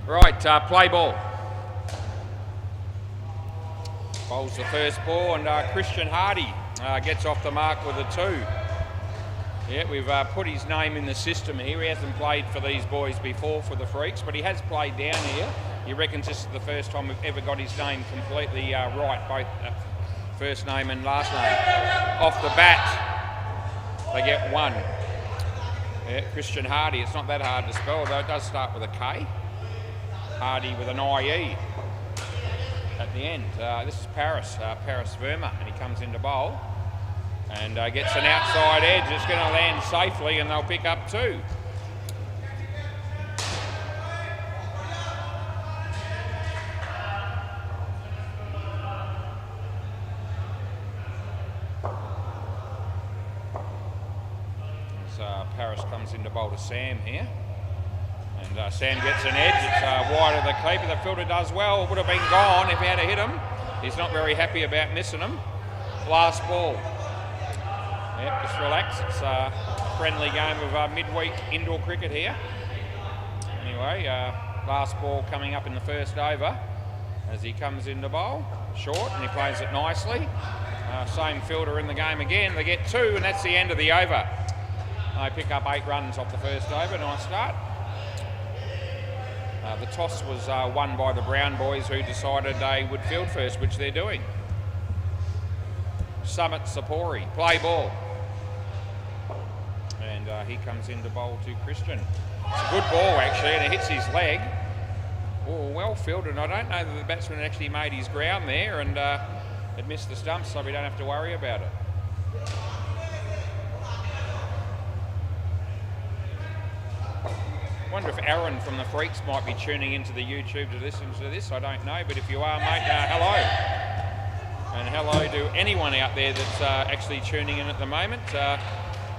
Right, play ball. Bowls the first ball, and Christian Hardy gets off the mark with a 2. Yeah, we've put his name in the system here. He hasn't played for these boys before for the Freaks, but he has played down here. He reckons this is the first time we've ever got his name completely right, both first name and last name. Off the bat, they get 1. Yeah, Christian Hardy, it's not that hard to spell, though it does start with a K. Hardy with an IE at the end. This is Paris Verma, and he comes into bowl and gets an outside edge. It's going to land safely, and they'll pick up 2. Paris comes into bowl to Sam here. And Sam gets an edge. It's wide of the keeper. The fielder does well. It would have been gone if he had hit him. He's not very happy about missing him. Last ball. Yep, just relax. It's a friendly game of midweek indoor cricket here. Anyway, last ball coming up in the first over as he comes into bowl. Short, and he plays it nicely. Same fielder in the game again. They get 2, and that's the end of the over. They pick up 8 runs off the first over. Nice start. The toss was won by the Brown boys, who decided they would field first, which they're doing. Summit Sapori, play ball. And he comes into bowl to Christian. It's a good ball actually, and it hits his leg. Oh, well fielded. I don't know that the batsman actually made his ground there, and it missed the stumps, so we don't have to worry about it. I wonder if Aaron from the Freaks might be tuning into the YouTube to listen to this. I don't know, but if you are, mate, hello. And hello to anyone out there that's actually tuning in at the moment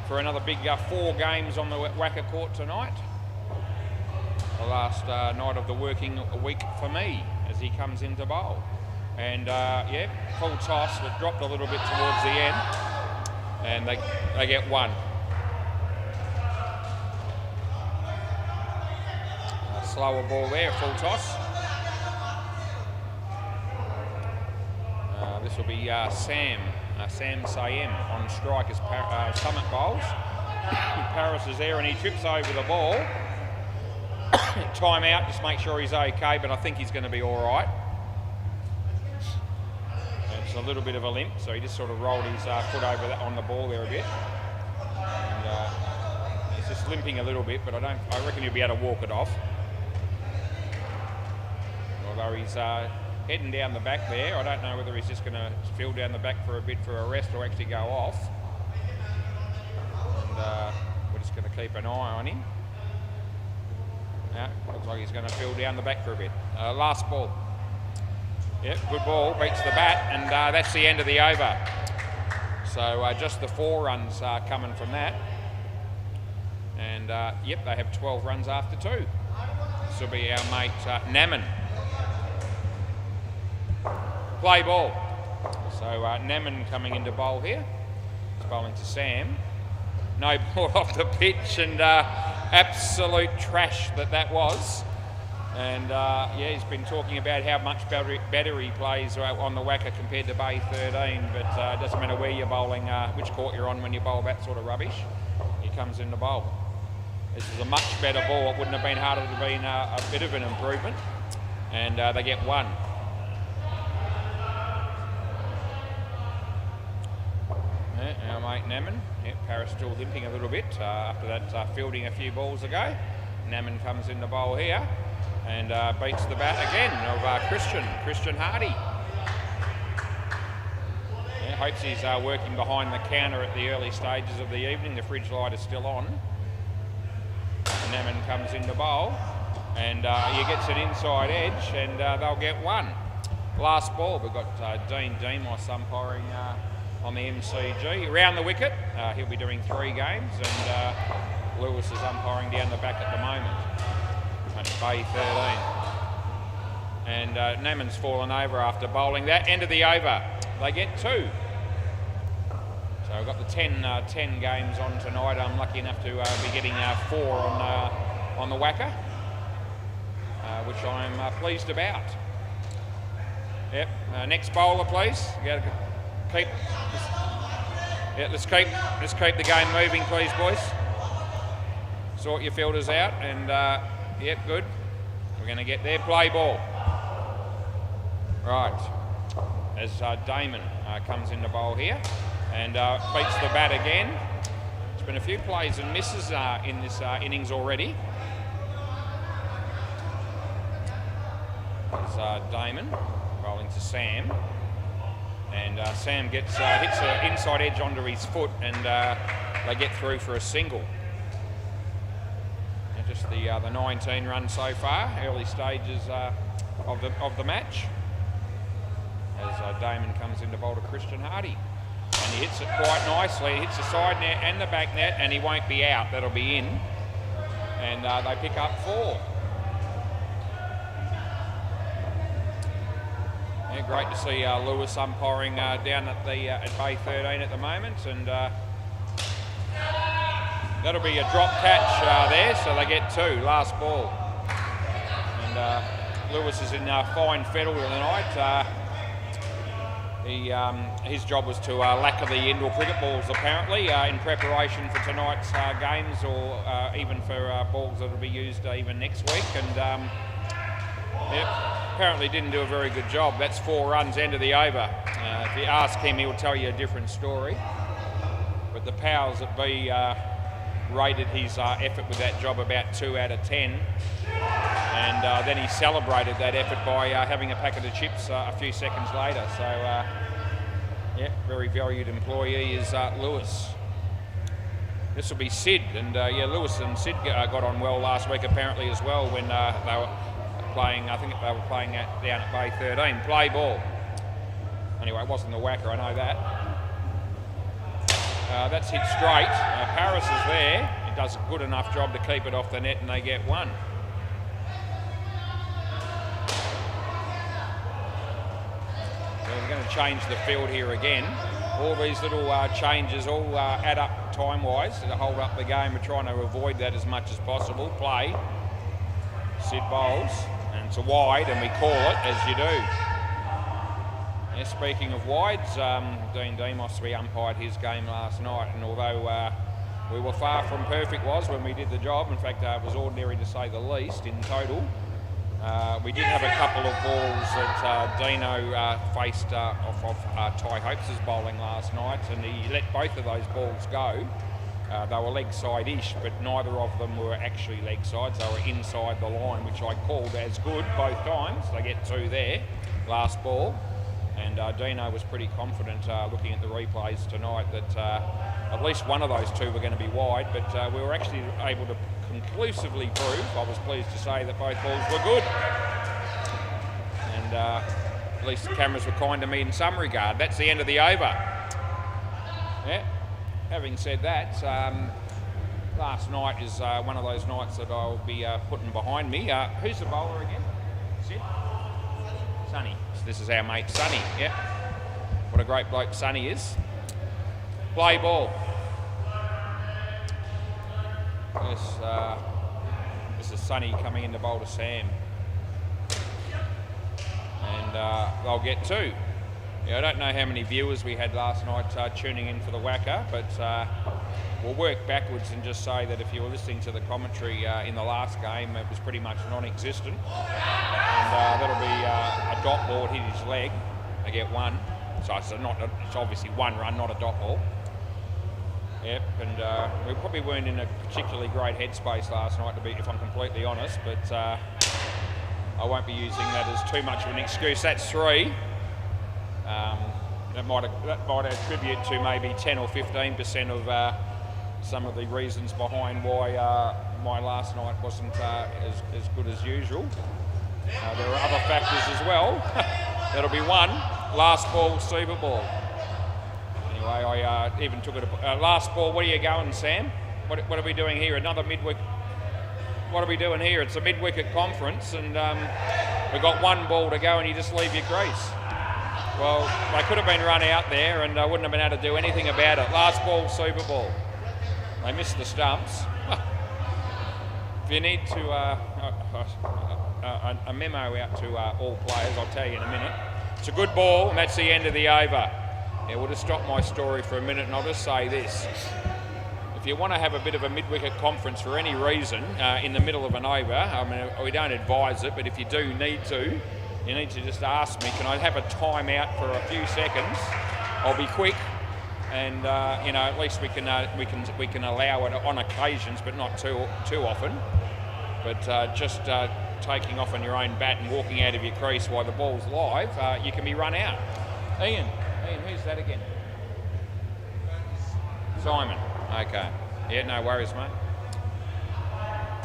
for another big 4 games on the WACA Court tonight. The last night of the working week for me as he comes into bowl. And yeah, full toss, but dropped a little bit towards the end. And they get 1. Slower ball there, full toss. This will be Sam Sayem on strike as Summit bowls. Paris is there and he trips over the ball. Time out, just make sure he's okay, but I think he's going to be all right. It's a little bit of a limp, so he just sort of rolled his foot over that on the ball there a bit. And he's just limping a little bit, but I reckon he'll be able to walk it off. Although he's heading down the back there, I don't know whether he's just going to field down the back for a bit for a rest or actually go off. And we're just going to keep an eye on him. Looks like he's going to field down the back for a bit. Last ball. Yep, good ball, beats the bat, and that's the end of the over. So just the 4 runs coming from that. And yep, they have 12 runs after 2. This will be our mate Naman. Play ball. So Naman coming into bowl here. He's bowling to Sam. No ball off the pitch, and absolute trash that was. And yeah, he's been talking about how much better he plays on the WACA compared to Bay 13, but it doesn't matter where you're bowling, which court you're on when you bowl that sort of rubbish. He comes into bowl. This is a much better ball. It wouldn't have been harder to have been a bit of an improvement. And they get 1. Our mate Naman. Yep, Paris still limping a little bit after that fielding a few balls ago. Naman comes in the bowl here and beats the bat again of Christian Hardy. Yeah, hopes he's working behind the counter at the early stages of the evening. The fridge light is still on. Naman comes into bowl and he gets an inside edge, and they'll get 1. Last ball, we've got Dean Demos umpiring on the MCG. Around the wicket, he'll be doing 3 games, and Lewis is umpiring down the back at the moment at Bay 13. And Naman's fallen over after bowling that. End of the over. They get 2. So we've got the 10 games on tonight. I'm lucky enough to be getting 4 on the WACA. which I'm pleased about. Yep. Next bowler, please. You gotta keep. Yeah, let's keep the game moving, please, boys. Sort your fielders out, and yep, good. We're going to get there. Play ball. Right. As Damon comes in the bowl here and beats the bat again. There's been a few plays and misses in this innings already. There's Damon rolling to Sam. And Sam hits an inside edge onto his foot, and they get through for a single. And just the 19 runs so far, early stages of the match. As Damon comes in to bowl to Christian Hardy, and he hits it quite nicely. He hits the side net and the back net, and he won't be out. That'll be in, and they pick up 4. Yeah, great to see Lewis umpiring down at Bay 13 at the moment, and that'll be a drop catch there, so they get 2, last ball. And Lewis is in fine fettle tonight. His job was to lacquer the indoor cricket balls apparently in preparation for tonight's games, or even for balls that will be used even next week. And yep, apparently didn't do a very good job. That's 4 runs, end of the over. If you ask him, he'll tell you a different story. But the powers that be rated his effort with that job about 2 out of 10. And then he celebrated that effort by having a packet of chips a few seconds later. So, yeah, very valued employee is Lewis. This will be Sid, and yeah, Lewis and Sid got on well last week apparently as well when they were playing. I think they were playing down at Bay 13. Play ball. Anyway, it wasn't the WACA, I know that. That's hit straight. Paris is there. He does a good enough job to keep it off the net, and they get 1. So we're going to change the field here again. All these little changes all add up time-wise to hold up the game. We're trying to avoid that as much as possible. Play. Sid bowls, and it's a wide, and we call it as you do. Yeah, speaking of wides, Dean Demos, we umpired his game last night, and although we were far from perfect when we did the job, in fact it was ordinary to say the least in total, we did have a couple of balls that Dino faced off of Ty Hopes' bowling last night, and he let both of those balls go. They were leg side-ish, but neither of them were actually leg sides. They were inside the line, which I called as good both times. They get 2 there, last ball. And Dino was pretty confident looking at the replays tonight that at least one of those 2 were going to be wide, but we were actually able to conclusively prove, I was pleased to say, that both balls were good. And at least the cameras were kind to me in some regard. That's the end of the over. Yeah. Having said that, last night is one of those nights that I'll be putting behind me. Who's the bowler again? Sid? Sonny. So this is our mate Sonny, yeah. What a great bloke Sonny is. Play ball. This is Sonny coming in to bowl to Sam. And they'll get 2. Yeah, I don't know how many viewers we had last night tuning in for the WACA, but we'll work backwards and just say that if you were listening to the commentary in the last game, it was pretty much non-existent. And that'll be a dot ball hit his leg. They get 1. So it's obviously 1 run, not a dot ball. Yep, and we probably weren't in a particularly great headspace last night, if I'm completely honest, but I won't be using that as too much of an excuse. That's 3. That might attribute to maybe 10 or 15% of some of the reasons behind why my last night wasn't as good as usual. There are other factors as well. That'll be 1. Last ball, Super Ball. Anyway, I even took it. Last ball, what are you going, Sam? What are we doing here? Another midweek. What are we doing here? It's a mid-wicket conference, and we've got 1 ball to go, and you just leave your crease. Well, they could have been run out there, and I wouldn't have been able to do anything about it. Last ball, Super Ball. They missed the stumps. If you need to, a memo out to all players. I'll tell you in a minute. It's a good ball, and that's the end of the over. Yeah, we'll just stop my story for a minute, and I'll just say this. If you want to have a bit of a mid-wicket conference for any reason in the middle of an over, I mean, we don't advise it, but if you do need to, you need to just ask me, can I have a timeout for a few seconds? I'll be quick, and you know, at least we can allow it on occasions, but not too often. But just taking off on your own bat and walking out of your crease while the ball's live, you can be run out. Ian, who's that again? Simon. Okay. Yeah, no worries, mate.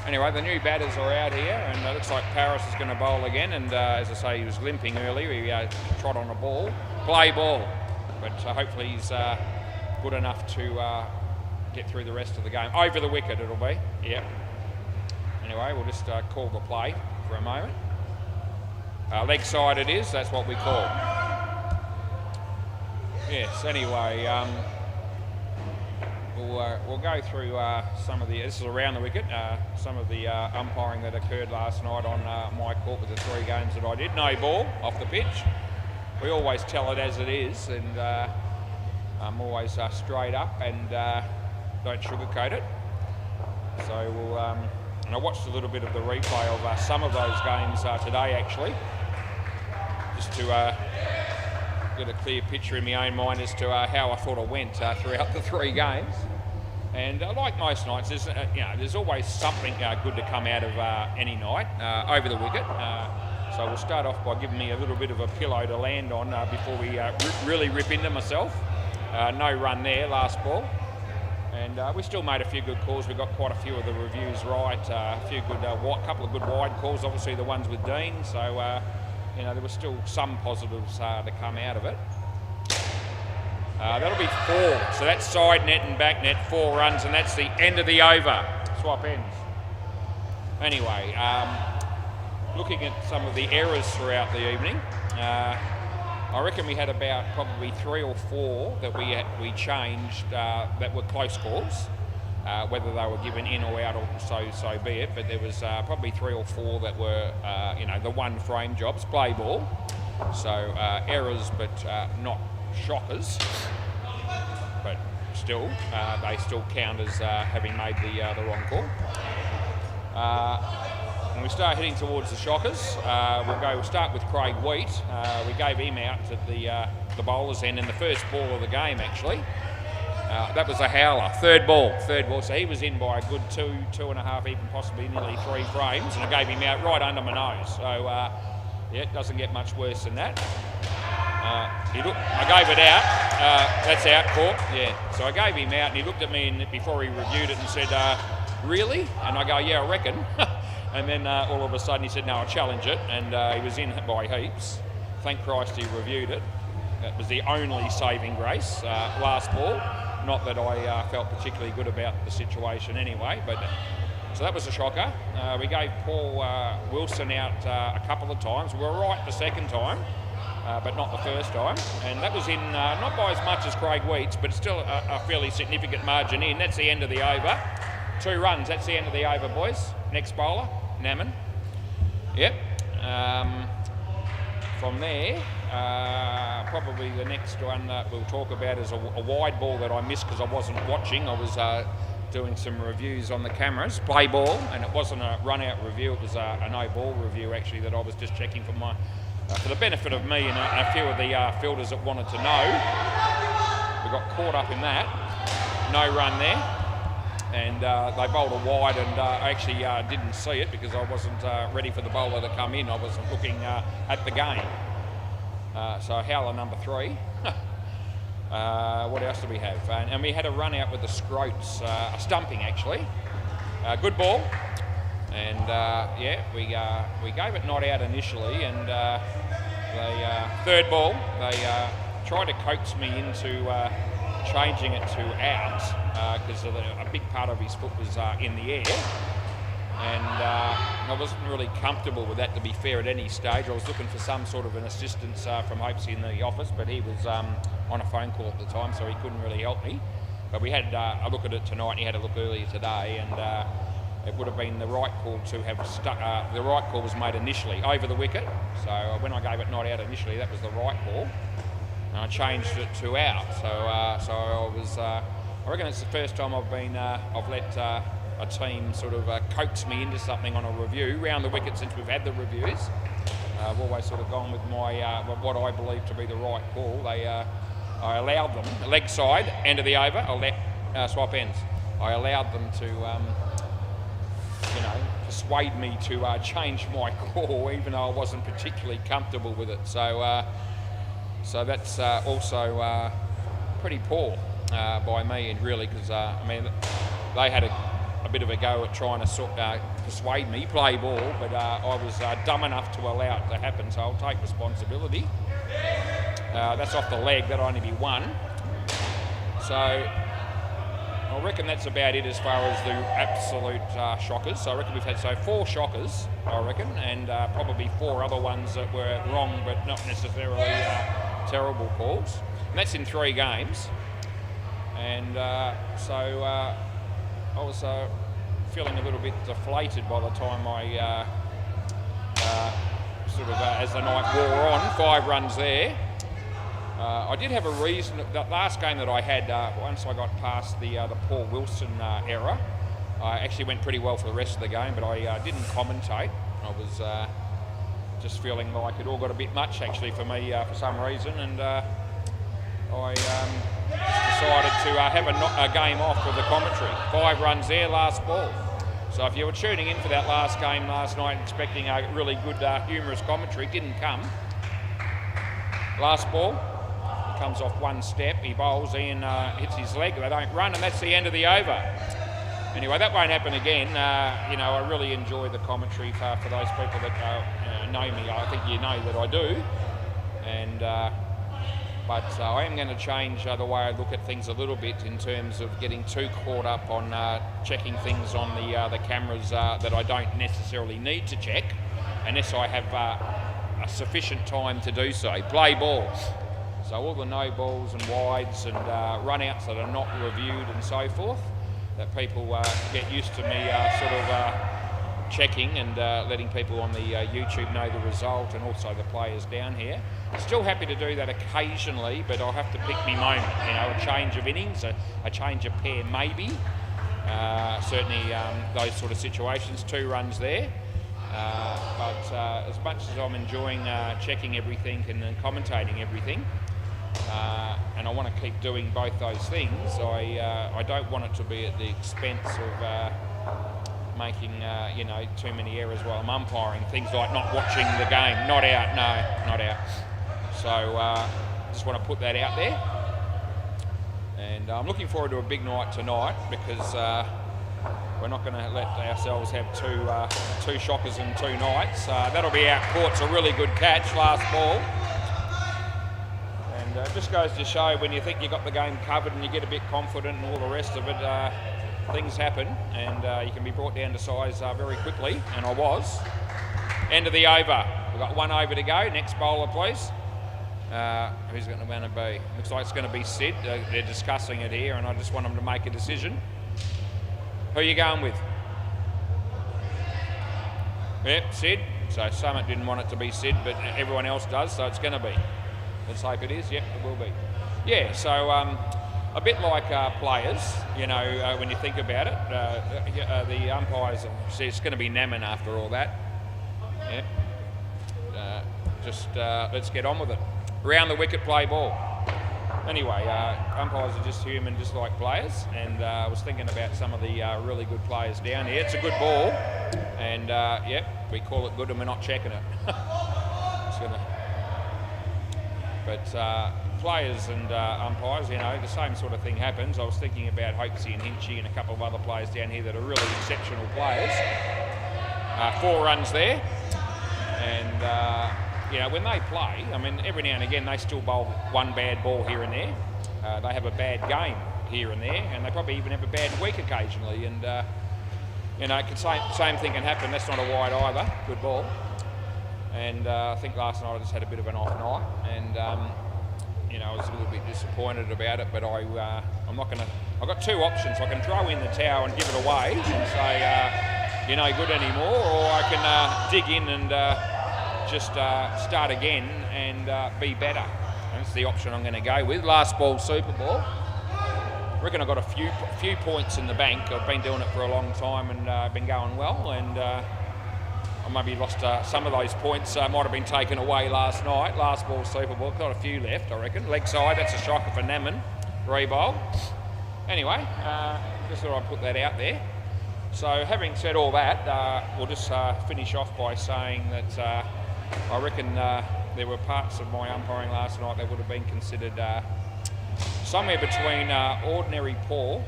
Anyway, the new batters are out here, and it looks like Paris is going to bowl again. And as I say, he was limping earlier. He trod on a ball, play ball, but hopefully he's good enough to get through the rest of the game. Over the wicket, it'll be. Yeah. Anyway, we'll just call the play for a moment. Leg side it is. That's what we call. Yes. Anyway. We'll go through some of the, this is around the wicket, some of the umpiring that occurred last night on my court with the 3 games that I did. No ball off the pitch. We always tell it as it is, and I'm always straight up and don't sugarcoat it. So we'll, and I watched a little bit of the replay of some of those games today actually, just to get a clear picture in my own mind as to how I thought it went throughout the 3 games. And like most nights, there's there's always something good to come out of any night over the wicket. So we'll start off by giving me a little bit of a pillow to land on before we really rip into myself. No run there, last ball. And we still made a few good calls. We got quite a few of the reviews right. A few good, couple of good wide calls. Obviously the ones with Dean. So you know, there was still some positives to come out of it. That'll be 4. So that's side net and back net, 4 runs, and that's the end of the over. Swap ends. Anyway, looking at some of the errors throughout the evening, I reckon we had about probably 3 or 4 that we changed that were close calls. Whether they were given in or out, or so be it. But there was probably 3 or 4 that were, you know, the one frame jobs, play ball. So errors, but not shockers. But still, they still count as having made the wrong call. When we start heading towards the shockers, we'll start with Craig Wheat. We gave him out at the bowler's end in the first ball of the game, actually. That was a howler, third ball. So he was in by a good 2.5, even possibly nearly 3 frames, and I gave him out right under my nose. So yeah, it doesn't get much worse than that. I gave it out. That's out, Court. Yeah. So I gave him out, and he looked at me before he reviewed it and said, "Really?" And I go, "Yeah, I reckon." And then all of a sudden he said, "No, I'll challenge it," and he was in by heaps. Thank Christ he reviewed it. That was the only saving grace. Last ball. Not that I felt particularly good about the situation anyway, but so that was a shocker. We gave Paul Wilson out a couple of times. We were right the second time, but not the first time. And that was in not by as much as Craig Wheats, but still a fairly significant margin in. That's the end of the over. 2 runs, that's the end of the over, boys. Next bowler, Naman. Yep. From there, probably the next one that we'll talk about is a wide ball that I missed because I wasn't watching. I was doing some reviews on the cameras. Play ball, and it wasn't a run-out review. It was a no-ball review, actually, that I was just checking for the benefit of me and a few of the fielders that wanted to know. We got caught up in that. No run there. And they bowled a wide, and I actually didn't see it because I wasn't ready for the bowler to come in. I wasn't looking at the game. So howler number 3. What else do we have? And we had a run out with the Scroats, a stumping actually. Good ball. And yeah, we gave it not out initially, and third ball, they tried to coax me into changing it to out because a big part of his foot was in the air, and I wasn't really comfortable with that, to be fair, at any stage. I was looking for some sort of an assistance from Hopesy in the office, but he was on a phone call at the time, so he couldn't really help me. But we had a look at it tonight, and he had a look earlier today, and it would have been the right call to have stuck. The right call was made initially over the wicket. So when I gave it not out initially, that was the right call. And I changed it to out. So I was. I reckon it's the first time I've let a team sort of coax me into something on a review round the wicket since we've had the reviews. I've always sort of gone with my what I believe to be the right call. I allowed them leg side end of the over. I'll let swap ends. I allowed them to. Persuade me to change my call, even though I wasn't particularly comfortable with it. So that's also pretty poor by me, and really, because they had a bit of a go at trying to persuade me play ball, but I was dumb enough to allow it to happen. So I'll take responsibility. That's off the leg. That'll only be one. So. I reckon that's about it as far as the absolute shockers. So I reckon we've had 4 shockers, I reckon, and probably 4 other ones that were wrong but not necessarily terrible calls. And that's in 3 games. And I was feeling a little bit deflated by the time I as the night wore on, 5 runs there. I did have a reason. That last game that I had, once I got past the Paul Wilson error, I actually went pretty well for the rest of the game, but I didn't commentate. I was just feeling like it all got a bit much actually for me for some reason, and I just decided to have a game off with the commentary. 5 runs there, last ball. So if you were tuning in for that last game last night expecting a really good humorous commentary, didn't come. Last ball. Comes off one step, he bowls, Ian hits his leg, they don't run, and that's the end of the over. Anyway, that won't happen again. I really enjoy the commentary for those people that know me. I think you know that I do. And but I am going to change the way I look at things a little bit in terms of getting too caught up on checking things on the cameras that I don't necessarily need to check, unless I have a sufficient time to do so. Play ball. So all the no balls and wides and run-outs that are not reviewed and so forth, that people get used to me checking and letting people on the YouTube know the result, and also the players down here. Still happy to do that occasionally, but I'll have to pick me moment. A change of innings, a change of pair maybe. Certainly those sort of situations, 2 runs there. But as much as I'm enjoying checking everything and commentating everything, and I want to keep doing both those things, I don't want it to be at the expense of making too many errors while I'm umpiring. Things like not watching the game, not out, no, not out. So just want to put that out there. And I'm looking forward to a big night tonight, because we're not going to let ourselves have two shockers in 2 nights. That'll be out. Court's a really good catch, last ball. And it just goes to show, when you think you've got the game covered and you get a bit confident and all the rest of it, things happen, and you can be brought down to size very quickly, and I was. End of the over. We've got 1 over to go. Next bowler, please. Who's going to be? Looks like it's going to be Sid. They're discussing it here, and I just want them to make a decision. Who are you going with? Yep, Sid. So Summit didn't want it to be Sid, but everyone else does, so it's going to be. Let's hope it is. Yep, it will be. Yeah, so a bit like players, when you think about it, the umpires say it's going to be Naman after all that. Yep. Let's get on with it. Round the wicket, play ball. Anyway, umpires are just human, just like players, and I was thinking about some of the really good players down here. It's a good ball, and yep, we call it good and we're not checking it. But players and umpires, the same sort of thing happens. I was thinking about Hoaxie and Hinchy and a couple of other players down here that are really exceptional players. 4 runs there, and when they play, every now and again they still bowl one bad ball here and there. They have a bad game here and there, and they probably even have a bad week occasionally. And same thing can happen. That's not a wide either. Good ball. And I think last night I just had a bit of an off night, and I was a little bit disappointed about it. But I'm not going to. I've got 2 options. I can throw in the towel and give it away and say you're no good anymore, or I can dig in and just start again and be better. And that's the option I'm going to go with. Last ball Super Ball. I reckon I've got a few points in the bank. I've been doing it for a long time and been going well, and I maybe lost some of those points. Might have been taken away last night. Last ball Super Ball. Got a few left, I reckon. Leg side, that's a shocker for Naman. Rebowl. Anyway, just thought I'd put that out there. So having said all that, we'll just finish off by saying that I reckon there were parts of my umpiring last night that would have been considered somewhere between ordinary poor.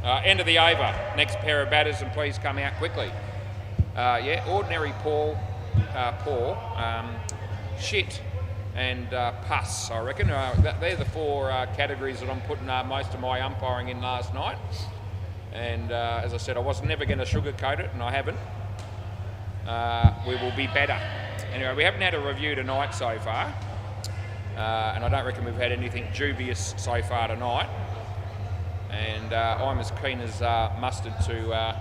End of the over. Next pair of batters, and please come out quickly. Yeah, ordinary poor, shit, and pus, I reckon. They're the four categories that I'm putting most of my umpiring in last night. And as I said, I was never going to sugarcoat it, and I haven't. We will be better. Anyway, we haven't had a review tonight so far, and I don't reckon we've had anything dubious so far tonight. And I'm as keen as mustard to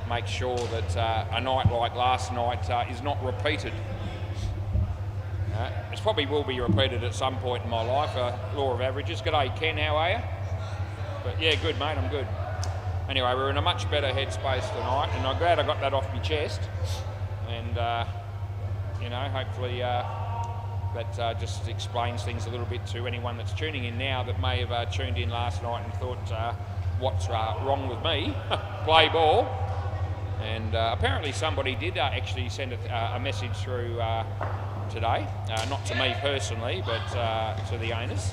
make sure that a night like last night is not repeated. It probably will be repeated at some point in my life. Law of averages. G'day, Ken, how are you? But yeah, good, mate, I'm good. Anyway, we're in a much better headspace tonight, and I'm glad I got that off my chest. And, you know, hopefully that just explains things a little bit to anyone that's tuning in now that may have tuned in last night and thought, what's wrong with me? Play ball. And apparently somebody did actually send a message through today, not to me personally, but to the owners.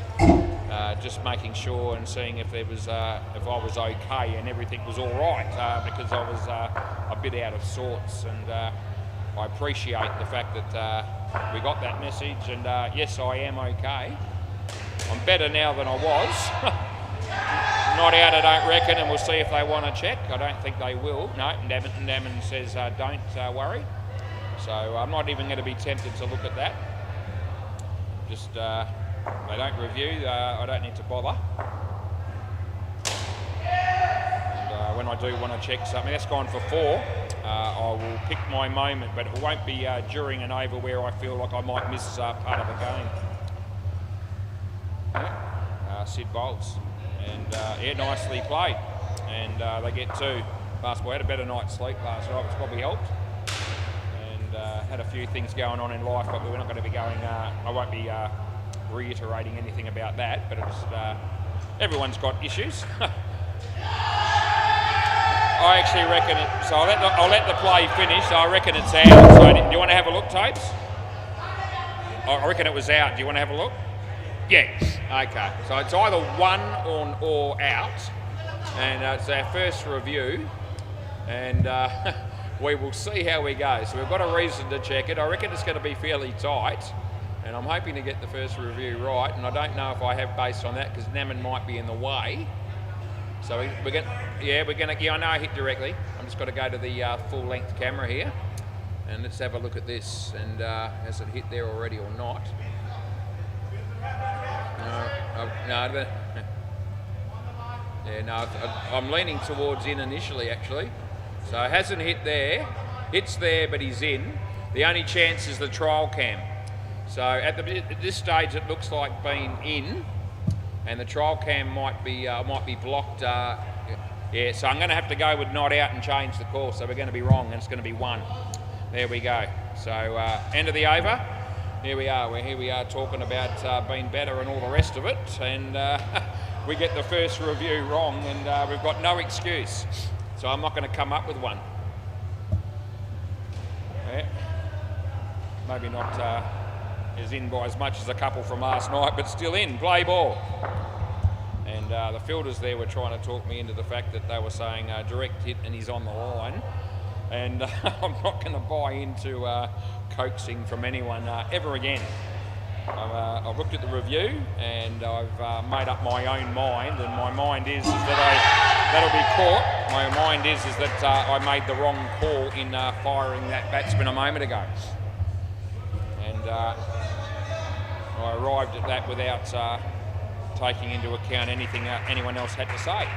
Just making sure and seeing if there was, if I was okay and everything was all right, because I was a bit out of sorts, and I appreciate the fact that we got that message, and yes, I am okay. I'm better now than I was. Not out, I don't reckon, and we'll see if they want to check. I don't think they will. No, Naman says don't worry. So I'm not even going to be tempted to look at that. Just they don't review, I don't need to bother. And when I do want to check something, that's gone for 4. I will pick my moment, but it won't be during an over where I feel like I might miss part of the game. Yeah. Sid Bolts. And yeah, nicely played. And they get 2. Basketball had a better night's sleep last night, which probably helped. And had a few things going on in life, but we're not going to be going, I won't be reiterating anything about that, but it's everyone's got issues. I actually reckon it, so I'll let the play finish. I reckon it's out. So do you want to have a look, Tapes? I reckon it was out. Do you want to have a look? Yeah. Okay. So it's either 1 or out, and it's our first review, and we will see how we go. So we've got a reason to check it. I reckon it's going to be fairly tight, and I'm hoping to get the first review right, and I don't know if I have based on that because Naman might be in the way. So we're going to, yeah, I know I hit directly. I'm just got to go to the full length camera here, and let's have a look at this, and has it hit there already or not? No, I'm leaning towards in initially actually. So it hasn't hit there, it's there but he's in. The only chance is the trial cam. So at this stage it looks like being in, and the trial cam might be blocked. Yeah, so I'm going to have to go with not out and change the call. So we're going to be wrong, and it's going to be 1. There we go. So end of the over. Here we are talking about being better and all the rest of it, and we get the first review wrong, and we've got no excuse. So I'm not going to come up with one. Yeah. Maybe not is in by as much as a couple from last night, but still in. Play ball. And the fielders there were trying to talk me into the fact that they were saying direct hit and he's on the line. And I'm not going to buy into coaxing from anyone ever again. I've looked at the review and I've made up my own mind, and my mind is that that'll be caught. My mind is that I made the wrong call in firing that batsman a moment ago. And I arrived at that without taking into account anything anyone else had to say.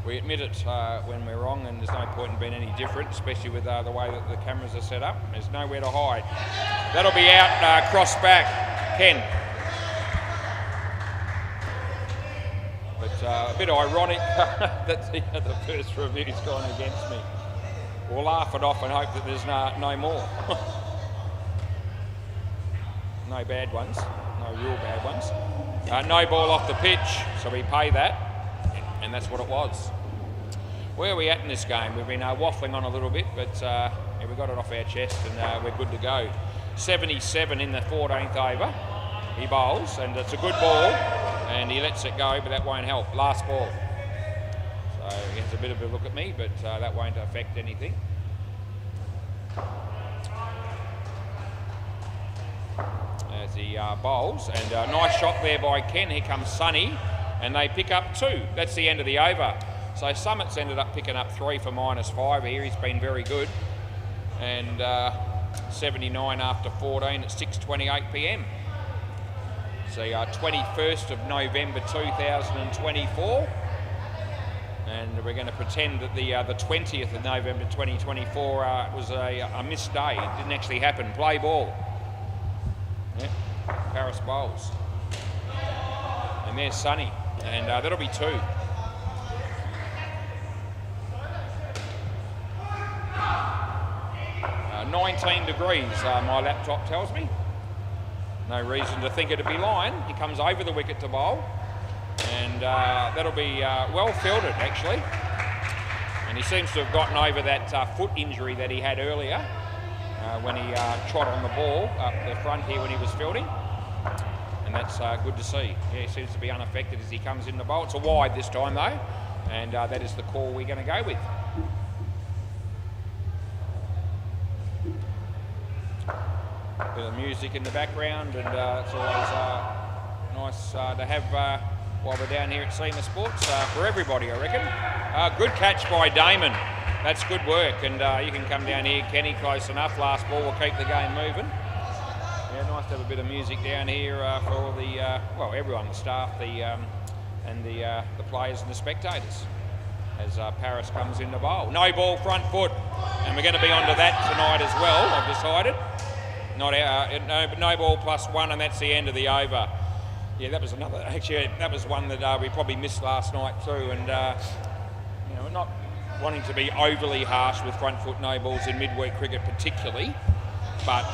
We admit it when we're wrong, and there's no point in being any different, especially with the way that the cameras are set up. There's nowhere to hide. That'll be out, cross back, Ken. But a bit ironic that the first review's gone against me. We'll laugh it off and hope that there's no more. No bad ones, no real bad ones. No ball off the pitch, so we pay that, and that's what it was. Where are we at in this game? We've been waffling on a little bit, but yeah, we got it off our chest and we're good to go. 77 in the 14th over. He bowls, and it's a good ball, and he lets it go, but that won't help. Last ball. So he has a bit of a look at me, but that won't affect anything. As he bowls, and a nice shot there by Ken. Here comes Sonny, and they pick up 2. That's the end of the over. So Summit's ended up picking up 3 for -5 here. He's been very good. And 79 after 14 at 6:28 p.m. So 21st of November 2024. And we're going to pretend that the 20th of November 2024 was a missed day. It didn't actually happen. Play ball. Yeah. Paris bowls. And there's Sonny. And that'll be 2. 19 degrees, my laptop tells me. No reason to think it'd be lying. He comes over the wicket to bowl, and that'll be well fielded, actually. And he seems to have gotten over that foot injury that he had earlier when he trod on the ball up the front here when he was fielding. And that's good to see. Yeah, he seems to be unaffected as he comes in the bowl. It's a wide this time, though, and that is the call we're going to go with. Bit of music in the background, and it's always nice to have while we're down here at SEMA Sports for everybody, I reckon. Good catch by Damon. That's good work, and you can come down here, Kenny, close enough. Last ball will keep the game moving. Yeah, nice to have a bit of music down here for all the, well, everyone, the staff, and the players and the spectators. As Paris comes in the bowl. No ball, front foot, and we're going to be onto that tonight as well, I've decided. Not no ball +1, and that's the end of the over. Yeah, that was another. Actually, that was one that we probably missed last night too. And you know, we're not wanting to be overly harsh with front foot no balls in midweek cricket, particularly. But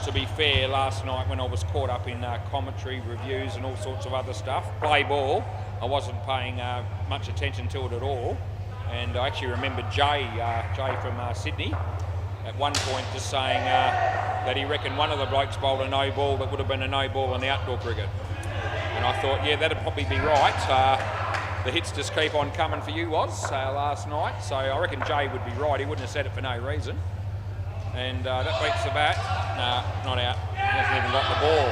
to be fair, last night when I was caught up in commentary reviews and all sorts of other stuff, play ball, I wasn't paying much attention to it at all. And I actually remember Jay from Sydney, at one point just saying that he reckoned one of the blokes bowled a no ball that would have been a no ball in the outdoor cricket. And I thought, yeah, that'd probably be right. The hits just keep on coming for you last night. So I reckon Jay would be right. He wouldn't have said it for no reason. And that beats the bat. Nah, not out. He hasn't even got the ball.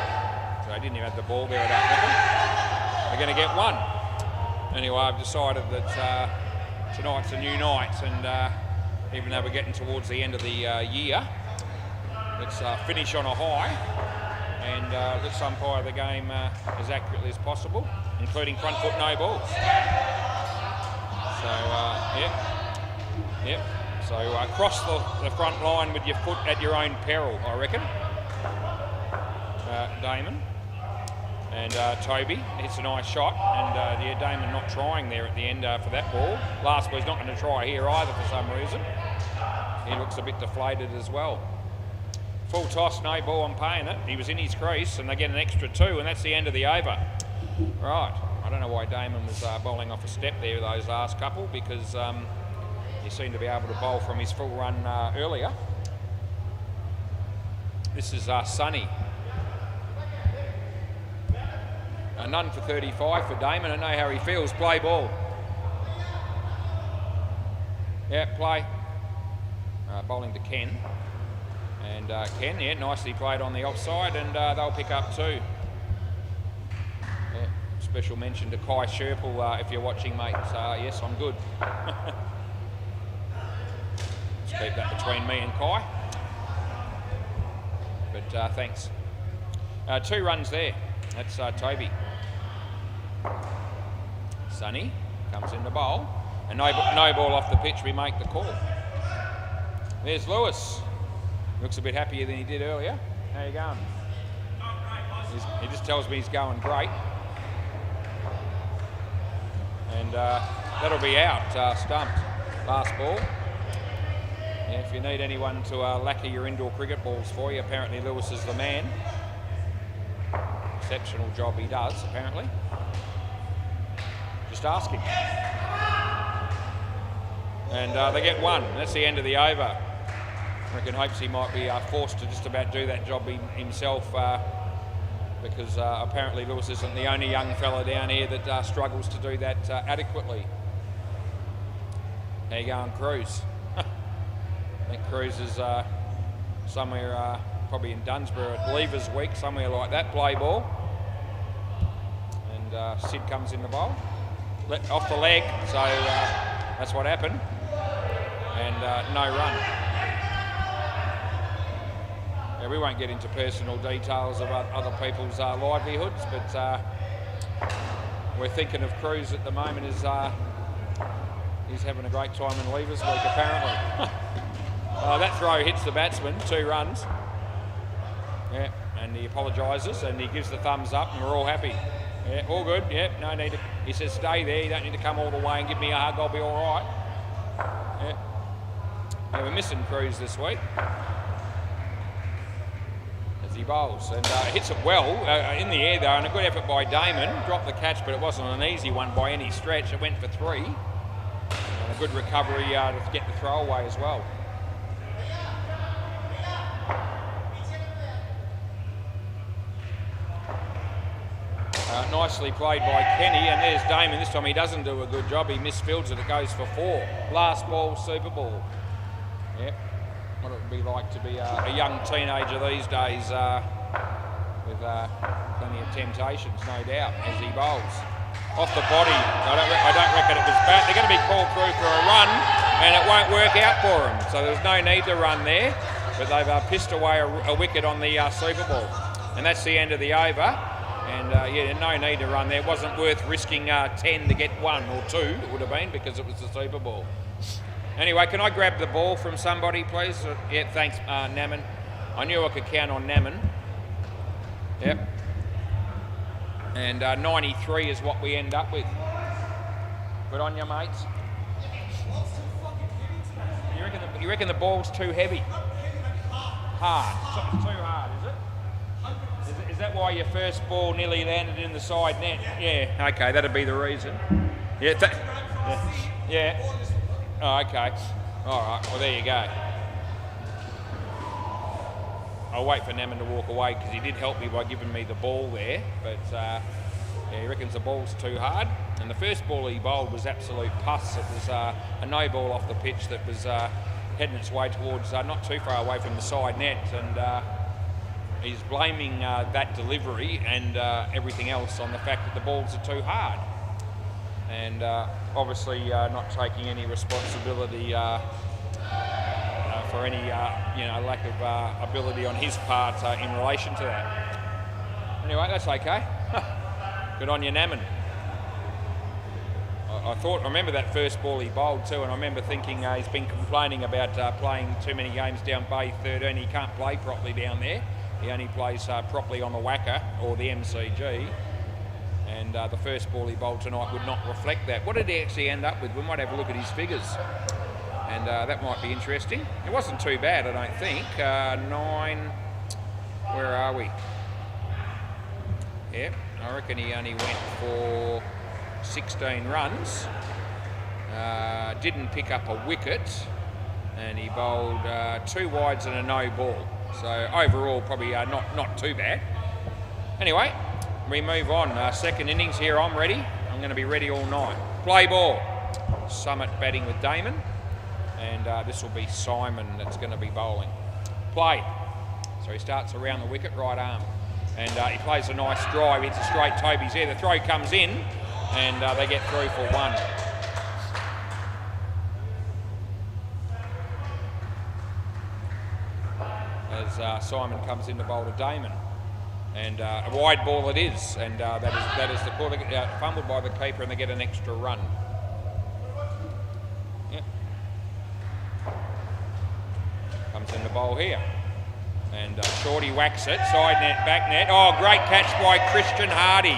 So he didn't even have the ball there, I don't reckon. We're going to get one. Anyway, I've decided that tonight's a new night, and even though we're getting towards the end of the year, let's finish on a high, and let's umpire the game as accurately as possible, including front foot no balls. So, yep. So cross the front line with your foot at your own peril, I reckon. Damon. And Toby hits a nice shot, and yeah, Damon not trying there at the end for that ball. Last ball, he's not going to try here either for some reason. He looks a bit deflated as well. Full toss, no ball, I'm paying it. He was in his crease, and they get an extra 2, and that's the end of the over. Right, I don't know why Damon was bowling off a step there those last couple, because he seemed to be able to bowl from his full run earlier. This is Sonny. None for 35 for Damon. I know how he feels. Play ball. Yeah, play. Bowling to Ken. And Ken, yeah, nicely played on the offside, and they'll pick up 2. Yeah. Special mention to Kai Sherpel if you're watching, mate. Yes, I'm good. Let's keep that between me and Kai. But thanks. 2 runs there. That's Toby. Sonny comes in the bowl. And no ball off the pitch, we make the call. There's Lewis. Looks a bit happier than he did earlier. How you going? He just tells me he's going great. And that'll be out, stumped. Last ball. Yeah, if you need anyone to lacquer your indoor cricket balls for you, apparently Lewis is the man. Exceptional job he does, apparently. Just ask him. And they get one. That's the end of the over. I reckon hopes he might be forced to just about do that job himself because apparently Lewis isn't the only young fella down here that struggles to do that adequately. How you going, Cruz? I think Cruz is somewhere probably in Dunsborough at Leavers Week, somewhere like that, play ball. And Sid comes in the bowl. Off the leg, so that's what happened. And no run. Yeah, we won't get into personal details about other people's livelihoods, but we're thinking of Cruz at the moment as he's having a great time in Leavers Week, apparently. That throw hits the batsman, 2 runs. Yeah, and he apologises and he gives the thumbs up and we're all happy. Yeah, all good, yeah, no need to, he says stay there, you don't need to come all the way and give me a hug, I'll be all right. Yeah, we're missing Cruz this week. As he bowls and hits it well, in the air though, and a good effort by Damon, dropped the catch but it wasn't an easy one by any stretch, it went for 3. And a good recovery to get the throw away as well. Nicely played by Kenny, and there's Damon. This time he doesn't do a good job. He misfields it. It goes for 4. Last ball, Super Ball. Yep. What it would be like to be a young teenager these days with plenty of temptations, no doubt, as he bowls. Off the body. I don't reckon it was bat. They're going to be called through for a run, and it won't work out for them. So there's no need to run there, but they've pissed away a wicket on the Super Ball. And that's the end of the over. And yeah, no need to run there. It wasn't worth risking 10 to get 1 or 2, it would have been, because it was the Super Ball. Anyway, can I grab the ball from somebody, please? Yeah, thanks, Naman. I knew I could count on Naman. Yep. And 93 is what we end up with. Good on you, mates. You reckon the ball's too heavy? Hard. Too hard, is it? Is that why your first ball nearly landed in the side net? Yeah, okay, that'd be the reason. Yeah. Yeah. Oh, okay. All right, well, there you go. I'll wait for Naman to walk away because he did help me by giving me the ball there, but yeah, he reckons the ball's too hard. And the first ball he bowled was absolute pus. It was a no ball off the pitch that was heading its way towards not too far away from the side net, and he's blaming that delivery and everything else on the fact that the balls are too hard. And obviously not taking any responsibility for any lack of ability on his part in relation to that. Anyway, that's okay. Good on you, Naman. I remember that first ball he bowled too, and I remember thinking he's been complaining about playing too many games down Bay 13. He can't play properly down there. He only plays properly on the WACA or the MCG. And the first ball he bowled tonight would not reflect that. What did he actually end up with? We might have a look at his figures. And that might be interesting. It wasn't too bad, I don't think. 9, where are we? Yeah, I reckon he only went for 16 runs. Didn't pick up a wicket. And he bowled 2 wides and a no ball. So overall, probably not too bad. Anyway, we move on. Second innings here, I'm ready. I'm going to be ready all night. Play ball. Summit batting with Damon. And this will be Simon that's going to be bowling. Play. So he starts around the wicket, right arm. And he plays a nice drive, hits a straight Toby's there. The throw comes in, and they get through for 1. As Simon comes in to bowl to Damon. And a wide ball it is, and that is the call. They get fumbled by the keeper and they get an extra run. in the bowl here. And Shorty whacks it, side net, back net. Oh, great catch by Christian Hardy.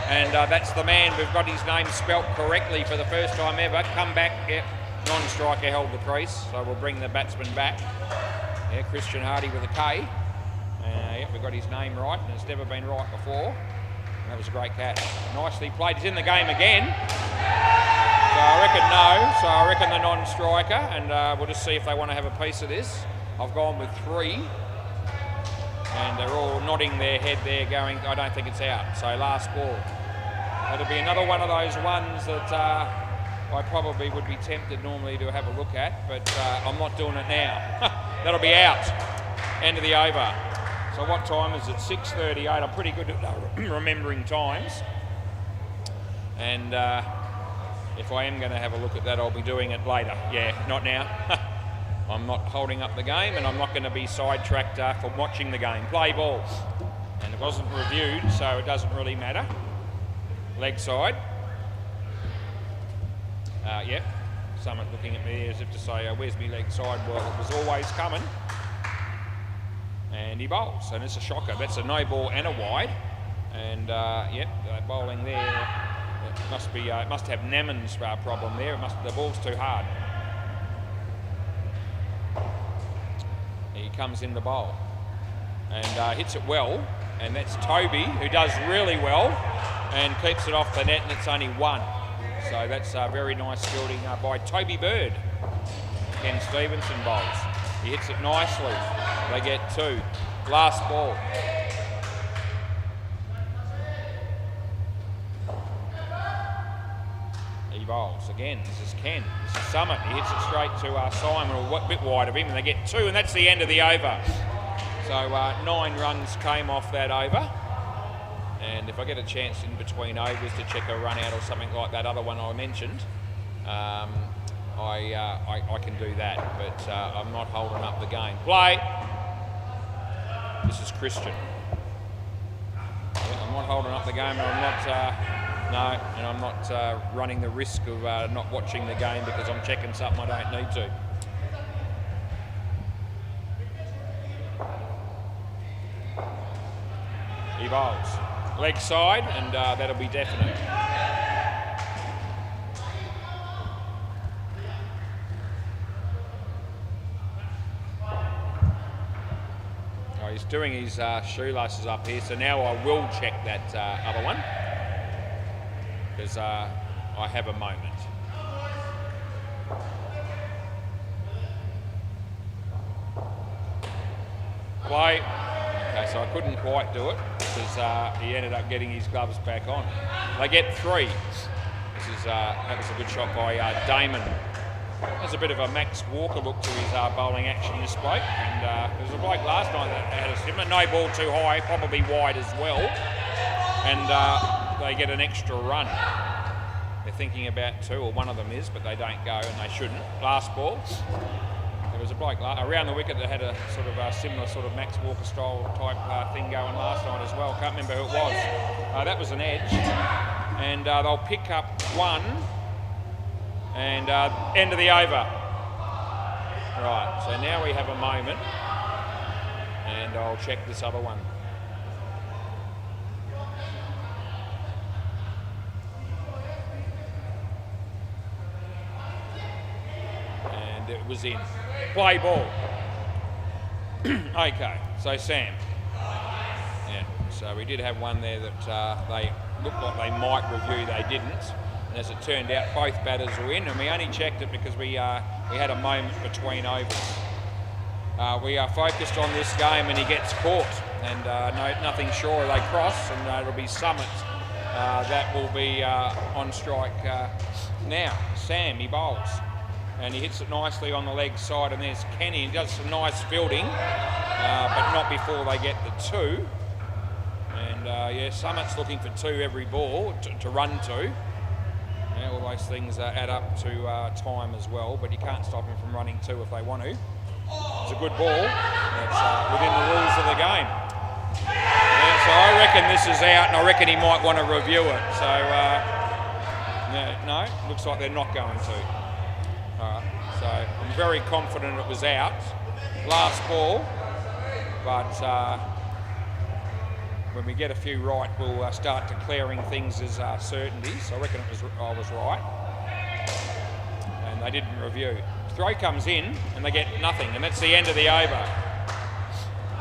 And that's the man. We've got his name spelt correctly for the first time ever. Come back, yep. Non-striker held the crease, so we'll bring the batsman back. Yeah, Christian Hardy with a K. Yep, we've got his name right, and it's never been right before. That was a great catch. Nicely played. He's in the game again. So I reckon no. So I reckon the non-striker, and we'll just see if they want to have a piece of this. I've gone with 3. And they're all nodding their head there going, I don't think it's out. So last ball. That'll be another one of those ones that I probably would be tempted normally to have a look at, but I'm not doing it now. That'll be out. End of the over. So what time is it? 6:38. I'm pretty good at remembering times. And if I am going to have a look at that, I'll be doing it later. Yeah, not now. I'm not holding up the game, and I'm not going to be sidetracked from watching the game. Play ball. And it wasn't reviewed, so it doesn't really matter. Leg side. Yep. Someone looking at me as if to say, where's my leg side? Well, it was always coming. And he bowls, and it's a shocker. That's a no ball and a wide. And, yep, bowling there. It must be, it must have Naman's problem there. The ball's too hard. He comes in the bowl and hits it well, and that's Toby, who does really well and keeps it off the net, and it's only 1. So that's very nice fielding by Toby Bird. Ken Stevenson bowls. He hits it nicely. They get 2. Last ball. He bowls again. This is Ken. This is Summit. He hits it straight to Simon, a bit wide of him, and they get 2, and that's the end of the over. So 9 runs came off that over. And if I get a chance in between overs to check a run out or something like that other one I mentioned, I can do that, but I'm not holding up the game. Play. This is Christian. Yeah, I'm not holding up the game, and I'm not. And I'm not running the risk of not watching the game because I'm checking something I don't need to. He bowls. Leg side, and that'll be definite. Oh, he's doing his shoelaces up here, so now I will check that other one, because I have a moment. Play. Okay, so I couldn't quite do it because he ended up getting his gloves back on. They get 3. This is that was a good shot by Damon. There's a bit of a Max Walker look to his bowling action this bloke, and there was a bloke last night that had a similar. No ball too high, probably wide as well, and they get an extra run. They're thinking about 2, or one of them is, but they don't go, and they shouldn't. Last ball. There was a bloke around the wicket that had a sort of similar sort of Max Walker style type thing going last night as well. Can't remember who it was. That was an edge, and they'll pick up 1, and end of the over. Right, so now we have a moment, and I'll check this other one. And it was in. Play ball. Okay, so Sam. Yeah, so we did have one there that they looked like they might review, they didn't. And as it turned out, both batters were in, and we only checked it because we had a moment between overs. We are focused on this game, and he gets caught, and nothing sure. They cross, and it'll be Summit that will be on strike now. Sam, he bowls. And he hits it nicely on the leg side, and there's Kenny. He does some nice fielding, but not before they get the 2. And yeah, Summit's looking for 2 every ball to run to. Yeah, all those things add up to time as well, but you can't stop them from running 2 if they want to. It's a good ball. It's within the rules of the game. Yeah, so I reckon this is out, and I reckon he might want to review it. So no, looks like they're not going to. Alright, so I'm very confident it was out, last ball, but when we get a few right, we'll start declaring things as certainties. I reckon I was right, and they didn't review. Throw comes in, and they get nothing, and that's the end of the over.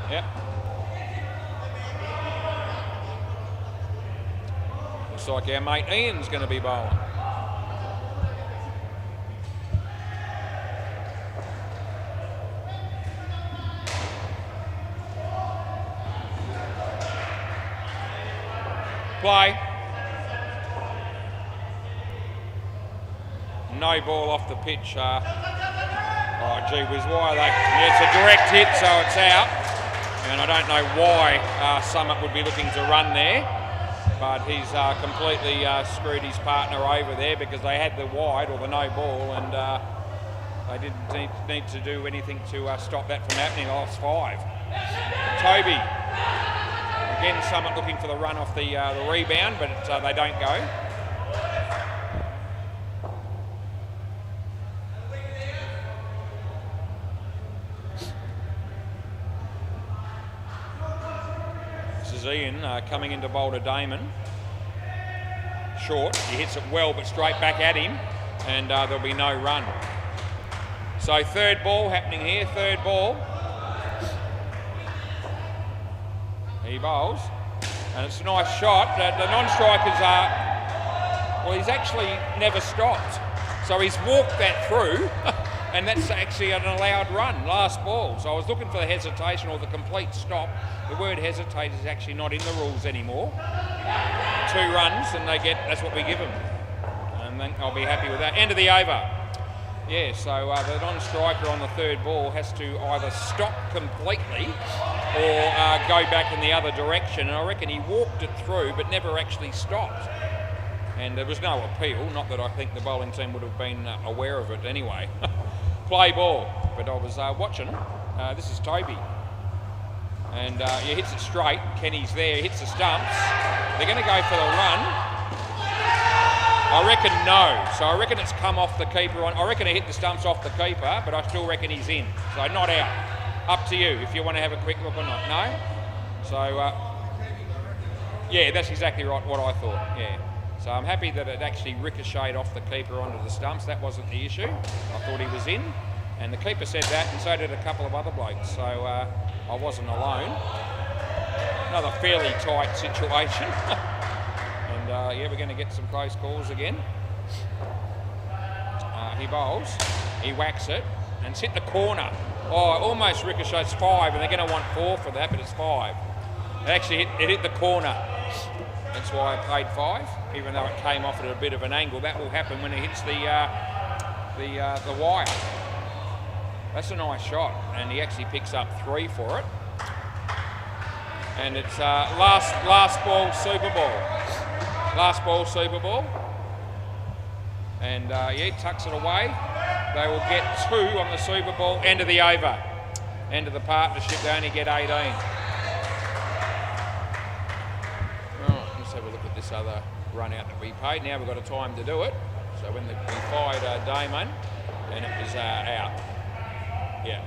Yep. Looks like our mate Ian's going to be bowling. Play. No ball off the pitch. Oh, gee whiz, why are they? Yeah, it's a direct hit, so it's out. And I don't know why Summit would be looking to run there, but he's completely screwed his partner over there because they had the wide or the no ball, and they didn't need to do anything to stop that from happening. I lost 5. Toby. Again, Summit looking for the run off the rebound, but they don't go. This is Ian coming into Boulder Damon. Short, he hits it well, but straight back at him, and there'll be no run. So third ball happening here, third ball. He bowls, and it's a nice shot. The non-strikers well, he's actually never stopped. So he's walked that through, and that's actually an allowed run, last ball. So I was looking for the hesitation or the complete stop. The word hesitate is actually not in the rules anymore. 2 runs, and that's what we give them. And then I'll be happy with that. End of the over. Yeah, so the non-striker on the third ball has to either stop completely or go back in the other direction. And I reckon he walked it through but never actually stopped. And there was no appeal, not that I think the bowling team would have been aware of it anyway. Play ball, but I was watching. This is Toby. And he hits it straight. Kenny's there, hits the stumps. They're going to go for the run. I reckon no. So I reckon it's come off the keeper. I reckon it hit the stumps off the keeper, but I still reckon he's in. So not out. Up to you if you want to have a quick look or not. No? So, yeah, that's exactly right what I thought. Yeah. So I'm happy that it actually ricocheted off the keeper onto the stumps. That wasn't the issue. I thought he was in. And the keeper said that, and so did a couple of other blokes. So I wasn't alone. Another fairly tight situation. Yeah, we're going to get some close calls again. He bowls, he whacks it, and it's hit the corner. Oh, it almost ricochets 5, and they're going to want 4 for that, but it's 5. It actually hit the corner. That's why I paid 5, even though it came off at a bit of an angle. That will happen when it hits the wire. That's a nice shot, and he actually picks up 3 for it. And it's last ball Super Ball. Last ball Super Ball. And yeah, tucks it away. They will get 2 on the Super Ball. End of the over. End of the partnership. They only get 18. Right, let's have a look at this other run out that we paid. Now we've got a time to do it. So when we fired Damon, and it was out. Yeah.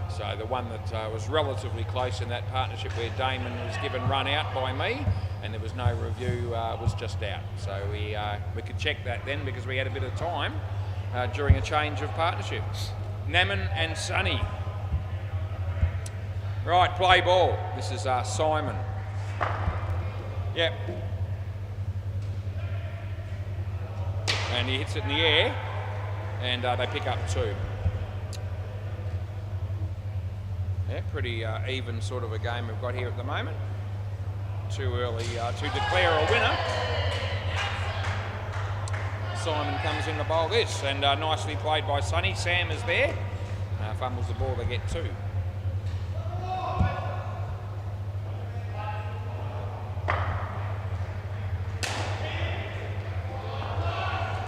So the one that was relatively close in that partnership where Damon was given run out by me and there was no review, was just out. So we could check that then because we had a bit of time during a change of partnerships. Naman and Sunny. Right, play ball. This is Simon. Yep. And he hits it in the air and they pick up 2. Yeah, pretty even sort of a game we've got here at the moment. Too early to declare a winner. Simon comes in to bowl this, and nicely played by Sonny. Sam is there. Fumbles the ball, they get 2.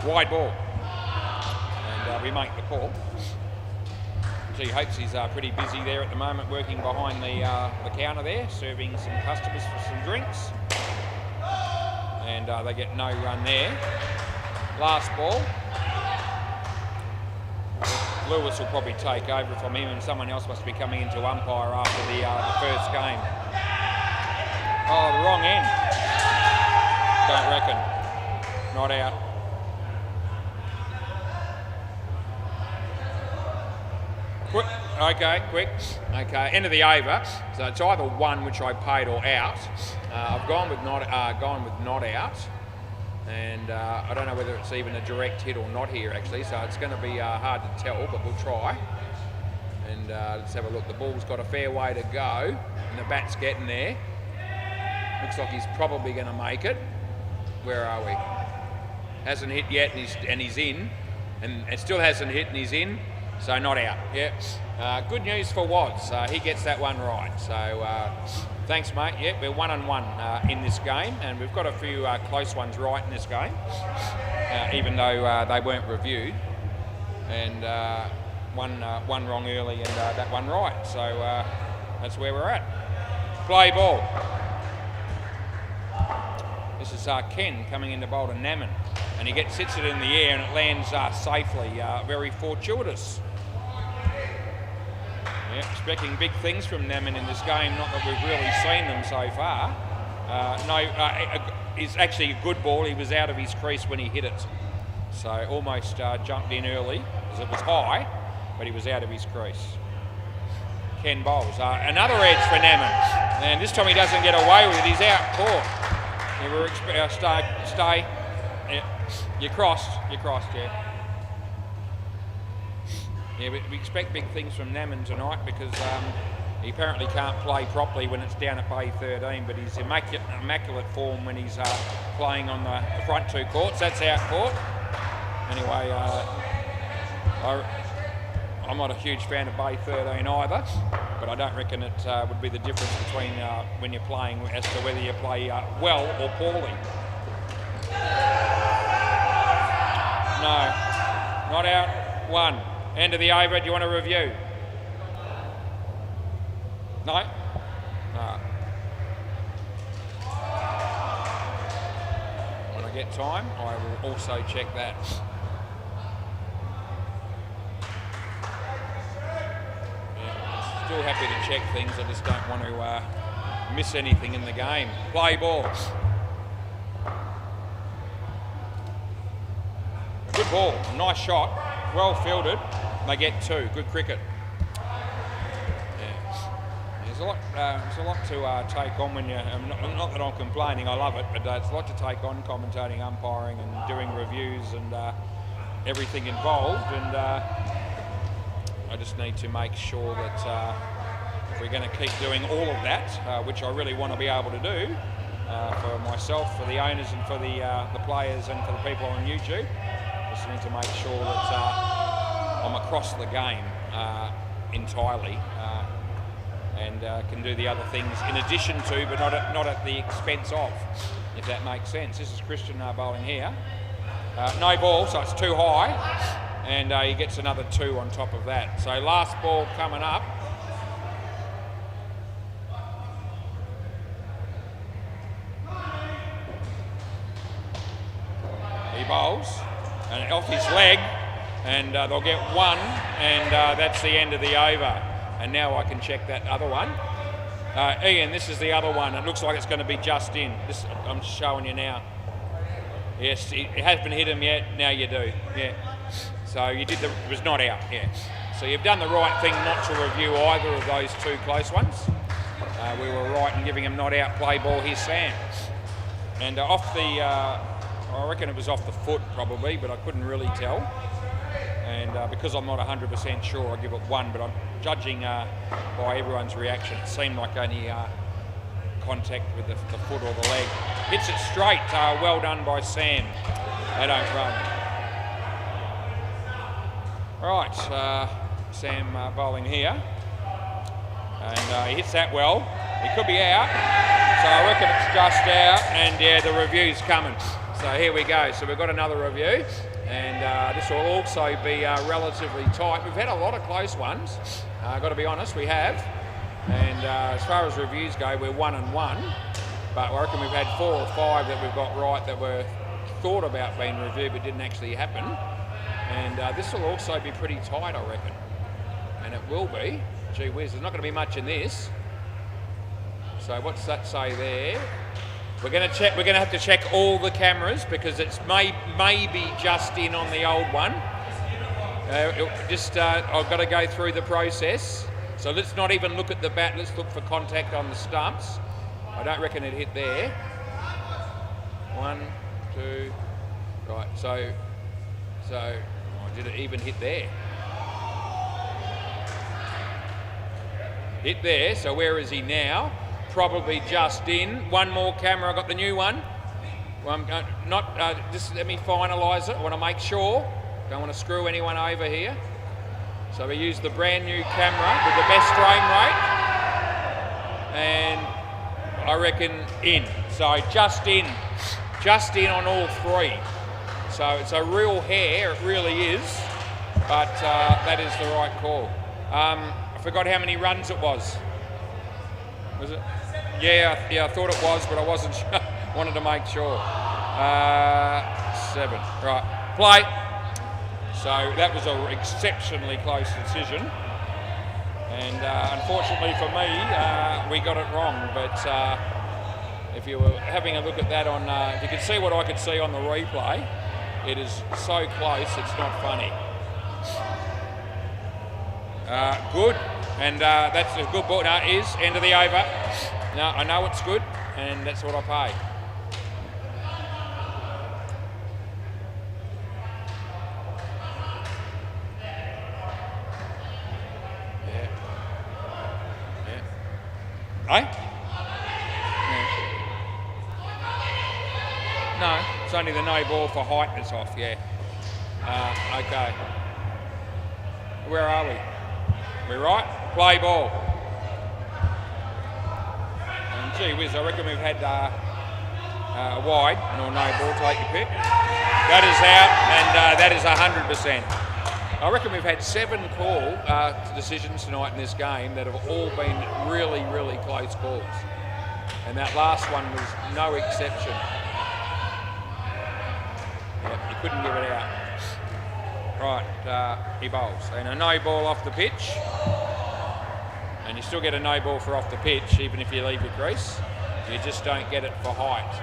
Wide ball. And we make the call. He hopes he's pretty busy there at the moment, working behind the counter there, serving some customers for some drinks. And they get no run there. Last ball. Lewis will probably take over from him, and someone else must be coming into umpire after the first game. Oh, the wrong end. Don't reckon. Not out. Quick. Okay, quick. Okay, end of the over. So it's either one, which I paid, or out. I've gone with not out. And I don't know whether it's even a direct hit or not here, actually, so it's going to be hard to tell, but we'll try. And let's have a look. The ball's got a fair way to go, and the bat's getting there. Looks like he's probably going to make it. Where are we? Hasn't hit yet, and he's in. And it still hasn't hit, and he's in. So not out. Yep. Good news for Wods. He gets that one right. So thanks, mate. Yep, we're 1-1 in this game, and we've got a few close ones right in this game, even though they weren't reviewed. And one wrong early, and that one right. So that's where we're at. Play ball. This is Ken coming into bowl to Naman, and he sits it in the air, and it lands safely. Very fortuitous. Yeah, expecting big things from Naman in this game, not that we've really seen them so far. It's actually a good ball. He was out of his crease when he hit it. So almost jumped in early, because it was high, but he was out of his crease. Ken bowls. Another edge for Naman, and this time he doesn't get away with it. He's out caught. Yeah, we're stay. Yeah. You crossed, yeah. Yeah, but we expect big things from Naman tonight, because he apparently can't play properly when it's down at bay 13, but he's immaculate form when he's playing on the front two courts. That's out court. Anyway, I'm not a huge fan of bay 13 either, but I don't reckon it would be the difference between when you're playing as to whether you play well or poorly. No, not out. One. End of the over. Do you want to review? No? No. When I get time, I will also check that. Yeah, still happy to check things. I just don't want to miss anything in the game. Play ball. Good ball. Nice shot. Well fielded. They get two. Good cricket. Yeah. There's a lot to take on when you're... not that I'm complaining, I love it, but it's a lot to take on, commentating, umpiring, and doing reviews, and everything involved. And I just need to make sure that if we're going to keep doing all of that, which I really want to be able to do for myself, for the owners, and for the players, and for the people on YouTube, just need to make sure that I'm across the game entirely, and can do the other things in addition to, but not at the expense of, if that makes sense. This is Christian bowling here. No ball, so it's too high, and he gets another two on top of that. So last ball coming up. He bowls, and off his leg, and they'll get one, and that's the end of the over. And now I can check that other one. Ian, this is the other one. It looks like it's going to be just in. This I'm showing you now. Yes, it hasn't hit him yet. Now you do. Yeah. So you did it was not out. Yeah. So you've done the right thing not to review either of those two close ones. We were right in giving him not out. Play ball. Here's Sam. And off the, I reckon it was off the foot probably, but I couldn't really tell. And because I'm not 100% sure, I give it one, but I'm judging by everyone's reaction. It seemed like only contact with the foot or the leg. Hits it straight. Well done by Sam. They don't run. Right, Sam bowling here. And he hits that well. He could be out. So I reckon it's just out. And yeah, the review's coming. So here we go. So we've got another review. And this will also be relatively tight. We've had a lot of close ones, I've got to be honest, we have. And as far as reviews go, we're 1-1. But I reckon we've had 4 or 5 that we've got right that were thought about being reviewed but didn't actually happen. And this will also be pretty tight, I reckon. And it will be. Gee whiz, there's not going to be much in this. So what's that say there? We're going to check. We're going to have to check all the cameras because it's maybe just in on the old one. I've got to go through the process. So let's not even look at the bat. Let's look for contact on the stumps. I don't reckon it hit there. 1, 2, right. So, did it even hit there? Hit there. So where is he now? Probably just in. One more camera. I got the new one. Well, just let me finalise it. I want to make sure. Don't want to screw anyone over here. So we use the brand new camera with the best frame rate, and I reckon in. So just in on all three. So it's a real hair. It really is. But that is the right call. I forgot how many runs it was. Was it? Yeah, I thought it was, but I wasn't sure. Wanted to make sure. 7. Right. Play. So that was an exceptionally close decision. And unfortunately for me, we got it wrong. But if you were having a look at that on, if you could see what I could see on the replay, it is so close, it's not funny. Good. And that's a good ball. No, it is. End of the over. No, I know it's good, and that's what I pay. Eh? Yeah. No, it's only the no ball for height that's off, yeah. Okay. Where are we? We're right? Play ball. And gee whiz, I reckon we've had a wide, or no ball, take your pick. That is out, and that is 100%. I reckon we've had 7 call decisions tonight in this game that have all been really, really close calls. And that last one was no exception. Yep, you couldn't give it out. Right, he bowls. And a no ball off the pitch. And you still get a no ball for off the pitch, even if you leave your crease. You just don't get it for height.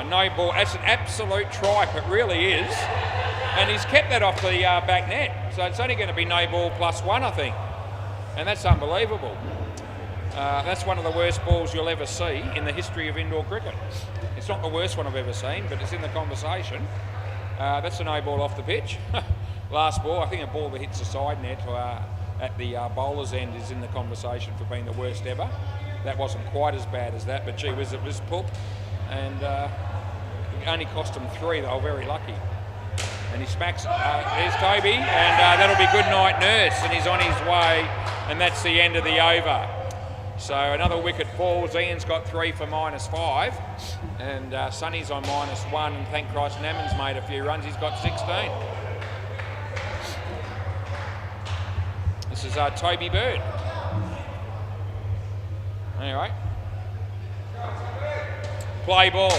No ball. That's an absolute tripe. It really is. And he's kept that off the back net. So it's only going to be no ball +1, I think. And that's unbelievable. That's one of the worst balls you'll ever see in the history of indoor cricket. It's not the worst one I've ever seen, but it's in the conversation. That's a no ball off the pitch. Last ball, I think a ball that hits the side net at the bowler's end is in the conversation for being the worst ever. That wasn't quite as bad as that, but gee whiz, it was poop. And it only cost him 3, they were very lucky. And he smacks, there's Toby, and that'll be good night nurse, and he's on his way, and that's the end of the over. So another wicket falls. Ian's got 3 for -5, and Sonny's on -1, and thank Christ Namman's made a few runs. He's got 16. This is Toby Bird. Anyway. Play ball.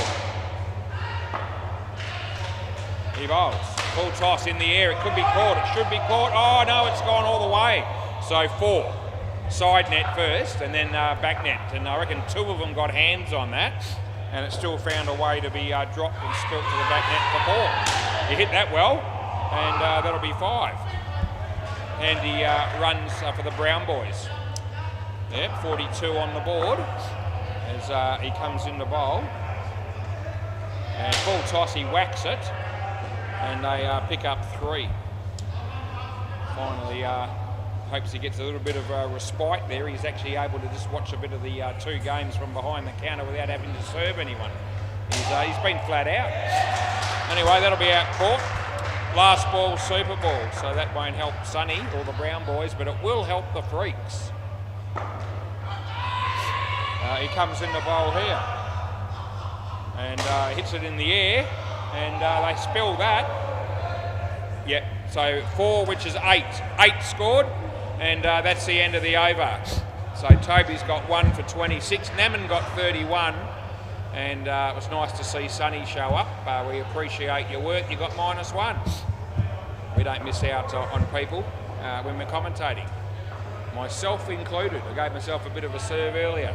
He bowls. Full toss in the air. It could be caught. It should be caught. Oh, no, it's gone all the way. So 4. Side net first and then back net. And I reckon 2 of them got hands on that. And it still found a way to be dropped and spilt to the back net for 4. You hit that well, and that'll be 5. And he runs for the Brown boys. Yep, 42 on the board as he comes in the bowl. And full toss, he whacks it. And they pick up 3. Finally, hopes he gets a little bit of respite there. He's actually able to just watch a bit of the 2 games from behind the counter without having to serve anyone. He's been flat out. Anyway, that'll be out caught. Last ball, super ball. So that won't help Sonny or the Brown boys, but it will help the Freaks. He comes in the bowl here. And hits it in the air. And they spill that. Yep, so 4, which is 8. 8 scored, and that's the end of the over. So Toby's got 1 for 26. Namman got 31, And it was nice to see Sonny show up. We appreciate your work. You got -1. We don't miss out on people when we're commentating. Myself included. I gave myself a bit of a serve earlier.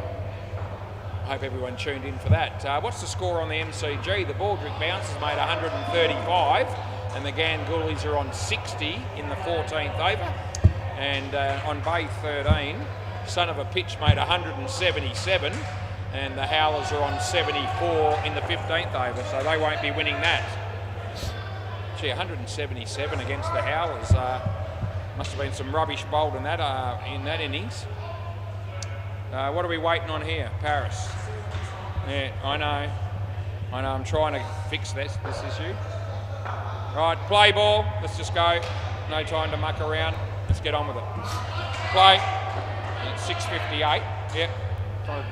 I hope everyone tuned in for that. What's the score on the MCG? The Baldrick Bouncers made 135 and the Gangoolies are on 60 in the 14th over. And on Bay 13, Son of a Pitch made 177 and the Howlers are on 74 in the 15th over, so they won't be winning that. Gee, 177 against the Howlers. Must have been some rubbish bowled in that innings. What are we waiting on here? Paris. Yeah, I know. I'm trying to fix this issue. Right, play ball. Let's just go. No time to muck around. Let's get on with it. Play. It's 6:58. Yep.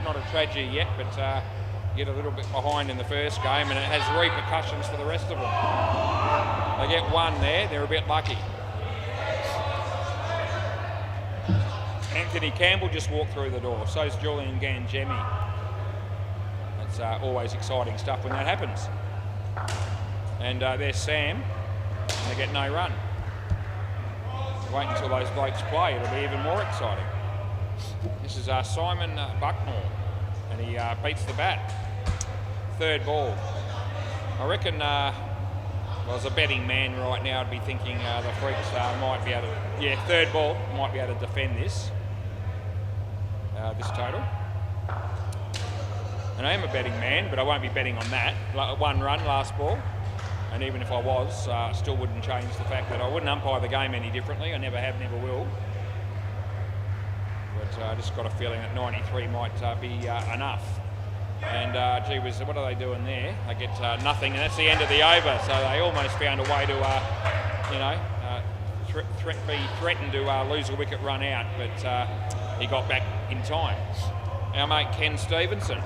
Not a tragedy yet, but get a little bit behind in the first game, and it has repercussions for the rest of them. They get one there. They're a bit lucky. Anthony Campbell just walked through the door. So's Julian Gangemi. That's always exciting stuff when that happens. And there's Sam, and they get no run. Wait until those blokes play, it'll be even more exciting. This is Simon Bucknor, and he beats the bat. Third ball. I reckon, if I was a betting man right now, I'd be thinking the Freaks might be able to, third ball, might be able to defend this total. And I am a betting man, but I won't be betting on that. One run, last ball. And even if I was, still wouldn't change the fact that I wouldn't umpire the game any differently. I never have, never will. But I just got a feeling that 93 might be enough. And gee whiz, what are they doing there? They get nothing, and that's the end of the over. So they almost found a way to, be threatened to lose a wicket run out, but he got back in time. Our mate Ken Stevenson.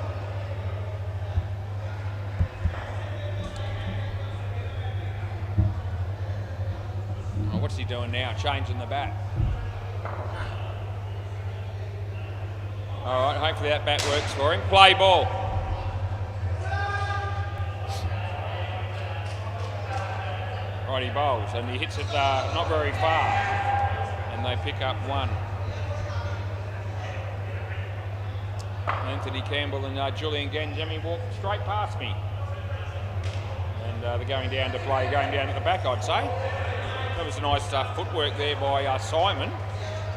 Oh, what's he doing now? Changing the bat. All right, hopefully that bat works for him. Play ball. Right, he bowls and he hits it not very far, and they pick up one. Anthony Campbell and Julian Gangemi walk straight past me, and they're going down to play, going down at the back, I'd say. That was a nice footwork there by Simon,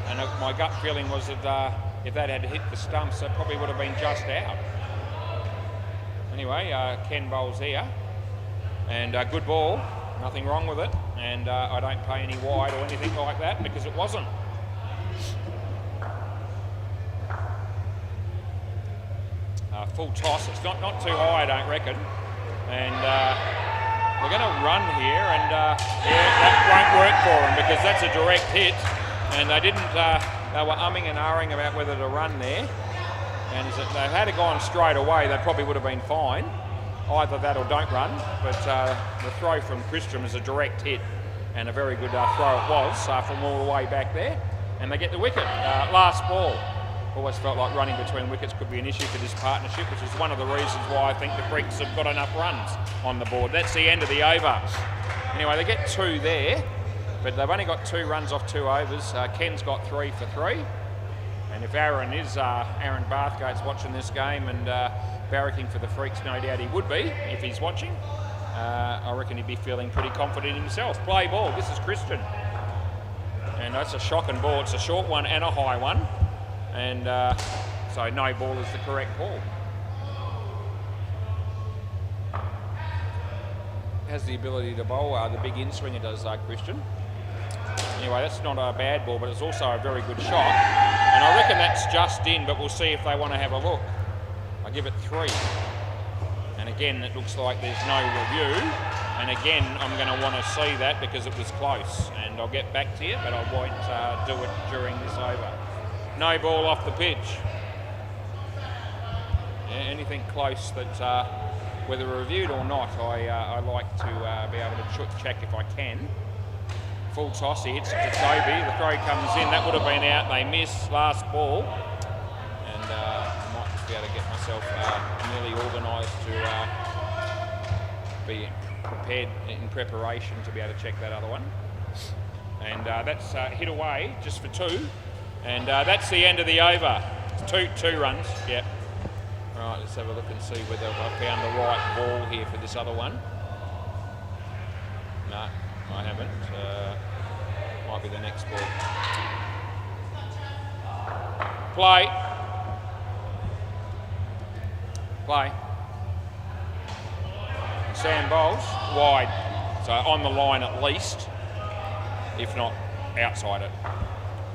and my gut feeling was that if that had hit the stumps, it probably would have been just out. Anyway, Ken bowls here, and good ball. Nothing wrong with it, and I don't pay any wide or anything like that because it wasn't. Full toss. It's not too high, I don't reckon. And we're going to run here, and that won't work for them because that's a direct hit, and they didn't. They were umming and ahhing about whether to run there, and if they had gone straight away, they probably would have been fine. Either that or don't run, but the throw from Christian is a direct hit, and a very good throw it was from all the way back there, and they get the wicket. Last ball. Always felt like running between wickets could be an issue for this partnership, which is one of the reasons why I think the Freaks have got enough runs on the board. That's the end of the over. Anyway, they get two there, but they've only got 2 runs off 2 overs. Ken's got 3 for 3. And if Aaron Bathgate's watching this game and barracking for the Freaks, no doubt he would be if he's watching. I reckon he'd be feeling pretty confident himself. Play ball, this is Christian. And that's a shocking ball. It's a short one and a high one. And so no ball is the correct ball. Has the ability to bowl, the big in-swinger does, Christian. Anyway, that's not a bad ball, but it's also a very good shot. And I reckon that's just in, but we'll see if they want to have a look. I give it 3. And again, it looks like there's no review. And again, I'm going to want to see that because it was close. And I'll get back to you, but I won't do it during this over. No ball off the pitch. Yeah, anything close that, whether reviewed or not, I like to be able to check if I can. Full toss, he hits it to Toby. The throw comes in. That would have been out. They miss last ball. And I might just be able to get myself himself nearly organised to be prepared in preparation to be able to check that other one. And that's hit away just for 2. And that's the end of the over. Two runs, yeah. All right, let's have a look and see whether I found the right ball here for this other one. No, I haven't. Might be the next ball. Play. Sam bowls wide, so on the line at least, if not outside it.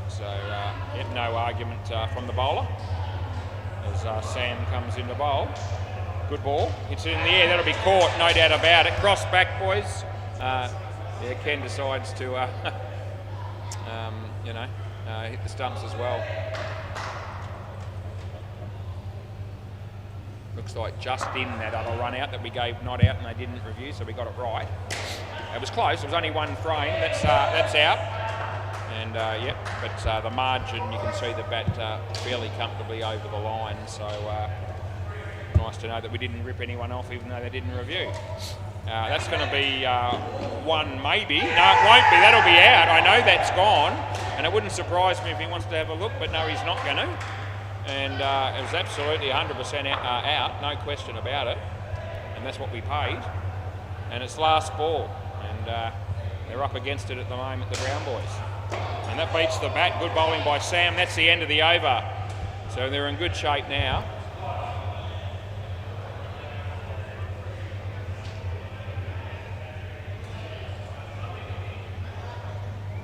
So, yep, no argument from the bowler as Sam comes into bowl. Good ball, hits it in the air, that'll be caught, no doubt about it. Cross back, boys. Yeah, Ken decides to, hit the stumps as well. Looks like just in that other run out that we gave not out and they didn't review, so we got it right. It was close, it was only 1 frame, that's out. And yep, but the margin, you can see the bat fairly comfortably over the line, so nice to know that we didn't rip anyone off even though they didn't review. That's going to be 1 maybe. No, it won't be, that'll be out. I know that's gone, and it wouldn't surprise me if he wants to have a look, but no, he's not going to. And it was absolutely 100% out, no question about it. And that's what we paid. And it's last ball, and they're up against it at the moment, the Brown boys. And that beats the bat. Good bowling by Sam. That's the end of the over. So they're in good shape now.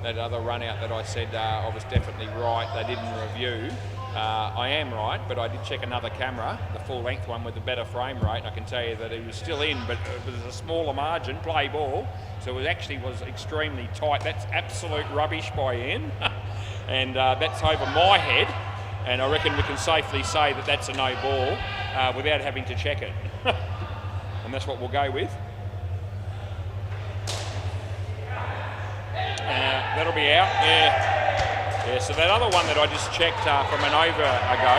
That other run out that I said I was definitely right, they didn't review. I am right, but I did check another camera, the full length one with a better frame rate, and I can tell you that he was still in, but it was a smaller margin, play ball, so it actually was extremely tight. That's absolute rubbish by Ian, and that's over my head, and I reckon we can safely say that that's a no ball without having to check it. And that's what we'll go with. That'll be out, yeah, so that other one that I just checked from an over ago,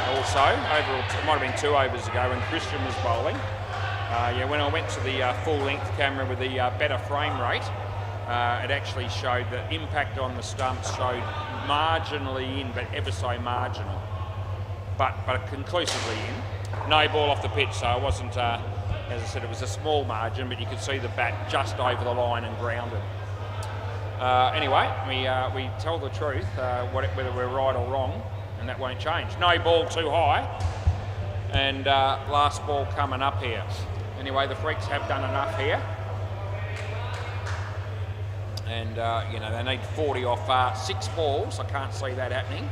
it might have been 2 overs ago when Christian was bowling. When I went to the full length camera with the better frame rate, it actually showed the impact on the stumps showed marginally in, but ever so marginal, but conclusively in. No ball off the pitch, so it wasn't, as I said, it was a small margin, but you could see the bat just over the line and grounded. Anyway, we tell the truth, whether we're right or wrong, and that won't change. No ball too high, and last ball coming up here. Anyway, the Freaks have done enough here, and they need 40 off 6 balls. I can't see that happening,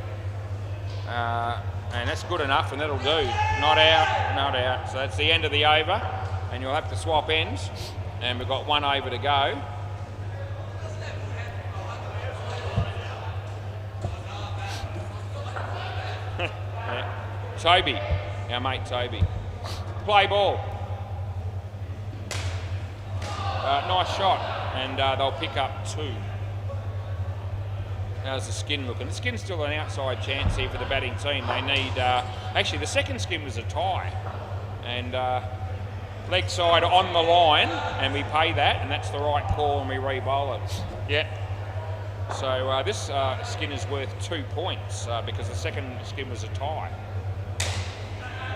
and that's good enough, and that'll do. Not out. So that's the end of the over, and you'll have to swap ends, and we've got 1 over to go. Toby, our mate Toby. Play ball. Nice shot, and they'll pick up 2. How's the skin looking? The skin's still an outside chance here for the batting team. They need, actually the second skin was a tie, and leg side on the line, and we pay that, and that's the right call, and we re-bowl it. Yeah. So this skin is worth 2 points because the second skin was a tie.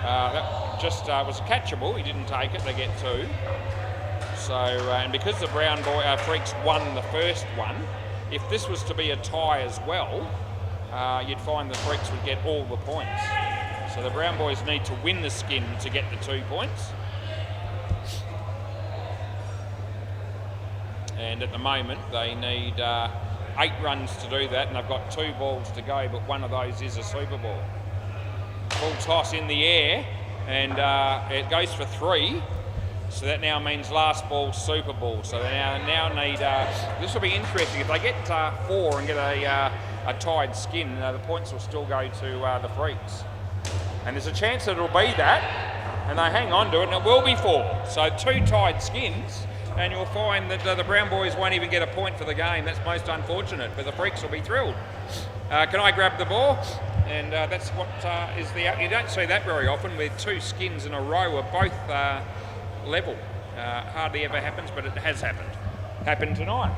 That just was catchable. He didn't take it. They get 2. So, and because the Brown Freaks won the first one, if this was to be a tie as well, you'd find the Freaks would get all the points. So the Brown boys need to win the skin to get the 2 points. And at the moment, they need 8 runs to do that, and they've got 2 balls to go, but one of those is a super ball. Full toss in the air, and it goes for 3. So that now means last ball, super ball. So they now need, this will be interesting. If they get 4 and get a tied skin, the points will still go to the Freaks. And there's a chance that it'll be that, and they hang on to it, and it will be 4. So 2 tied skins, and you'll find that the Brown boys won't even get a point for the game. That's most unfortunate, but the Freaks will be thrilled. Can I grab the ball? and that's what is you don't see that very often, where two skins in a row are both level. Hardly ever happens, but it has happened tonight.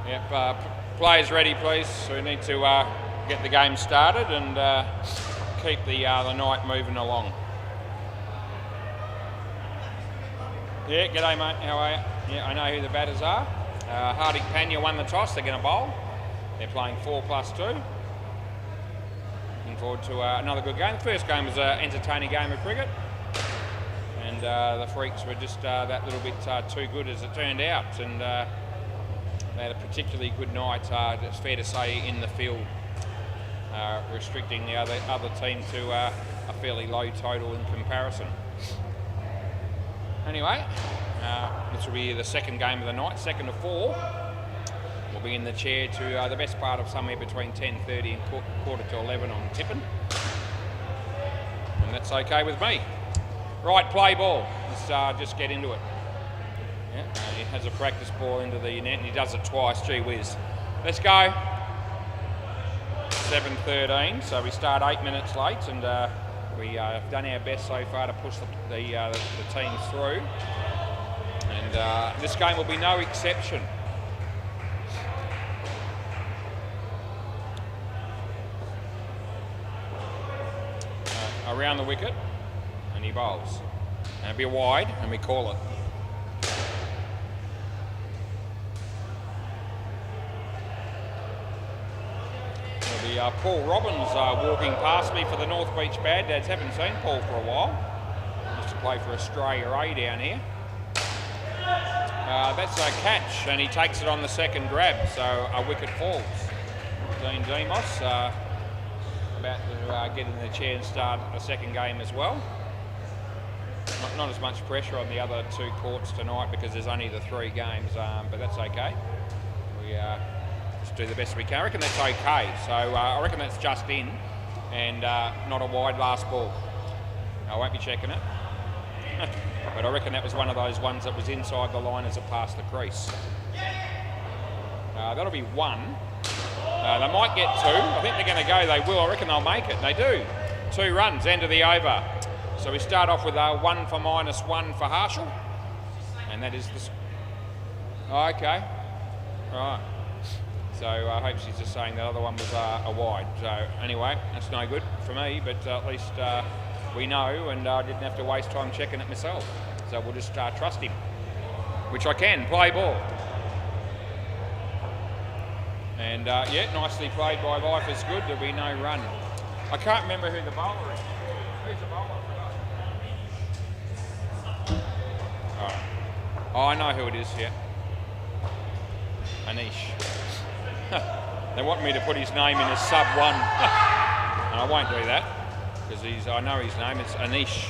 Yep, players ready, please. So we need to get the game started and keep the night moving along. Yeah, g'day mate, how are you? Yeah, I know who the batters are. Hardik Panya won the toss, they're going to bowl. They're playing 4+2. forward to another good game. The first game was an entertaining game of cricket, and the Freaks were just that little bit too good as it turned out, and they had a particularly good night, it's fair to say, in the field, restricting the other team to a fairly low total in comparison. Anyway, this will be the second game of the night, second of 4. We'll be in the chair to the best part of somewhere between 10:30 and quarter to 11 on tipping. And that's okay with me. Right, play ball. Let's just get into it. Yeah, he has a practice ball into the net and he does it twice, gee whiz. Let's go. 7:13, so we start 8 minutes late, and we have done our best so far to push the teams through. And this game will be no exception. Around the wicket, and he bowls. And it'll be wide, and we call it. There'll be Paul Robbins walking past me for the North Beach Bad Dads. Haven't seen Paul for a while. Used to play for Australia A down here. That's a catch, and he takes it on the second grab, so a wicket falls. Dean Demos about to get in the chair and start a second game as well. Not as much pressure on the other 2 courts tonight because there's only the 3 games, but that's okay. We just do the best we can. I reckon that's okay. So I reckon that's just in and not a wide last ball. I won't be checking it. But I reckon that was one of those ones that was inside the line as it passed the crease. That'll be 1. They might get 2. I think they're going to go. They will. I reckon they'll make it. They do. 2 runs, end of the over. So we start off with 1 for -1 for Harshall. And that is the... Okay. Right. So I hope she's just saying the other one was a wide. So anyway, that's no good for me, but at least we know, and I didn't have to waste time checking it myself. So we'll just trust him, which I can. Play ball. And yeah, nicely played by Life is Good. There'll be no run. I can't remember who the bowler is. Who's the bowler? Oh, I know who it is, yeah. Anish. They want me to put his name in as sub-1. And I won't do that, because I know his name. It's Anish.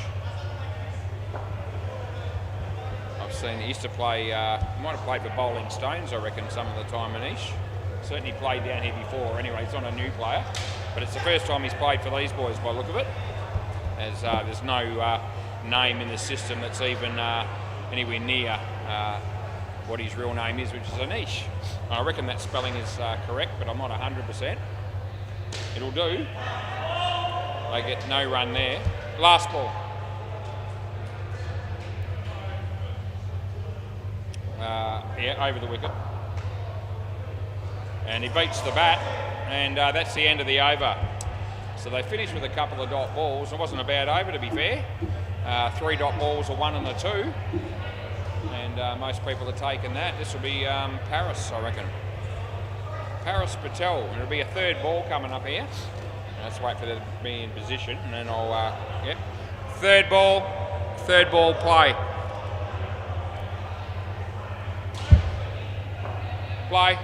I've seen he used to play, he might have played for Bowling Stones, I reckon, some of the time, Anish. Certainly played down here before. Anyway, he's not a new player, but it's the first time he's played for these boys by the look of it. As there's no name in the system that's even anywhere near what his real name is, which is Anish. I reckon that spelling is correct, but I'm not 100%. It'll do. They get no run there. Last ball. Yeah, over the wicket. And he beats the bat, and that's the end of the over. So they finished with a couple of dot balls. It wasn't a bad over, to be fair. 3 dot balls, a 1 and a 2. And most people are taking that. This will be Paris, I reckon. Paris Patel. It'll be a 3rd ball coming up here. Let's wait for them to be in position, and then I'll, yeah. 3rd ball play. Play.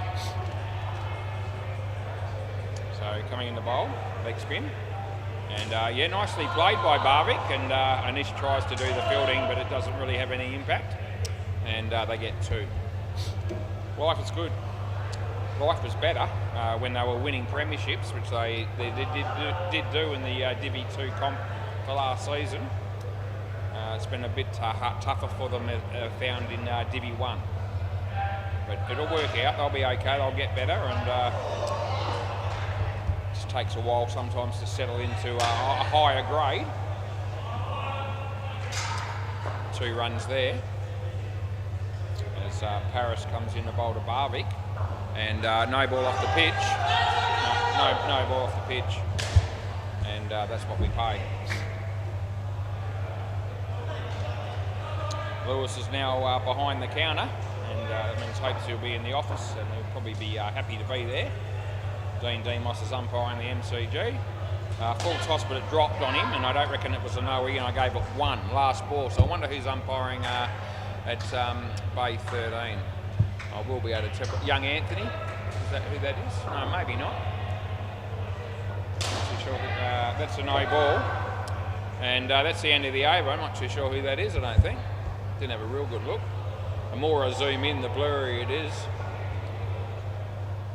So coming in the bowl, leg spin. And yeah, nicely played by Barvik, and Anish tries to do the fielding, but it doesn't really have any impact. And they get 2. Life is good. Life was better when they were winning premierships, which they did do in the Divi 2 comp for last season. It's been a bit tougher for them found in Divi 1. But it'll work out. They'll be okay. They'll get better, and it just takes a while sometimes to settle into a higher grade. 2 runs there. As Paris comes in to bowl to Barvik, and no ball off the pitch. No ball off the pitch, and that's what we pay. Lewis is now behind the counter, and that means hopes he'll be in the office, and he'll probably be happy to be there. Dean Demos is umpiring the MCG. Full toss, but it dropped on him, and I don't reckon it was a no-e, and I gave it 1 last ball. So I wonder who's umpiring at Bay 13. I will be able to tip it. Young Anthony, is that who that is? No, maybe not. Not too sure. That's a no ball, and that's the end of the over. I'm not too sure who that is. I don't think. Didn't have a real good look. The more I zoom in, the blurrier it is.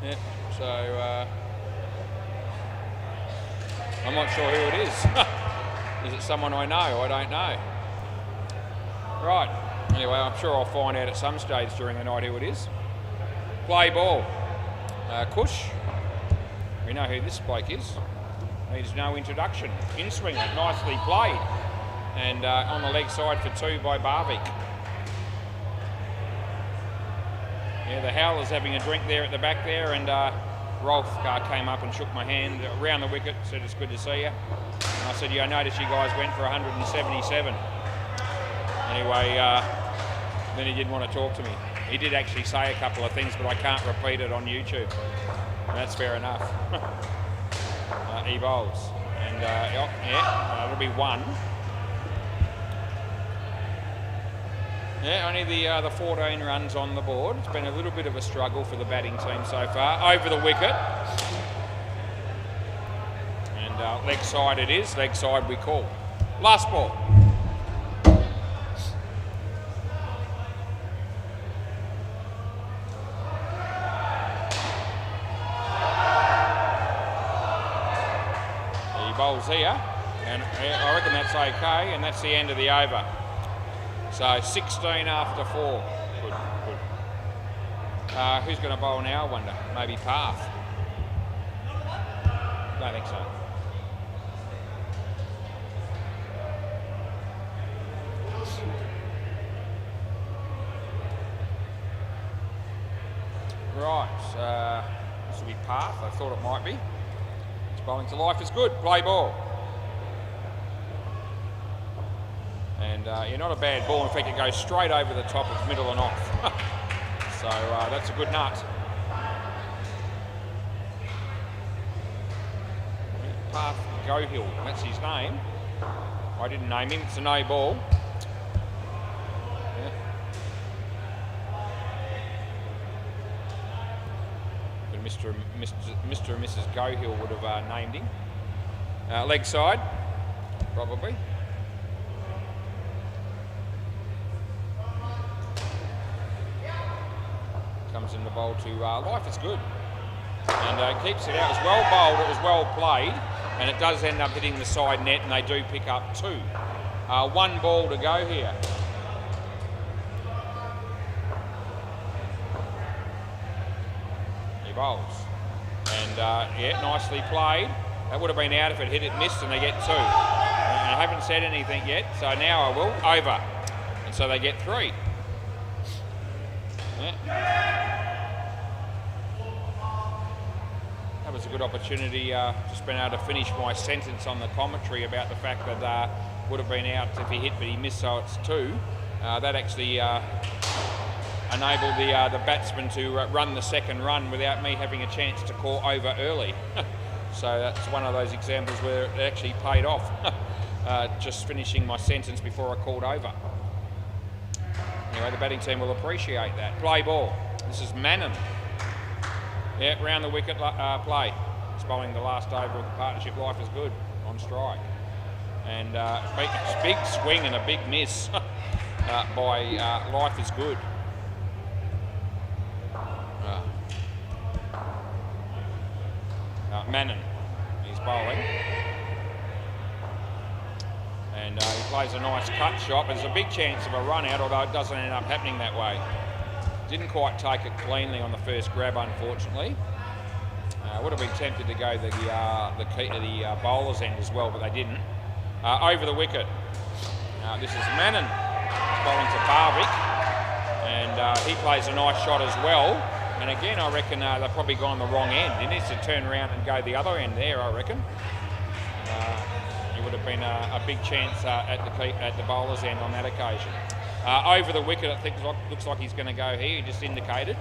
Yeah. So. I'm not sure who it is. Is it someone I know? I don't know. Right. Anyway, I'm sure I'll find out at some stage during the night who it is. Play ball. Cush. We know who this bloke is. Needs no introduction. In swing, nicely played. And on the leg side for 2 by Barvik. Yeah, the Howler's having a drink there at the back there, and Rolf came up and shook my hand around the wicket, said it's good to see you. And I said, yeah, I noticed you guys went for 177. Anyway, then he didn't want to talk to me. He did actually say a couple of things, but I can't repeat it on YouTube. And that's fair enough. He bowls. And it'll be 1. Yeah, only the 14 runs on the board. It's been a little bit of a struggle for the batting team so far. Over the wicket. And leg side it is. Leg side we call. Last ball. He bowls here. And I reckon that's okay. And that's the end of the over. So 16 after 4. Good, good. Who's going to bowl now, I wonder? Maybe Path? Don't think so. Right, this will be Path. I thought it might be. It's bowling to Life is good. Play ball. And you're not a bad ball. In fact, it goes straight over the top of middle and off. So that's a good nut. Path Gohill, that's his name. I didn't name him. It's a no ball. Yeah. But Mr. and Mrs. Gohill would have named him. Leg side, probably. Comes in the bowl to Life is good. And keeps it out. It was well bowled, it was well played, and it does end up hitting the side net, and they do pick up 2. 1 ball to go here. He bowls. And yeah, nicely played. That would have been out if it hit it, missed, and they get 2. And I haven't said anything yet, so now I will. Over. And so they get 3. Yeah. That was a good opportunity. Just been able to finish my sentence on the commentary about the fact that would have been out if he hit, but he missed, so it's 2. That actually enabled the batsman to run the second run without me having a chance to call over early. So that's one of those examples where it actually paid off. Just finishing my sentence before I called over. Anyway, the batting team will appreciate that. Play ball. This is Mannon. Yeah, round the wicket play. It's bowling the last over of the partnership. Life is good on strike. And big swing and a big miss by Life is good. Mannon, he's bowling. And he plays a nice cut shot. There's a big chance of a run out, although it doesn't end up happening that way. Didn't quite take it cleanly on the first grab, unfortunately. Would have been tempted to go the key to the bowler's end as well, but they didn't. Over the wicket. This is Mannon. He's bowling to Barvik. And he plays a nice shot as well. And again, I reckon they've probably gone the wrong end. He needs to turn around and go the other end there, I reckon. It would have been a big chance at the bowler's end on that occasion. Over the wicket, I think looks like he's going to go here. He just indicated.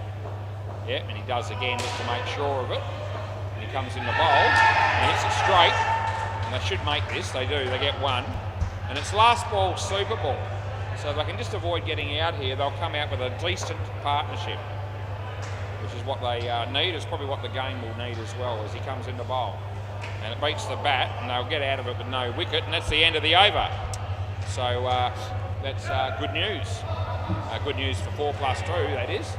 Yeah, and he does again just to make sure of it. And he comes in the bowl and hits it straight. And they should make this, they do, they get one. And it's last ball super ball. So if they can just avoid getting out here, they'll come out with a decent partnership, which is what they need. It's probably what the game will need as well as he comes in the bowl. And it beats the bat, and they'll get out of it with no wicket, and that's the end of the over. So that's good news. Good news for 4+2, that is.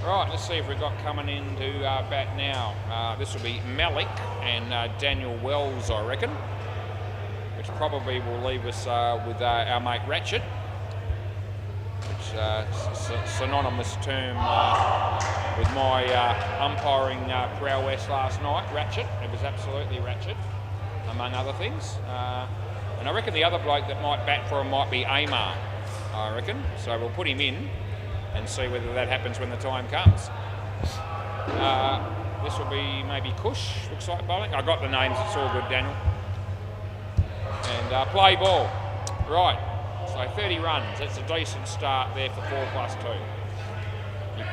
Right, let's see if we've got coming into bat now. This will be Malik and Daniel Wells, I reckon, which probably will leave us with our mate Ratchet, which is a synonymous term with my umpiring prowess last night, Ratchet. It was absolutely Ratchet, among other things. And I reckon the other bloke that might bat for him might be Amar, I reckon. So we'll put him in and see whether that happens when the time comes. This will be maybe Kush, looks like bowling. I got the names, it's all good, Daniel. And play ball. Right, so 30 runs. That's a decent start there for 4+2.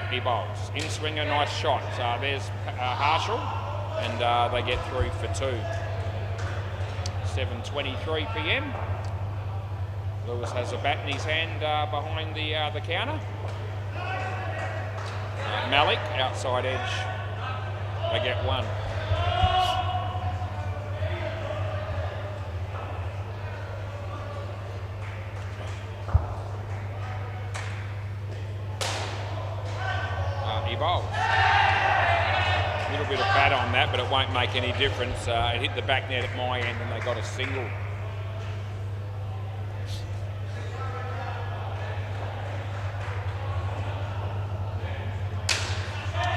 He bowls. In swinger, nice shot. There's Harshal, and they get through for 2. 7:23 p.m. Lewis has a bat in his hand behind the counter. Malik, outside edge. They get 1. He bowls. A little bit of bat on that, but it won't make any difference. It hit the back net at my end and they got a single.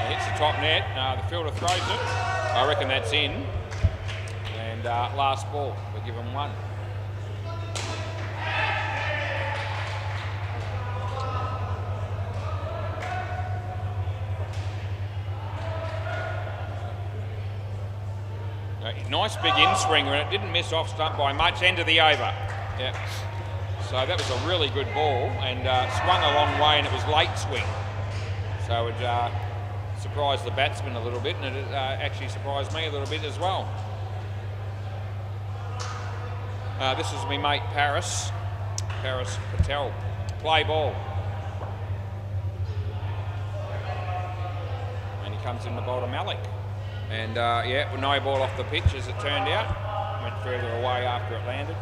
Hits the top net, the fielder throws it. I reckon that's in. And last ball, we give him 1. Nice big in-swinger, and it didn't miss off stump by much. End of the over. Yeah. So that was a really good ball, and swung a long way, and it was late swing. So it surprised the batsman a little bit, and it actually surprised me a little bit as well. This is my mate Paris Patel. Play ball. And he comes in the bowl to Malik. And yeah, no ball off the pitch as it turned out. Went further away after it landed.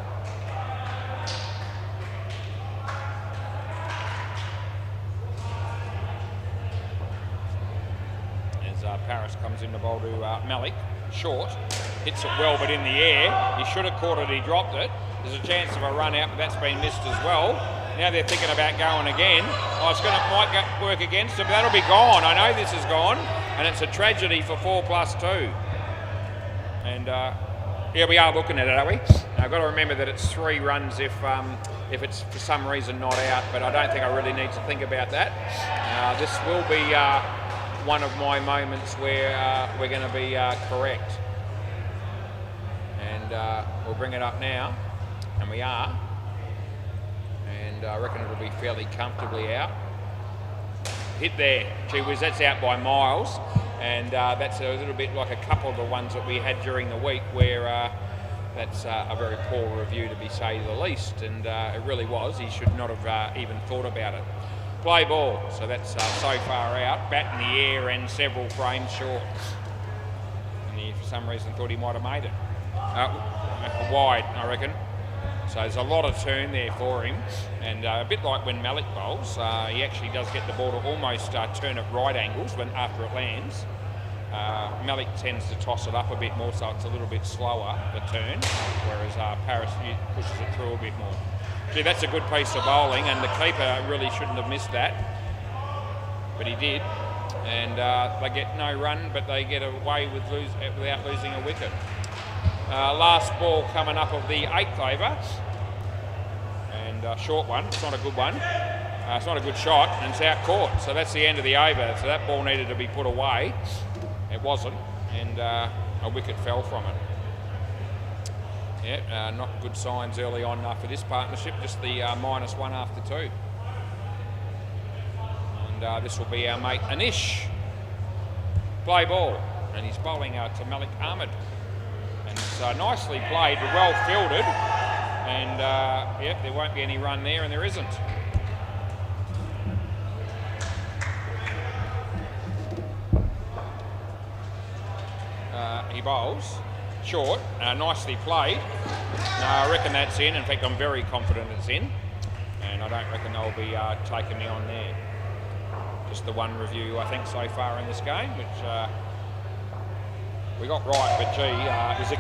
As Paris comes in the bowl to Malik, short, hits it well but in the air. He should have caught it, he dropped it. There's a chance of a run out, but that's been missed as well. Now they're thinking about going again. Oh, might work against them, but that'll be gone. I know this is gone. And it's a tragedy for 4+2. And yeah, we are looking at it, aren't we? Now, I've got to remember that it's 3 runs if it's for some reason not out, but I don't think I really need to think about that. This will be one of my moments where we're going to be correct. And we'll bring it up now, and we are. And I reckon it'll be fairly comfortably out. Hit there. Gee whiz, that's out by miles. And that's a little bit like a couple of the ones that we had during the week where that's a very poor review, to be say the least. And it really was. He should not have even thought about it. Play ball. So that's so far out. Bat in the air and several frames short. And he, for some reason, thought he might have made it. Wide, I reckon. So there's a lot of turn there for him, and a bit like when Malik bowls, he actually does get the ball to almost turn at right angles after it lands. Malik tends to toss it up a bit more, so it's a little bit slower, the turn, whereas Paris pushes it through a bit more. Gee, that's a good piece of bowling, and the keeper really shouldn't have missed that, but he did. And they get no run, but they get away without losing a wicket. Last ball coming up of the 8th over, and short one. It's not a good one. It's not a good shot, and it's out caught. So that's the end of the over. So that ball needed to be put away. It wasn't, and a wicket fell from it. Yeah, not good signs early on for this partnership. Just the -1 after 2. And this will be our mate Anish. Play ball, and he's bowling to Malik Ahmed. And It's nicely played, but well fielded. And, yep, there won't be any run there, and there isn't. He bowls short, nicely played. I reckon that's in. In fact, I'm very confident it's in. And I don't reckon they'll be taking me on there. Just the one review, I think, so far in this game, which we got right, but gee, it was a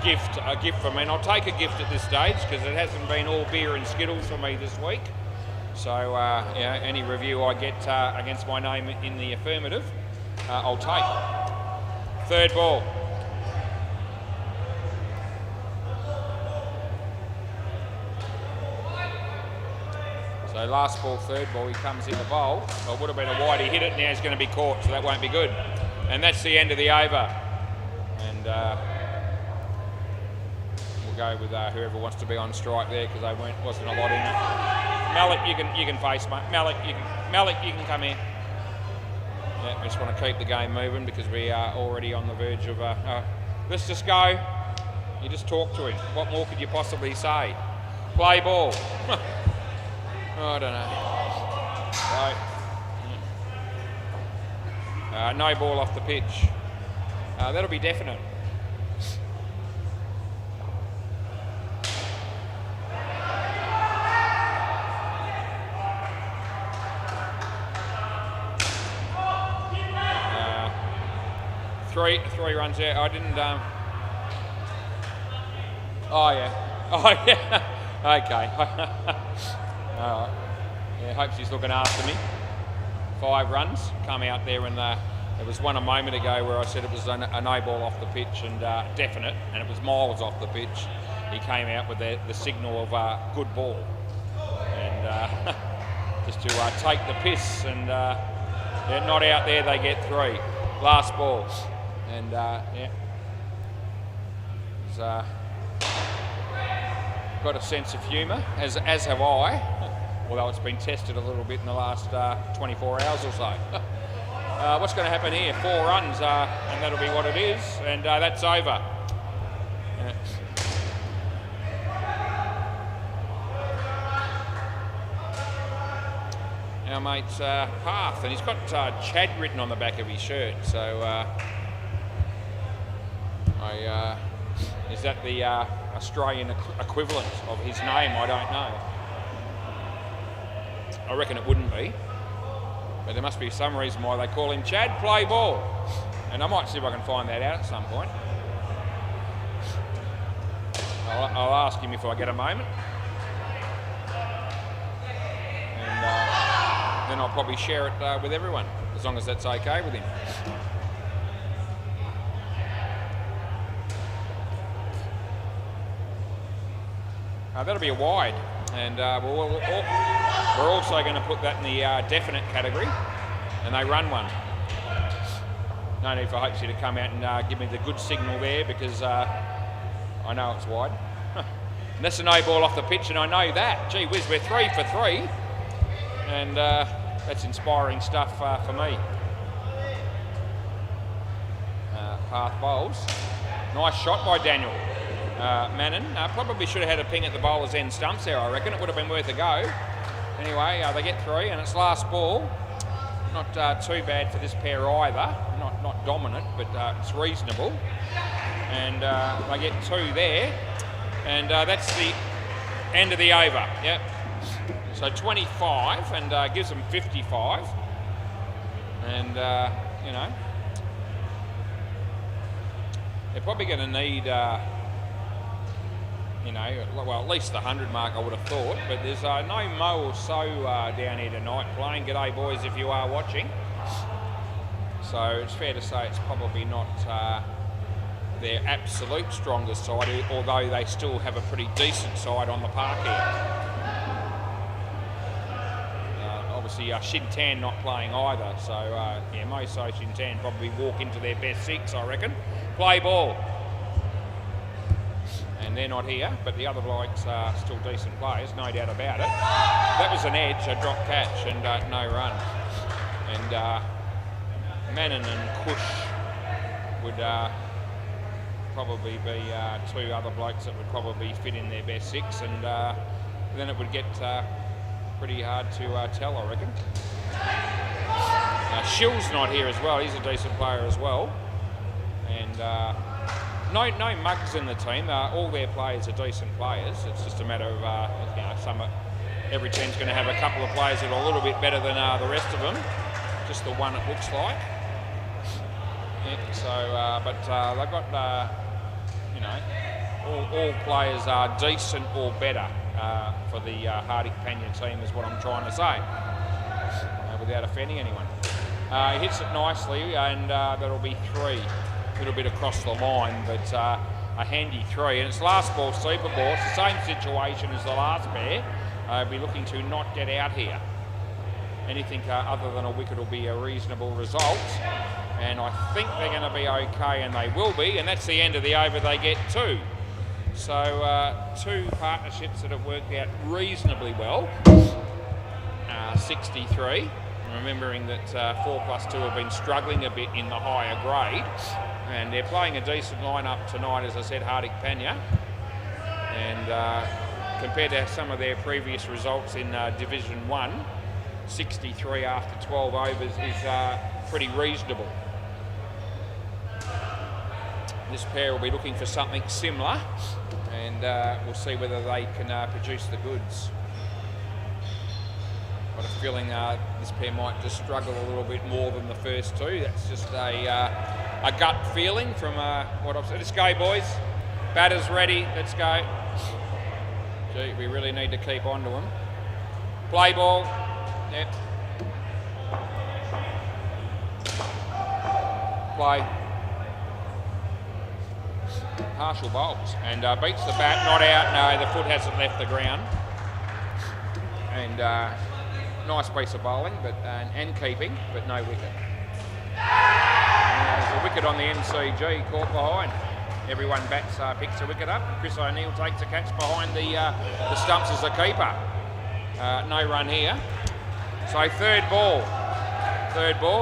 gift for me. And I'll take a gift at this stage because it hasn't been all beer and Skittles for me this week. So, yeah, any review I get against my name in the affirmative, I'll take. Third ball. So last ball, third ball, he comes in the bowl. Well, it would have been a wide, he hit it, now he's going to be caught, so that won't be good. And that's the end of the over. And we'll go with whoever wants to be on strike there because there wasn't a lot in it. Malik, you can face, mate. Malik, you can come in. Yeah, we just want to keep the game moving because we are already on the verge of. Let's just go. You just talk to him. What more could you possibly say? Play ball. Oh, I don't know. No ball off the pitch. That'll be definite. Three runs there. I didn't. Oh yeah. Oh yeah. Okay. Yeah, hopes he's looking after me. 5 runs. Come out there and there was one a moment ago where I said it was a no ball off the pitch and definite, and it was miles off the pitch. He came out with the signal of good ball, and just to take the piss and they're not out there. They get 3. Last ball, and yeah, he's got a sense of humour, as have I. Although it's been tested a little bit in the last 24 hours or so. What's going to happen here? 4 runs, and that'll be what it is, and that's over. Our mate's Path, and he's got Chad written on the back of his shirt, so is that the Australian equivalent of his name? I don't know. I reckon it wouldn't be, but there must be some reason why they call him Chad. Play ball, and I might see if I can find that out at some point. I'll ask him if I get a moment, and then I'll probably share it with everyone, as long as that's okay with him. That'll be a wide, and we're also going to put that in the definite category, and they run one. No need for Hopesy to come out and give me the good signal there because I know it's wide. And that's a no ball off the pitch, and I know that. Gee whiz, we're 3 for 3, and that's inspiring stuff for me. Path bowls. Nice shot by Daniel. Mannon probably should have had a ping at the bowler's end stumps there, I reckon. It would have been worth a go. Anyway, they get 3, and it's last ball. Not too bad for this pair either. Not dominant, but it's reasonable. And they get 2 there, and that's the end of the over. Yep. So 25, and gives them 55. And you know, they're probably going to need. You know, well, at least the 100 mark I would have thought, but there's no Mo or So down here tonight playing. G'day boys if you are watching. So it's fair to say it's probably not their absolute strongest side, although they still have a pretty decent side on the park here. Obviously Shin Tan not playing either, so yeah, Mo So, Shin Tan probably walk into their best 6, I reckon. Play ball. And they're not here, but the other blokes are still decent players, no doubt about it. That was an edge, a drop catch, and no run. And Mannon and Kush would probably be 2 other blokes that would probably fit in their best 6, and then it would get pretty hard to tell, I reckon. Shill's not here as well. He's a decent player as well. And no mugs in the team. All their players are decent players. It's just a matter of, every team's going to have a couple of players that are a little bit better than the rest of them. Just the one, it looks like. Yeah, so, but they've got, all players are decent or better for the Hardy Panya team, is what I'm trying to say, without offending anyone. He hits it nicely, and that'll be 3. A little bit across the line, but a handy 3. And it's last ball, super ball. It's the same situation as the last pair. Be looking to not get out here. Anything other than a wicket will be a reasonable result. And I think they're going to be okay, and they will be. And that's the end of the over. They get 2. So 2 partnerships that have worked out reasonably well. 63. Remembering that 4 plus 2 have been struggling a bit in the higher grade. And they're playing a decent lineup tonight, as I said, Hardik Panya. And compared to some of their previous results in Division 1, 63 after 12 overs is pretty reasonable. This pair will be looking for something similar, and we'll see whether they can produce the goods. Got a feeling this pair might just struggle a little bit more than the first 2. That's just a gut feeling from what I've said. Let's go, boys. Batters ready. Let's go. Gee, we really need to keep on to them. Play ball. Yep. Play. Partial bowls. And beats the bat. Not out. No, the foot hasn't left the ground. And nice piece of bowling, but and keeping, but no wicket. There's a wicket on the MCG, caught behind. Everyone bats, picks a wicket up. Chris O'Neill takes a catch behind the stumps as a keeper. No run here. So third ball,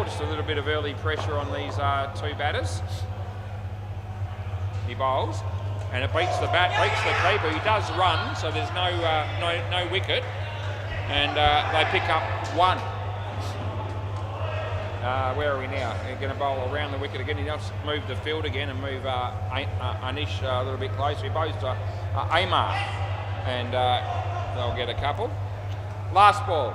just a little bit of early pressure on these 2 batters. He bowls, and it beats the bat, beats the keeper. He does run, so there's no wicket. And they pick up 1. Where are we now? They're going to bowl around the wicket again. He just moved the field again and move Anish a little bit closer. He bowls to Amar, and they'll get a couple. Last ball.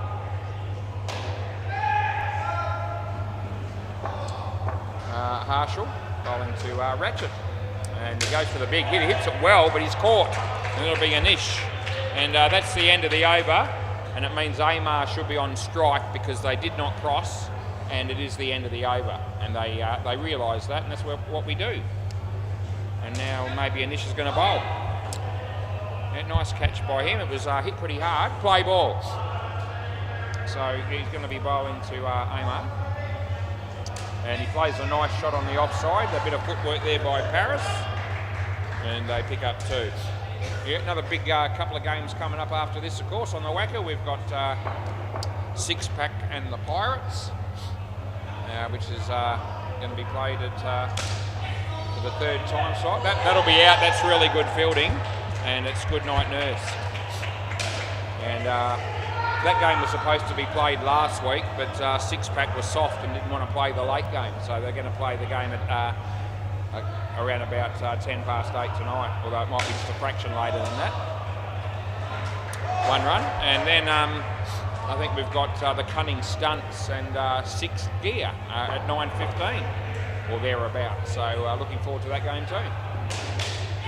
Harshal bowling to Ratchet, and he goes for the big hit. He hits it well, but he's caught, and it'll be Anish. And that's the end of the over. And it means Amar should be on strike because they did not cross, and it is the end of the over. And they realise that, and that's what we do. And now maybe Anish is going to bowl. Yeah, nice catch by him. It was hit pretty hard. Play ball. So he's going to be bowling to Amar. And he plays a nice shot on the offside. A bit of footwork there by Paris. And they pick up 2. Yeah, another big couple of games coming up after this, of course. On the WACA, we've got Six Pack and the Pirates, which is going to be played at for the 3rd time slot. That'll be out. That's really good fielding, and it's good night nurse. And that game was supposed to be played last week, but Six Pack was soft and didn't want to play the late game, so they're going to play the game at around about 10 past 8 tonight, although it might be just a fraction later than that. 1 run, and then I think we've got the Cunning Stunts and 6 Gear at 9:15 or thereabouts. So looking forward to that game too.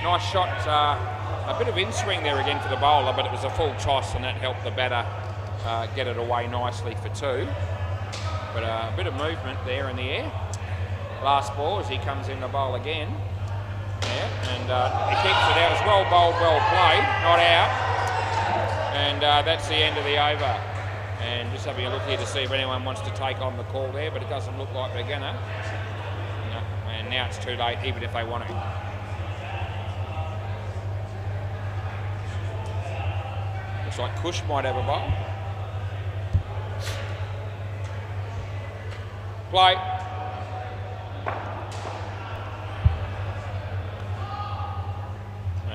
Nice shot, a bit of in-swing there again for the bowler, but it was a full toss and that helped the batter get it away nicely for 2. But a bit of movement there in the air. Last ball as he comes in to bowl again. Yeah, and he keeps it out as well. Bowled, well played, not out. And that's the end of the over. And just having a look here to see if anyone wants to take on the call there, but it doesn't look like they're gonna. No, and now it's too late, even if they want to. Looks like Kush might have a bowl. Play.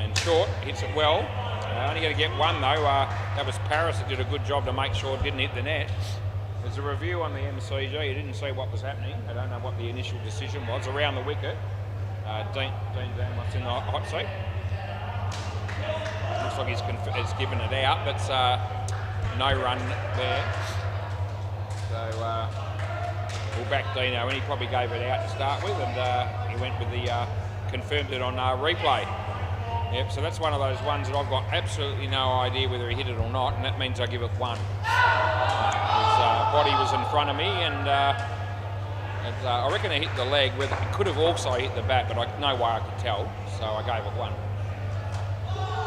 And short, hits it well. Only going to get one though. That was Paris that did a good job to make sure it didn't hit the net. There's a review on the MCG. You didn't see what was happening. I don't know what the initial decision was. Around the wicket. Dean Danmar's in the hot seat. Looks like he's given it out, but no run there. So we'll back Dino, and he probably gave it out to start with, and he went with the confirmed it on replay. Yep, so that's one of those ones that I've got absolutely no idea whether he hit it or not, and that means I give it one. His body was in front of me, and I reckon it hit the leg. It could have also hit the bat, but no way I could tell, so I gave it one.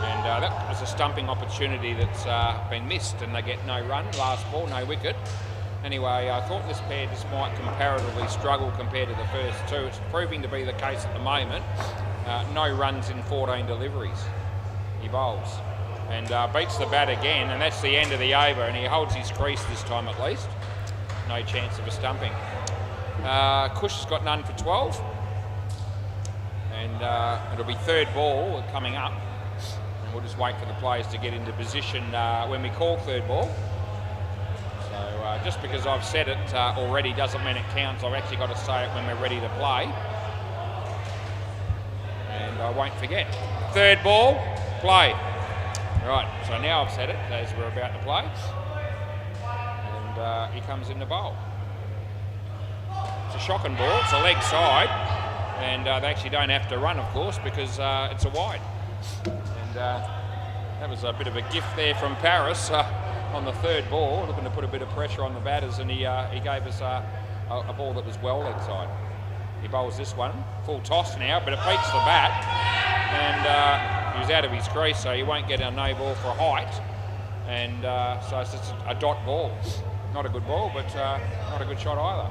And that was a stumping opportunity that's been missed, and they get no run. Last ball, no wicket. Anyway, I thought this pair just might comparatively struggle compared to the first two. It's proving to be the case at the moment. No runs in 14 deliveries. He bowls and beats the bat again, and that's the end of the over, and he holds his crease this time at least. No chance of a stumping. Kush has got none for 12, and it'll be third ball coming up, and we'll just wait for the players to get into position when we call third ball. So just because I've said it already doesn't mean it counts. I've actually got to say it when we're ready to play. And I won't forget. Third ball, play. Right, so now I've said it as we're about to play. And he comes in the bowl. It's a shocking ball, it's a leg side. And they actually don't have to run, of course, because it's a wide. And that was a bit of a gift there from Paris. On the third ball, looking to put a bit of pressure on the batters, and he gave us a ball that was well leg side. He bowls this one, full toss now, but it beats the bat, and he was out of his crease, so he won't get a no ball for height, and so it's just a dot ball. Not a good ball, but not a good shot either.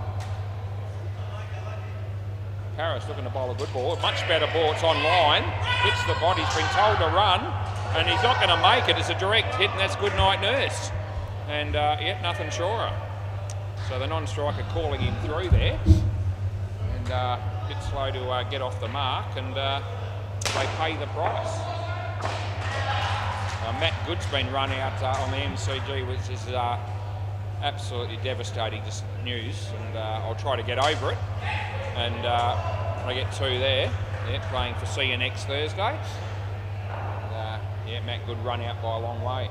Paris looking to bowl a good ball, much better ball, it's on line, hits the body, he's been told to run, and he's not going to make it. It's a direct hit, and that's good night nurse. And yet nothing surer. So the non-striker calling him through there, and a bit slow to get off the mark, and they pay the price. Matt Good's been run out on the MCG, which is absolutely devastating news, and I'll try to get over it. And I get two there, playing for see you next Thursday. Yeah, Matt Good run out by a long way.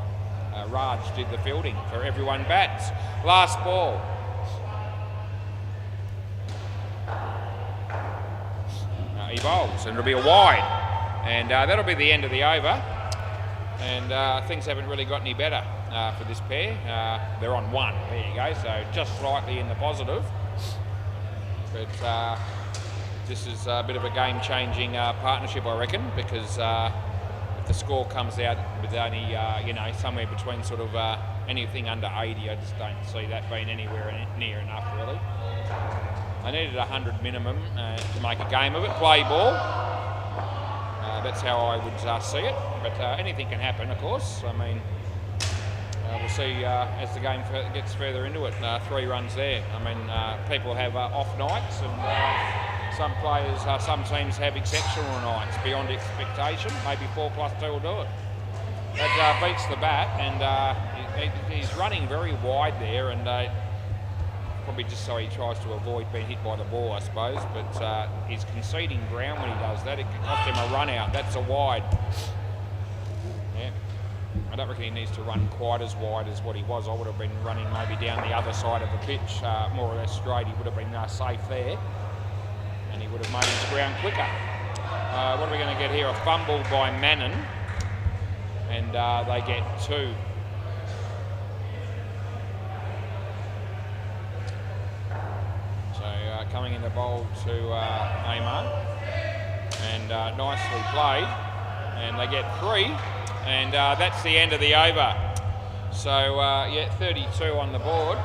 Raj did the fielding for everyone bats. Last ball. He bowls, and it'll be a wide. And that'll be the end of the over. And things haven't really got any better for this pair. They're on one, there you go, so just slightly in the positive. But this is a bit of a game-changing partnership, I reckon, because the score comes out with only, somewhere between sort of anything under 80. I just don't see that being anywhere near enough, really. I needed 100 minimum to make a game of it. Play ball. That's how I would see it. But anything can happen, of course. I mean, we'll see as the game gets further into it. 3 runs there. I mean, people have off nights, and some players, some teams have exceptional nights beyond expectation. Maybe 4+2 will do it. That beats the bat, and he's running very wide there, and probably just so he tries to avoid being hit by the ball, I suppose. But he's conceding ground when he does that. It can cost him a run out. That's a wide. Yeah. I don't reckon he needs to run quite as wide as what he was. I would have been running maybe down the other side of the pitch, more or less straight. He would have been safe there, and he would have made his ground quicker. What are we going to get here? A fumble by Mannon, and they get 2. So coming in the bowl to Amar, and nicely played, and they get 3, and that's the end of the over. So yeah, 32 on the board.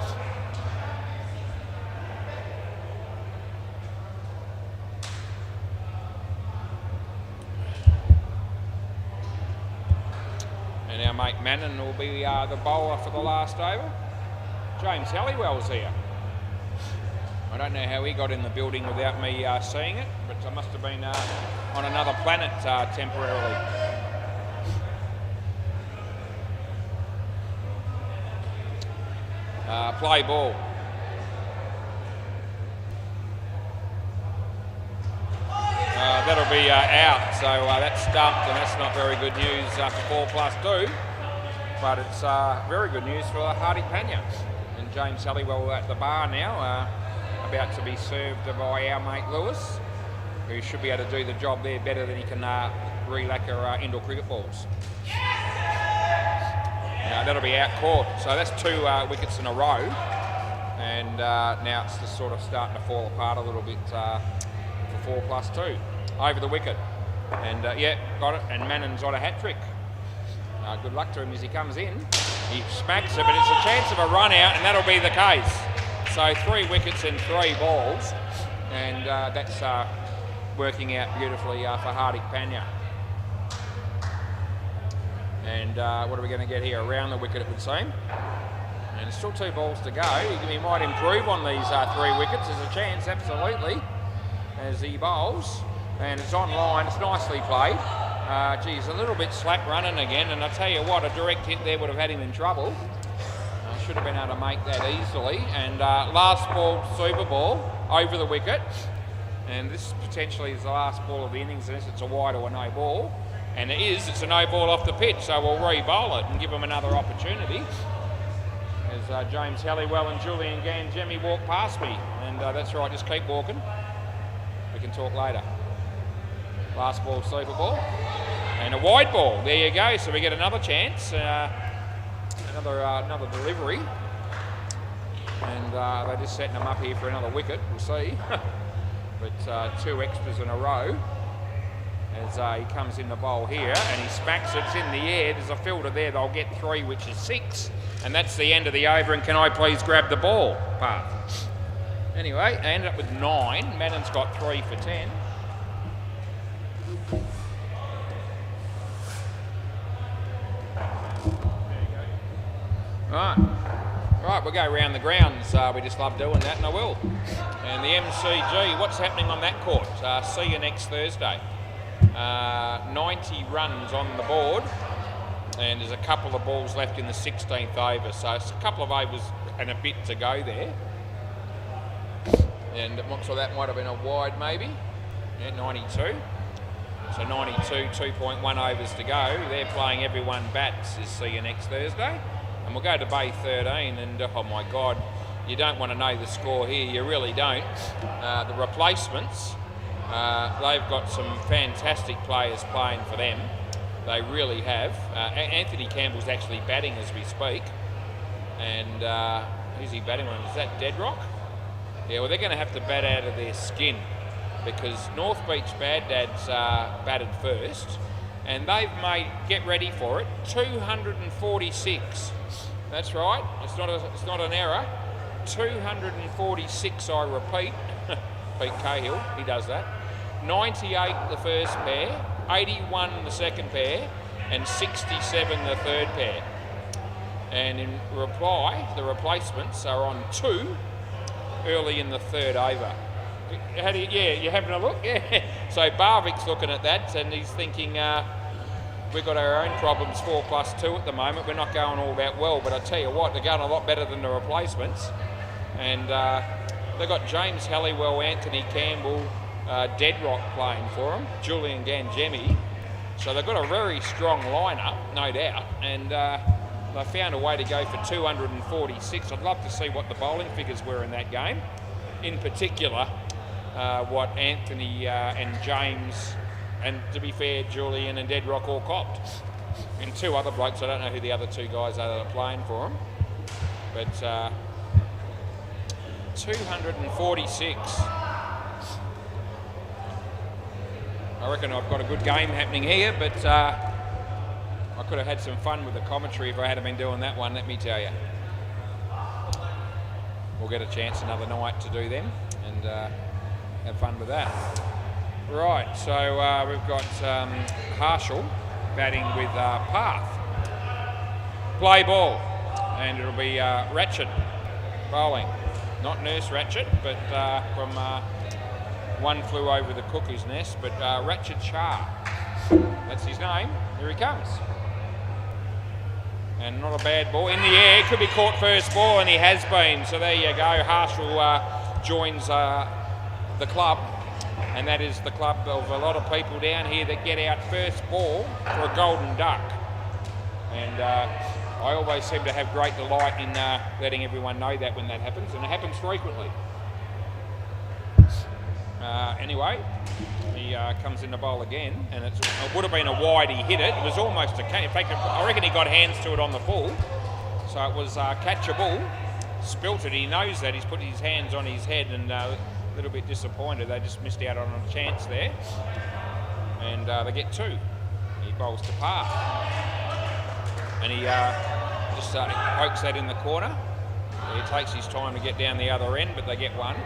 And our mate Mannon will be the bowler for the last over. James Halliwell's here. I don't know how he got in the building without me seeing it, but I must have been on another planet temporarily. Play ball. That'll be out, so that's stumped, and that's not very good news for 4+2. But it's very good news for Hardy Panya. And James Halliwell at the bar now, about to be served by our mate Lewis, who should be able to do the job there better than he can re-lacquer indoor cricket balls. That'll be out court. So that's 2 wickets in a row. And now it's just sort of starting to fall apart a little bit for 4+2. Over the wicket. And yeah, got it. And Mannon's on a hat-trick. Good luck to him as he comes in. He smacks it, but it's a chance of a run out, and that'll be the case. So 3 wickets in 3 balls. And that's working out beautifully for Hardik Panya. And what are we going to get here? Around the wicket, it would seem. And still 2 balls to go. He might improve on these 3 wickets. There's a chance, absolutely, as he bowls. And it's on line. It's nicely played. Geez, a little bit slack running again. And I tell you what, a direct hit there would have had him in trouble. Should have been able to make that easily. And last ball, super ball, over the wicket. And this potentially is the last ball of the innings, unless it's a wide or a no ball. And it is, it's a no ball off the pitch, so we'll re-bowl it and give them another opportunity. As James Halliwell and Julian Ganjemi walk past me. And that's right, just keep walking. We can talk later. Last ball, super ball. And a wide ball, there you go. So we get another chance, another delivery. And they're just setting them up here for another wicket, we'll see. But 2 extras in a row. As he comes in the bowl here and he smacks it, it's in the air. There's a fielder there, they'll get 3, which is 6. And that's the end of the over, and can I please grab the ball path. Anyway, they ended up with 9. Mannon's got 3 for 10. Right, we'll go around the grounds. We just love doing that, and I will. And the MCG, what's happening on that court? See you next Thursday. 90 runs on the board, and there's a couple of balls left in the 16th over, so it's a couple of overs and a bit to go there. And it looks like that might have been a wide maybe. Yeah, 92. So 92, 2.1 overs to go. They're playing everyone bats. Is see you next Thursday. And we'll go to Bay 13, and oh my God, you don't want to know the score here, you really don't. The replacements, they've got some fantastic players playing for them. They really have. Anthony Campbell's actually batting as we speak. And who's he batting on? Is that Deadrock? Yeah, well, they're going to have to bat out of their skin, because North Beach Bad Dads batted first, and they've made, get ready for it, 246. That's right, it's not an error. 246, I repeat. Pete Cahill, he does that. 98 the first pair, 81 the second pair, and 67 the third pair. And in reply, the replacements are on 2 early in the third over. You're having a look? Yeah. So Barvik's looking at that, and he's thinking, we've got our own problems, 4+2 at the moment. We're not going all that well, but I tell you what, they're going a lot better than the replacements. And they've got James Halliwell, Anthony Campbell, Deadrock playing for them, Julian Ganjemi. So they've got a very strong lineup, no doubt. And they found a way to go for 246. I'd love to see what the bowling figures were in that game. In particular, what Anthony and James, and to be fair, Julian and Deadrock all copped. And 2 other blokes, I don't know who the other 2 guys are that are playing for them. But 246. I reckon I've got a good game happening here, but I could have had some fun with the commentary if I hadn't been doing that one, let me tell you. We'll get a chance another night to do them and have fun with that. Right, so we've got Harshall batting with Path. Play ball, and it'll be Ratchet bowling. Not Nurse Ratchet, but from One Flew Over the Cuckoo's Nest, but Ratchet Shah. That's his name. Here he comes. And not a bad ball. In the air, could be caught first ball, and he has been. So there you go. Harshall joins the club, and that is the club of a lot of people down here that get out first ball for a golden duck. And I always seem to have great delight in letting everyone know that when that happens, and it happens frequently. Anyway, he comes in the bowl again, and it would have been a wide. He hit it. It was almost a catch. In fact, I reckon he got hands to it on the full, so it was catchable. Spilt it. He knows that. He's put his hands on his head, and a little bit disappointed. They just missed out on a chance there, and they get two. He bowls to par, and he just pokes that in the corner. He takes his time to get down the other end, but they get one.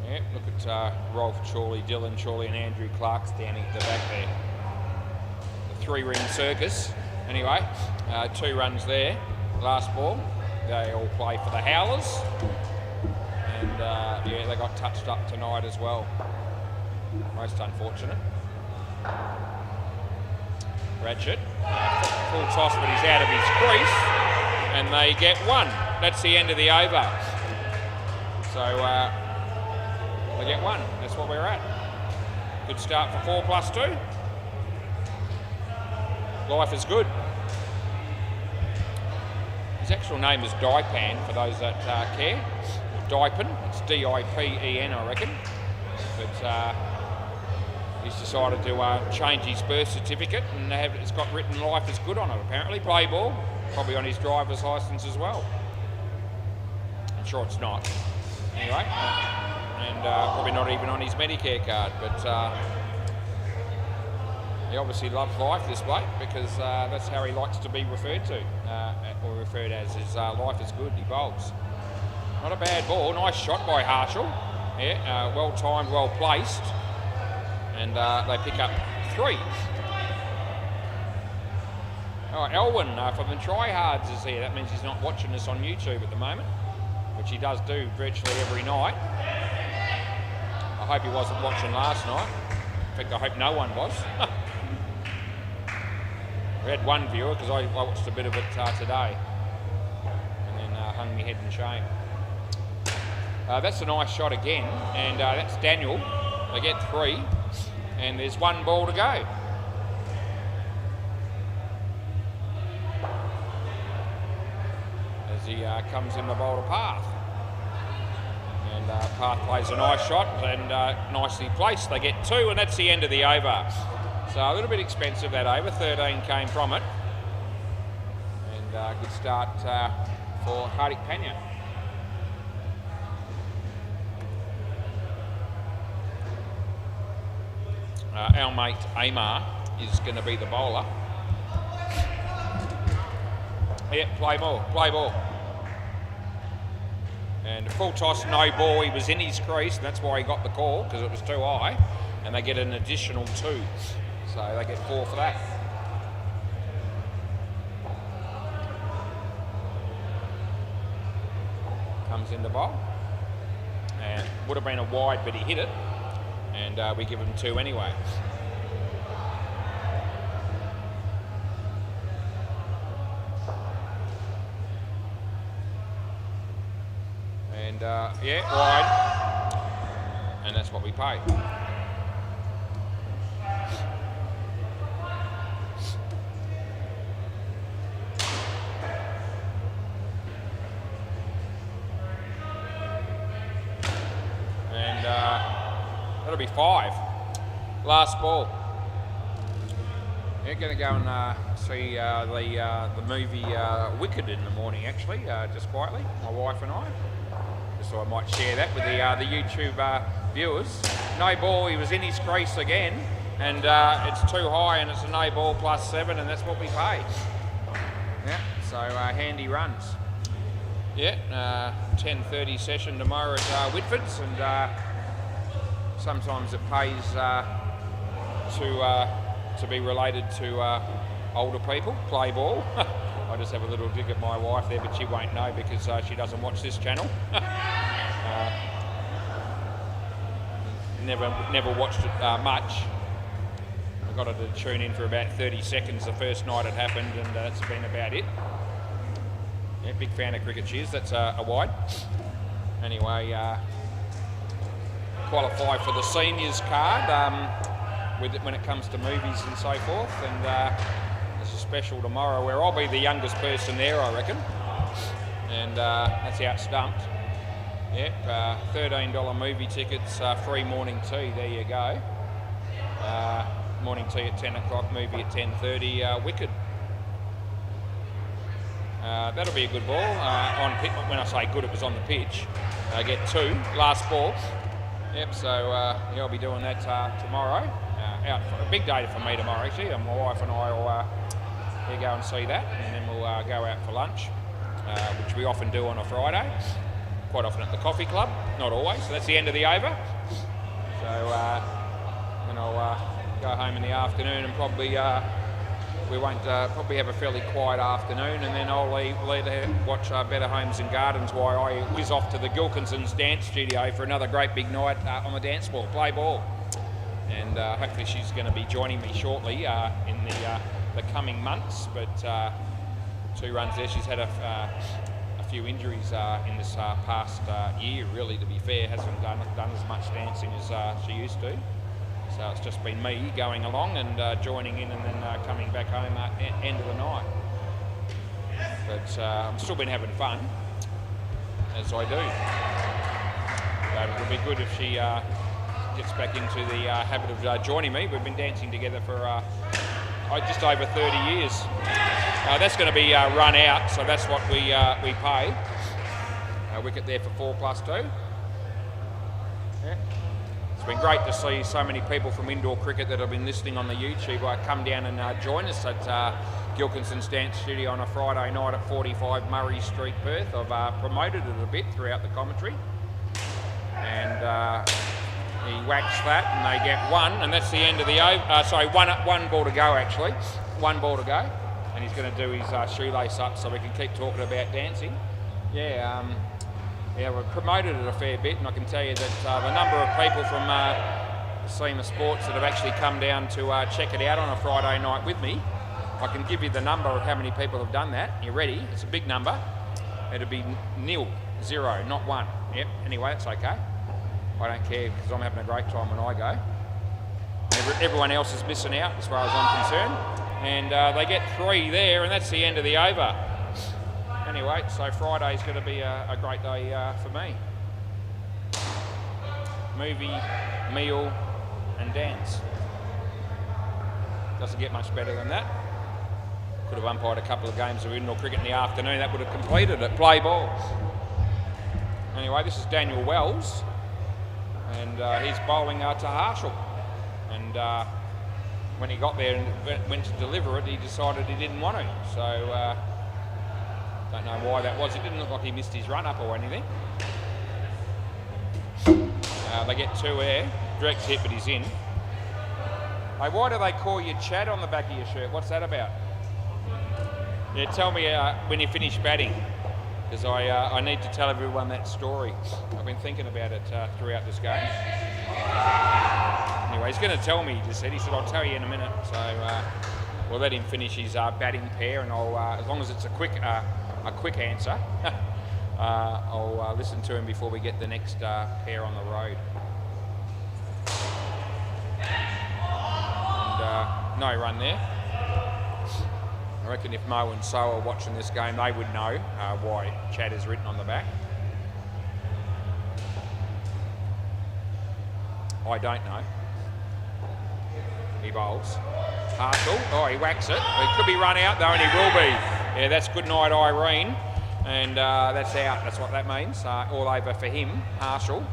Yep, look at Rolf Chorley, Dylan Chorley and Andrew Clark standing at the back there. The three-ring circus. Anyway, 2 runs there. Last ball. They all play for the Howlers. And yeah, they got touched up tonight as well. Most unfortunate. Ratchet, full toss, but he's out of his crease. And they get one. That's the end of the over. So, they get one. That's what we're at. Good start for 4+2. Life is good. His actual name is Dipan, for those that care. Dipen. It's D-I-P-E-N, I reckon. But he's decided to change his birth certificate, and it's got written "Life is Good" on it. Apparently, play ball. Probably on his driver's license as well. I'm sure it's not. Anyway. And probably not even on his Medicare card, but he obviously loves life, this bloke, because that's how he likes to be referred to, or referred as, is life is good. He bowls. Not a bad ball. Nice shot by Harshall. Yeah, well timed, well placed, and they pick up 3. Oh, Elwyn from the Tryhards is here. That means he's not watching us on YouTube at the moment, which he does do virtually every night. I hope he wasn't watching last night. In fact, I hope no one was. We had one viewer, because I watched a bit of it today, and then hung my head in shame. That's a nice shot again, and that's Daniel. They get 3, and there's 1 ball to go. As he comes in the bowl to Path. And Path plays a nice shot, and nicely placed. They get 2, and that's the end of the over. So a little bit expensive, that over. 13 came from it. And good start for Hardik Pandya. Our mate Amar is going to be the bowler. Yeah, play ball. And full toss, no ball. He was in his crease, and that's why he got the call, because it was too high. And they get an additional 2. So they get 4 for that. Comes in the bowl. And would have been a wide, but he hit it. And we give him 2 anyway. And yeah, wide, and that's what we pay. And that'll be 5. Last ball. Yeah, going to go and see the movie Wicked in the morning, actually, just quietly, my wife and I. Just thought I might share that with the YouTube viewers. No ball, he was in his crease again, and it's too high, and it's a no ball +7, and that's what we pay. Yeah, so handy runs. Yeah, 10:30 session tomorrow at Whitford's, and sometimes it pays to be related to older people, play ball. I just have a little dig at my wife there, but she won't know because she doesn't watch this channel. Never watched it much. I got her to tune in for about 30 seconds the first night it happened, and that's been about it. Yeah, big fan of cricket, she is. That's a wide. Anyway, qualify for the seniors card with it when it comes to movies and so forth, and there's a special tomorrow where I'll be the youngest person there, I reckon, and that's out stumped. Yep, $13 movie tickets, free morning tea, there you go. Morning tea at 10 o'clock, movie at 10:30, Wicked. That'll be a good ball. On pitch, when I say good, it was on the pitch. I get 2, last ball. Yep, so yeah, I'll be doing that tomorrow. Out for a big day for me tomorrow, actually. My wife and I will go and see that, and then we'll go out for lunch, which we often do on a Friday. Quite often at the coffee club, not always. So that's the end of the over. So then I'll go home in the afternoon and probably we won't probably have a fairly quiet afternoon, and then I'll either watch Better Homes and Gardens while I whiz off to the Gilkinsons dance studio for another great big night on the dance floor, play ball. And hopefully she's going to be joining me shortly in the coming months. But 2 runs there. She's had a few injuries in this past year, really, to be fair. Hasn't done as much dancing as she used to. So it's just been me going along and joining in, and then coming back home at end of the night. But I've still been having fun, as I do. But it'll be good if she gets back into the habit of joining me. We've been dancing together for just over 30 years. That's going to be run out, so that's what we pay. Wicket there for 4+2. Yeah. It's been great to see so many people from indoor cricket that have been listening on the YouTube come down and join us at Gilkinson's Dance Studio on a Friday night at 45 Murray Street, Perth. I've promoted it a bit throughout the commentary. And he whacks that and they get 1, and that's the end of the over. Sorry, one ball to go actually. 1 ball to go. And he's going to do his shoelace up so we can keep talking about dancing. Yeah, we've promoted it a fair bit, and I can tell you that the number of people from SEMA Sports that have actually come down to check it out on a Friday night with me, I can give you the number of how many people have done that. You ready? It's a big number. It'll be 0, not 1. Yep, anyway, it's okay. I don't care because I'm having a great time when I go. Everyone else is missing out as far as I'm concerned. And they get 3 there, and that's the end of the over. Anyway, so Friday's going to be a great day for me. Movie, meal, and dance. Doesn't get much better than that. Could have umpired a couple of games of indoor cricket in the afternoon. That would have completed it. Play ball. Anyway, this is Daniel Wells, and he's bowling to Harshall. And when he got there and went to deliver it, he decided he didn't want to. So don't know why that was. It didn't look like he missed his run up or anything. They get 2 air. Direct hit, but he's in. Hey, why do they call you Chad on the back of your shirt? What's that about? Yeah, tell me when you finish batting, because I need to tell everyone that story. I've been thinking about it throughout this game. Anyway, he's going to tell me, he said, I'll tell you in a minute. So we'll let him finish his batting pair, and I'll, as long as it's a quick answer, I'll listen to him before we get the next pair on the road. And no run there. I reckon if Mo and So are watching this game, they would know why Chad is written on the back. I don't know. He bowls. Harshall. Oh, he whacks it. It could be run out though, and he will be. Yeah, that's good night, Irene. And that's out. That's what that means. All over for him, Harshall.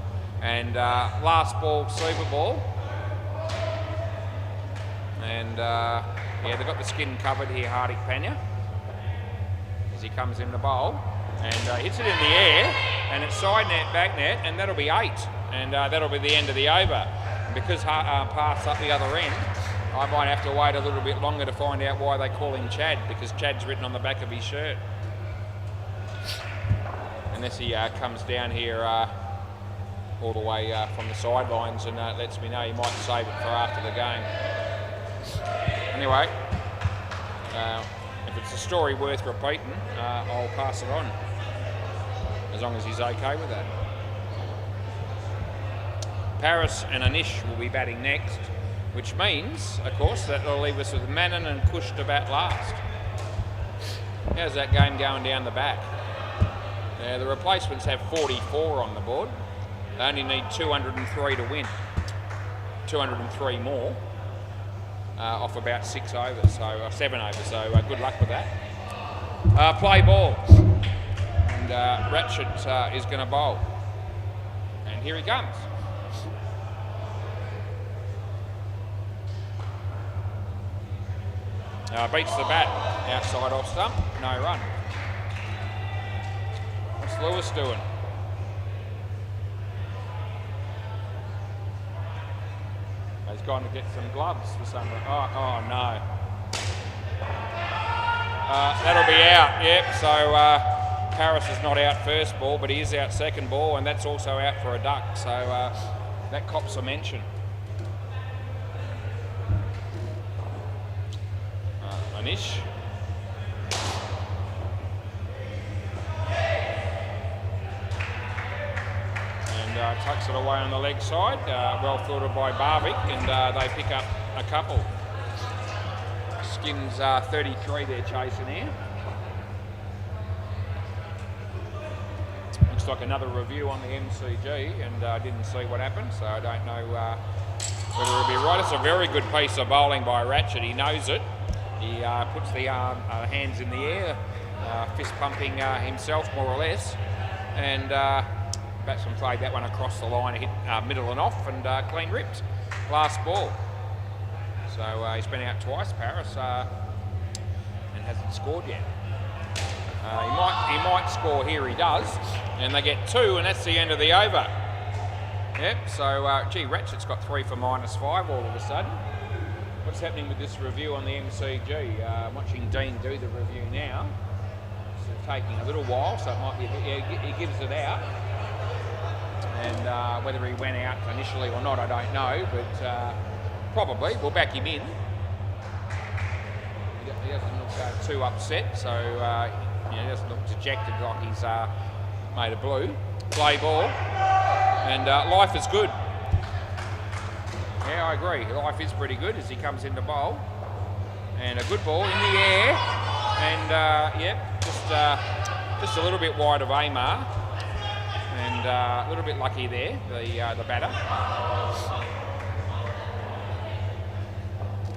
And last ball, super ball. And yeah, they've got the skin covered here, Hardik Pandya, as he comes in the bowl. And hits it in the air, and it's side net, back net, and that'll be 8. And that'll be the end of the over. And because Parth's up the other end, I might have to wait a little bit longer to find out why they call him Chad, because Chad's written on the back of his shirt. Unless he comes down here all the way from the sidelines and lets me know he might save it for after the game. Anyway, if it's a story worth repeating, I'll pass it on, as long as he's okay with that. Paris and Anish will be batting next, which means, of course, that they'll leave us with Mannon and Kush to bat last. How's that game going down the back? The replacements have 44 on the board. They only need 203 to win. 203 more off about 6 overs, so 7 overs. So good luck with that. Play ball, and Ratchet is going to bowl, and here he comes. Beats the bat outside off stump, no run. What's Lewis doing? He's gone to get some gloves for some reason. Oh no. That'll be out, yep. So Paris is not out first ball, but he is out second ball, and that's also out for a duck. So that cops a mention. Anish. And tucks it away on the leg side. Well fielded by Barvik, and they pick up a couple. Skins 33 they're chasing here. Looks like another review on the MCG, and I didn't see what happened, so I don't know whether it'll be right. It's a very good piece of bowling by Ratchet. He knows it. He puts the hands in the air, fist pumping himself more or less, and batsman played that one across the line, hit middle and off, and clean ripped. Last ball. So he's been out twice, Paris, and hasn't scored yet. He might score here, he does, and they get 2, and that's the end of the over. Yep, so gee, Ratchet's got 3 for -5 all of a sudden. What's happening with this review on the MCG? I'm watching Dean do the review now. It's taking a little while, so it might be a bit, yeah, he gives it out. And whether he went out initially or not, I don't know, but probably. We'll back him in. He doesn't look too upset, so he doesn't look dejected like he's made a blue. Play ball, and life is good. Yeah, I agree. Life is pretty good as he comes into bowl. And a good ball in the air. And, yep, just a little bit wide of Amar. And a little bit lucky there, the batter.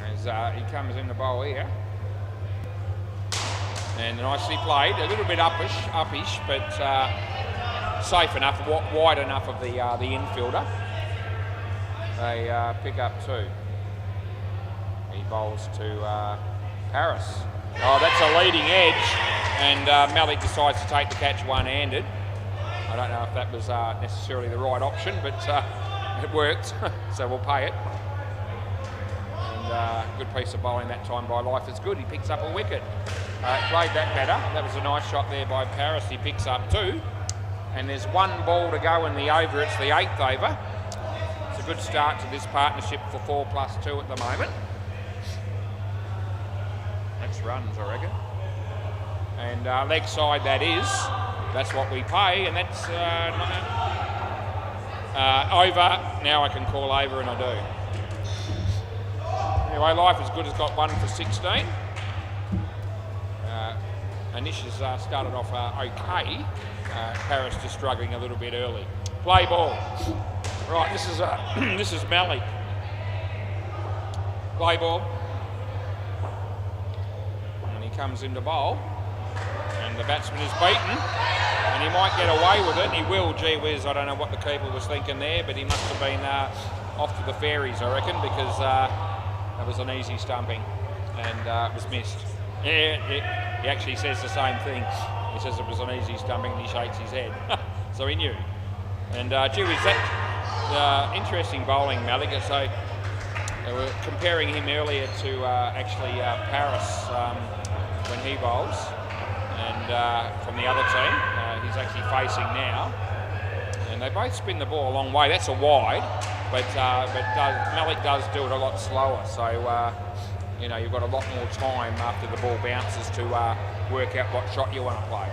As he comes into bowl here. And nicely played. A little bit uppish, but safe enough, wide enough of the infielder. They pick up 2. He bowls to Paris. Oh, that's a leading edge, and Malik decides to take the catch one-handed. I don't know if that was necessarily the right option, but it worked, so we'll pay it. And good piece of bowling that time by Life is Good. He picks up a wicket. Played that better. That was a nice shot there by Paris. He picks up 2, and there's 1 ball to go in the over. It's the 8th over. A good start to this partnership for 4+2 at the moment. That's runs, I reckon. And leg side, that is. That's what we pay, and that's over. Now I can call over, and I do. Anyway, Life is Good has got 1 for 16. Anish has started off okay. Paris just struggling a little bit early. Play ball. Right, this is this is Malik. Play ball, and he comes into bowl, and the batsman is beaten, and he might get away with it. He will. Gee whiz, I don't know what the keeper was thinking there, but he must have been off to the fairies, I reckon, because that was an easy stumping, and it was missed. Yeah, he actually says the same thing. He says it was an easy stumping, and he shakes his head, so he knew. And gee whiz, that. Interesting bowling, Malik. So they were comparing him earlier to actually Paris when he bowls, and from the other team, he's actually facing now. And they both spin the ball a long way. That's a wide, but Malik does do it a lot slower. So you know, you've got a lot more time after the ball bounces to work out what shot you want to play.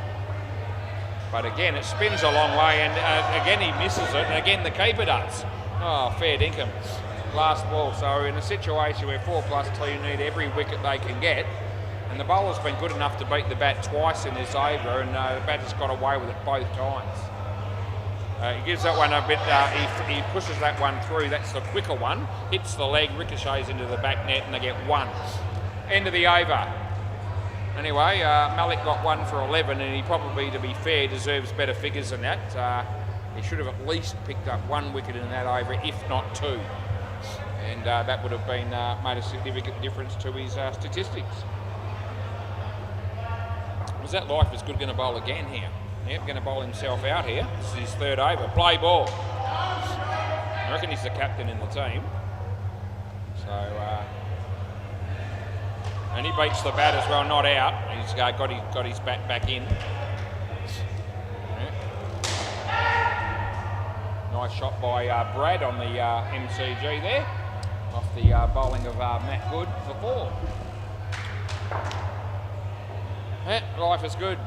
But again, it spins a long way, and again he misses it, and again the keeper does. Oh, fair dinkum. Last ball. So in a situation where 4+2 need every wicket they can get, and the bowler's been good enough to beat the bat twice in this over, and the batter's got away with it both times. He gives that one a bit, he pushes that one through, that's the quicker one, hits the leg, ricochets into the back net, and they get one. End of the over. Anyway, Malik got 1 for 11, and he probably, to be fair, deserves better figures than that. He should have at least picked up 1 wicket in that over, if not 2. And that would have been made a significant difference to his statistics. Was that Life is Good going to bowl again here? Yep, going to bowl himself out here. This is his 3rd over. Play ball. I reckon he's the captain in the team. So, and he beats the bat as well, not out. He's got his bat back in. Yep. Nice shot by Brad on the MCG there, off the bowling of Matt Good for 4. Yeah, Life is Good.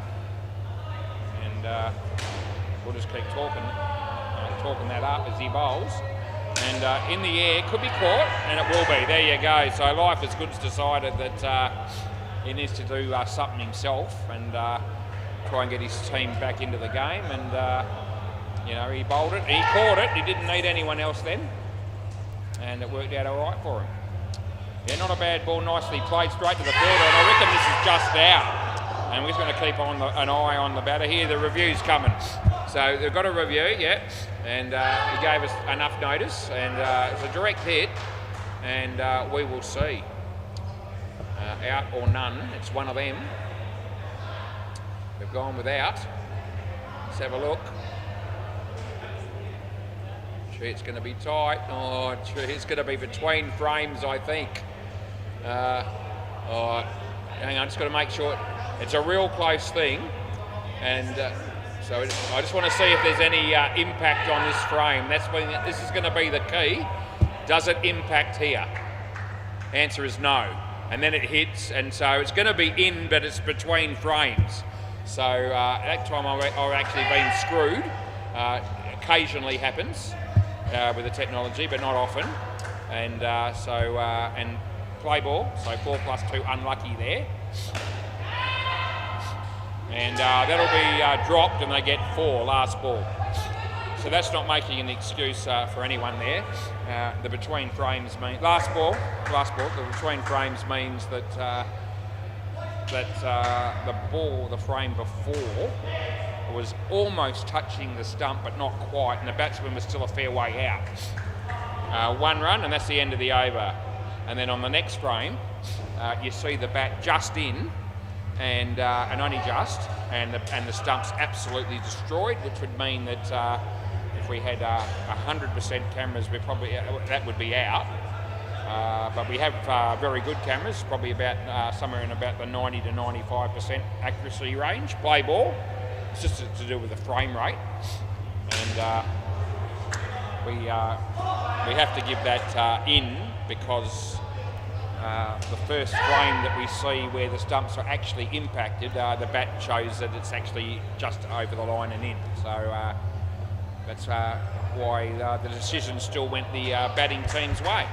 And we'll just keep talking that up as he bowls. And in the air, could be caught, and it will be. There you go. So Life is Good's decided that he needs to do something himself and try and get his team back into the game. And you know, he bowled it, he caught it. He didn't need anyone else then, and it worked out all right for him. Yeah, not a bad ball. Nicely played straight to the fielder, and I reckon this is just out. And we're just going to keep an eye on the batter here. The review's coming. So they've got a review, yeah. And he gave us enough notice. And it's a direct hit. And we will see. Out or none. It's one of them. They've gone without. Let's have a look. Gee, it's going to be tight. Oh, gee, it's going to be between frames, I think. Oh, hang on, just got to make sure. It's a real close thing, and so I just want to see if there's any impact on this frame. This is going to be the key. Does it impact here? Answer is no. And then it hits, and so it's going to be in, but it's between frames. So that time I've actually been screwed. Occasionally happens with the technology, but not often. And and play ball, so 4+2 unlucky there. And that'll be dropped, and they get 4 last ball. So that's not making an excuse for anyone there. The between frames mean last ball. The between frames means that the frame before was almost touching the stump, but not quite, and the batsman was still a fair way out. 1 run, and that's the end of the over. And then on the next frame, you see the bat just in. And only just, and the stump's absolutely destroyed, which would mean that if we had 100% cameras, that would be out. But we have very good cameras, probably about somewhere in about the 90 to 95% accuracy range. Play ball, it's just to do with the frame rate, and we have to give that in because. The first frame that we see where the stumps are actually impacted, the bat shows that it's actually just over the line and in. So that's why the decision still went the batting team's way.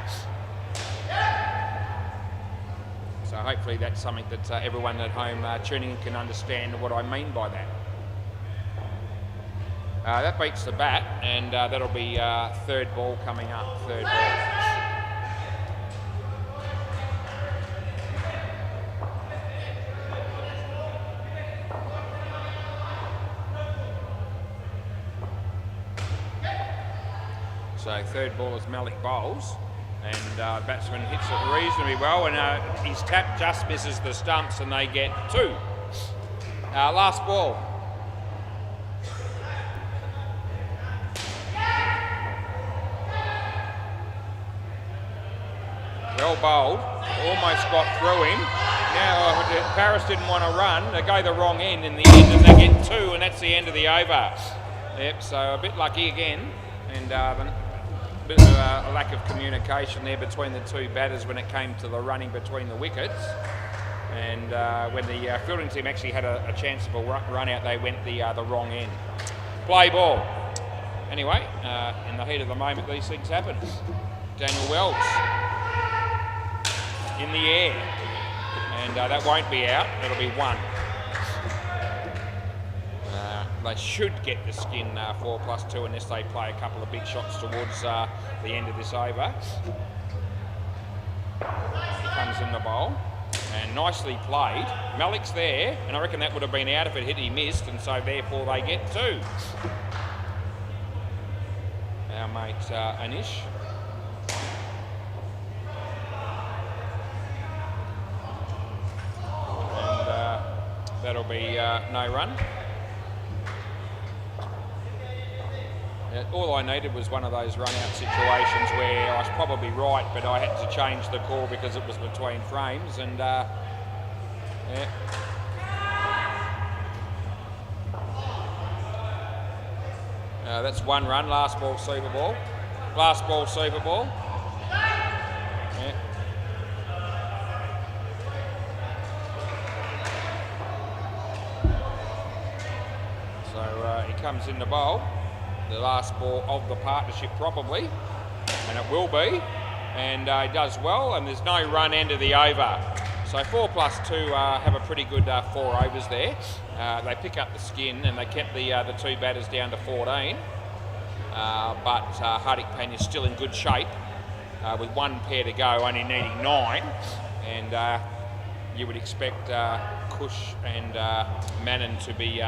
So hopefully that's something that everyone at home tuning in can understand what I mean by that. That beats the bat, and that'll be 3rd ball coming up, 3rd ball. So 3rd ball is Malik bowls, and batsman hits it reasonably well, and his tap just misses the stumps, and they get 2. Last ball. Well bowled, almost got through him. Now Paris didn't want to run, they go the wrong end in the end, and they get 2, and that's the end of the over. Yep, so a bit lucky again, and bit of a lack of communication there between the two batters when it came to the running between the wickets. And when the fielding team actually had a chance of a run out, they went the wrong end. Play ball. Anyway, in the heat of the moment, these things happen. Daniel Wells in the air, and that won't be out. It'll be one. They should get the skin 4+2 unless they play a couple of big shots towards the end of this over. He comes in the bowl, and nicely played. Malik's there, and I reckon that would have been out if it hit. He missed, and so therefore they get two. Our mate Anish. And that'll be no run. All I needed was one of those run-out situations where I was probably right, but I had to change the call because it was between frames, and yeah. That's one run, last ball, super ball. Last ball, super ball. Yeah. So he comes in the bowl. The last ball of the partnership probably, and it will be, and he does well, and there's no run end of the over. So 4+2 have a pretty good 4 overs there. They pick up the skin, and they kept the two batters down to 14. But Hardik Panya's still in good shape with one pair to go, only needing 9, and you would expect Kush and Manon to be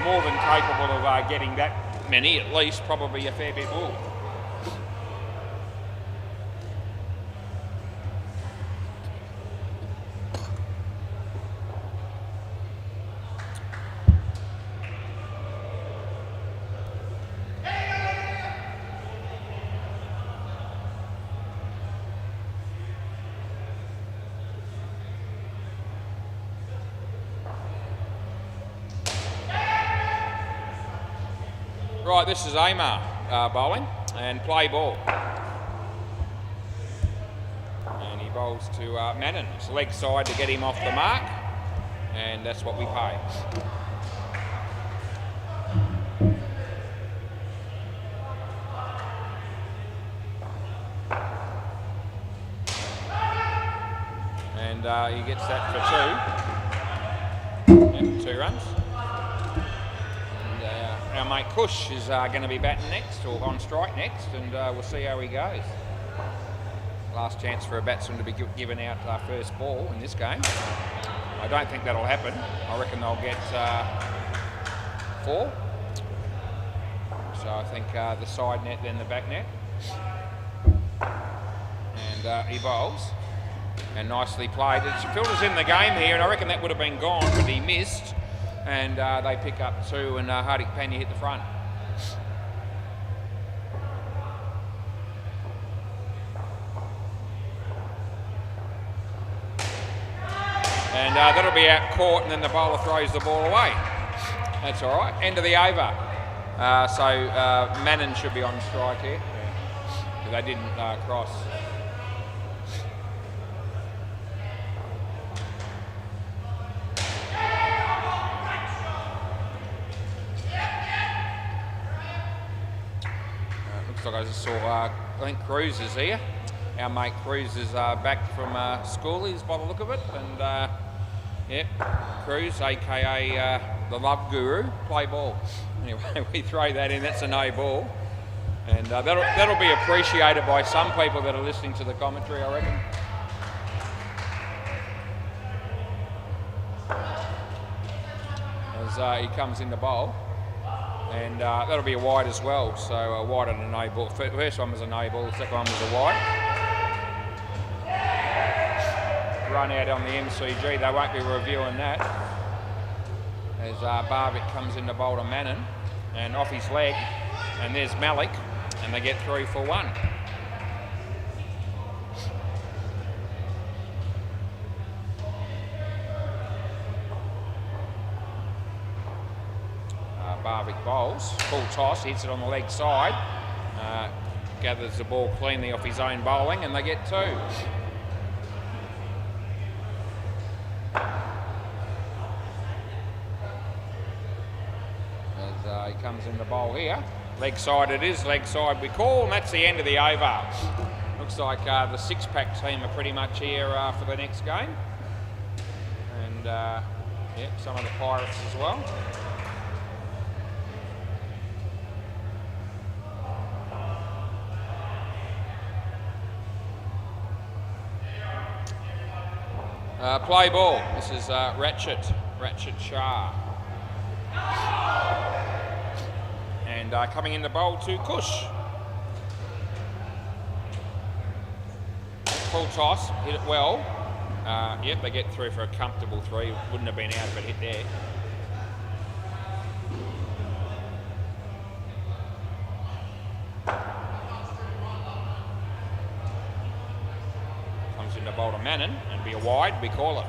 more than capable of getting that many, at least, probably a fair bit more. Right, this is Amar bowling, and play ball. And he bowls to Manon. It's leg side to get him off the mark, and that's what we pay. And he gets that for 2. Yep, 2 runs. Our mate Kush is going to be batting next, or on strike next, and we'll see how he goes. Last chance for a batsman to be given out first ball in this game. I don't think that'll happen. I reckon they'll get 4. So I think the side net, then the back net. And he bowls, and nicely played. Fielder's in the game here, and I reckon that would have been gone, but he missed. And they pick up 2, and Hardik Pandya hit the front. And that'll be out caught, and then the bowler throws the ball away. That's all right. End of the over. So Manon should be on strike here. Yeah. They didn't cross. Like I just saw, I think Cruz is here. Our mate Cruz is back from schoolies by the look of it, and yeah, Cruz, aka the Love Guru, play ball. Anyway, we throw that in. That's a no ball, and that'll be appreciated by some people that are listening to the commentary, I reckon. As he comes in the bowl. And that'll be a wide as well, so a wide and a no ball. First one was a no ball, the second one was a wide. Run out on the MCG, they won't be reviewing that. As Barvik comes in to bowl to Manon, and off his leg, and there's Malik, and they get 3 for 1. Barvik bowls, full toss, hits it on the leg side. gathers the ball cleanly off his own bowling, and they get 2. As he comes in the bowl here. Leg side it is, leg side we call, and that's the end of the over. Looks like the 6-pack team are pretty much here for the next game. And yep, some of the Pirates as well. Play ball. This is Ratchet Shah. And coming in the bowl to Kush. Full toss, hit it well. Yep, they get through for a comfortable 3. Wouldn't have been out if it hit there. Comes in the bowl to Mannon, and be a wide, we call it.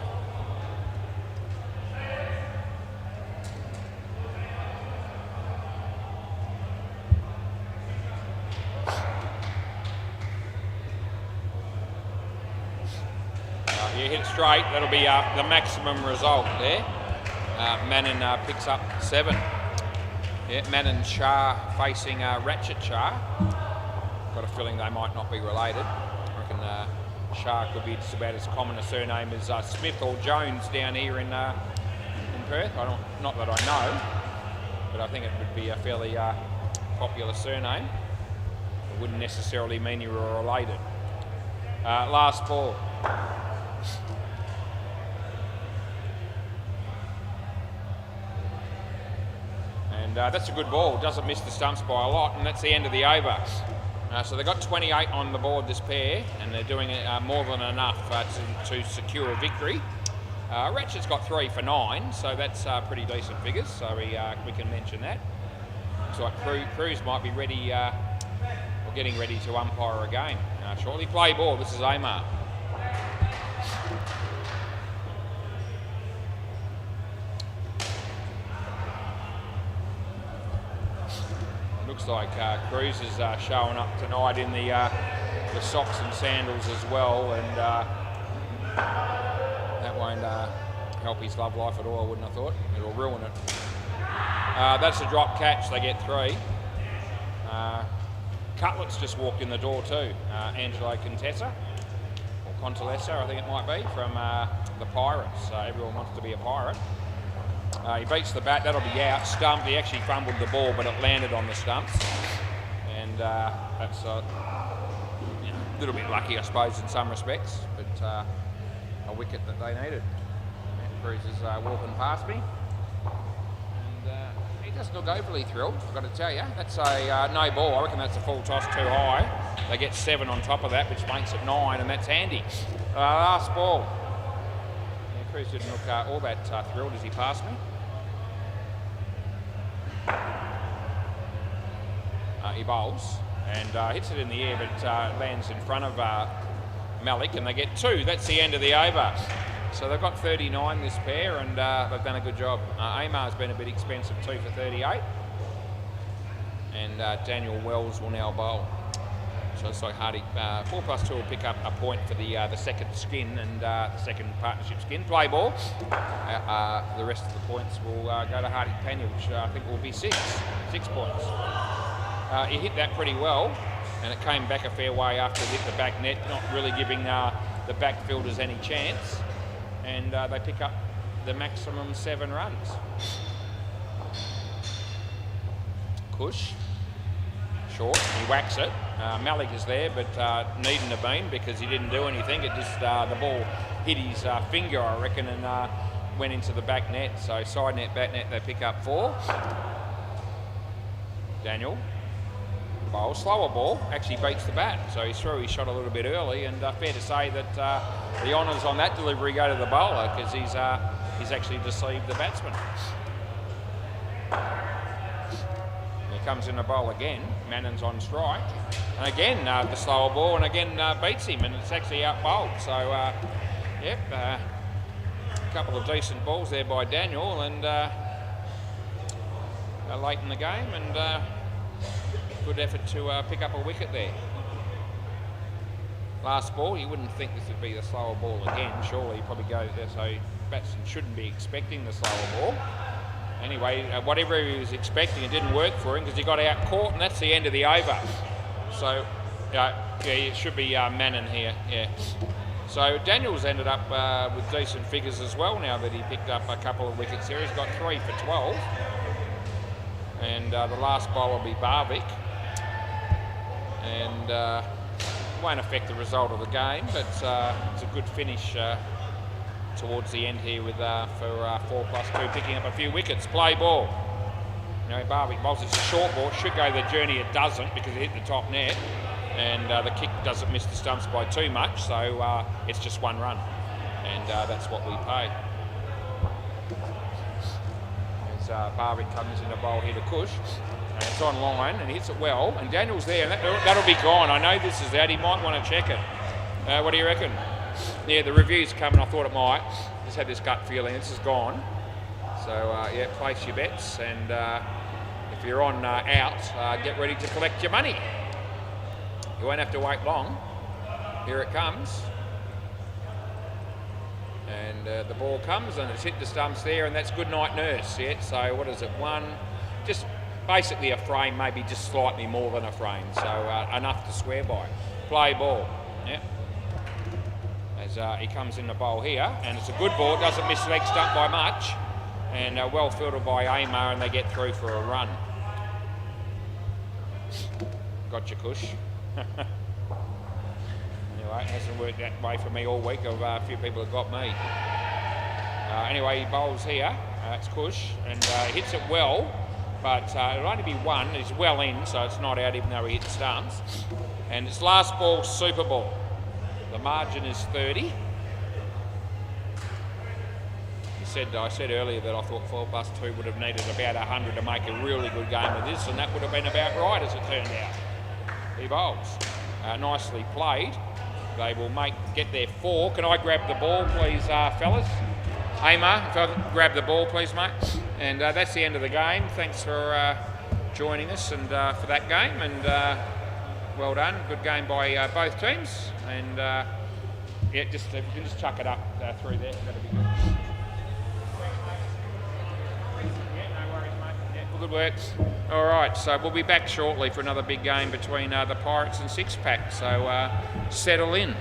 You hit straight, that'll be the maximum result there. Mannon picks up 7. Yeah, Mannon Shah facing Ratchet Shah. Got a feeling they might not be related. I reckon Shah could be just about as common a surname as Smith or Jones down here in Perth. Not that I know, but I think it would be a fairly popular surname. It wouldn't necessarily mean you were related. Last ball. And that's a good ball. Doesn't miss the stumps by a lot, and that's the end of the over. So they've got 28 on the board, this pair, and they're doing more than enough to secure a victory. Ratchet's got 3 for 9, so that's pretty decent figures, so we can mention that. Looks like Cruz might be ready, or getting ready to umpire a game shortly. Play ball, this is Amar. Looks like Cruz is showing up tonight in the socks and sandals as well, and that won't help his love life at all, I wouldn't have thought. It'll ruin it. That's a drop catch, they get 3. Cutlet's just walked in the door too. Angelo Contessa, or Contalessa I think it might be, from the Pirates. Everyone wants to be a Pirate. He beats the bat, that'll be out. Stumped, he actually fumbled the ball, but it landed on the stumps. And that's a little bit lucky, I suppose, in some respects, but a wicket that they needed. Matt Cruz is walking past me. And he doesn't look overly thrilled, I've got to tell you. That's a no ball, I reckon that's a full toss too high. They get 7 on top of that, which makes it 9, and that's handy. Last ball. Cruz didn't look all that thrilled as he passed me. He bowls and hits it in the air, but lands in front of Malik, and they get 2. That's the end of the over. So they've got 39 this pair, and they've done a good job. Amar's been a bit expensive, 2 for 38. And Daniel Wells will now bowl. So it's like Hardy, 4+2 will pick up a point for the second skin and the second partnership skin. Play ball. The rest of the points will go to Hardy Pena, which I think will be 6 points. He hit that pretty well, and it came back a fair way after it hit the back net, not really giving the backfielders any chance. And they pick up the maximum 7 runs. Kush. Short, he whacks it. Malik is there, but needn't have been because he didn't do anything. It just, the ball hit his finger, I reckon, and went into the back net. So side net, back net, they pick up 4. Daniel, bowl, slower ball, actually beats the bat. So he threw his shot a little bit early, and fair to say that the honours on that delivery go to the bowler because he's actually deceived the batsman. Comes in the bowl again. Mannon's on strike, and again the slower ball, and again beats him, and it's actually out bowled. So yep, a couple of decent balls there by Daniel, and late in the game, and Good effort to pick up a wicket there. Last ball, you wouldn't think this would be the slower ball again. Surely you probably go there, so batsman shouldn't be expecting the slower ball. Anyway, whatever he was expecting, it didn't work for him because he got out caught, and that's the end of the over. So, yeah, it should be Mannon here, yeah. So Daniels ended up with decent figures as well now that he picked up a couple of wickets here. He's got 3 for 12. And the last bowler will be Barvik. And won't affect the result of the game, but it's a good finish towards the end here with for 4+2 picking up a few wickets. Play ball. You know, Barvik bowls, it's a short ball, should go the journey, it doesn't because it hit the top net, and the kick doesn't miss the stumps by too much, so it's just 1 run, and that's what we pay. As Barvik comes in the bowl here to Cush, and it's on line and hits it well, and Daniel's there, and that'll be gone. I know this is out, he might want to check it. What do you reckon? Yeah, the review's coming, I thought it might. Just had this gut feeling, this is gone. So yeah, place your bets, and if you're on out, get ready to collect your money. You won't have to wait long. Here it comes. And the ball comes and it's hit the stumps there, and that's good night nurse. Yeah, so what is it, 1? Just basically a frame, maybe just slightly more than a frame. So enough to swear by. Play ball. Yeah. As he comes in the bowl here, and it's a good ball, doesn't miss leg stump by much, and well fielded by Amar, and they get through for a run. Gotcha, Cush. Anyway, it hasn't worked that way for me all week. A few people have got me. Anyway, he bowls here. It's Cush, and hits it well, but it'll only be 1. He's well in, so it's not out even though he hit stumps. And it's last ball, super ball. The margin is 30. I said earlier that I thought 4+2 would have needed about 100 to make a really good game of this, and that would have been about right as it turned out. He bowls. Nicely played. They will get their 4. Can I grab the ball, please, fellas? Amar, if I can grab the ball, please, mate. And that's the end of the game. Thanks for joining us and for that game. And well done. Good game by both teams. And yeah, if you can just chuck it up through there, that'd be good. Yeah, no worries, mate. Yeah, good work. All right, so we'll be back shortly for another big game between the Pirates and Six Pack. So settle in.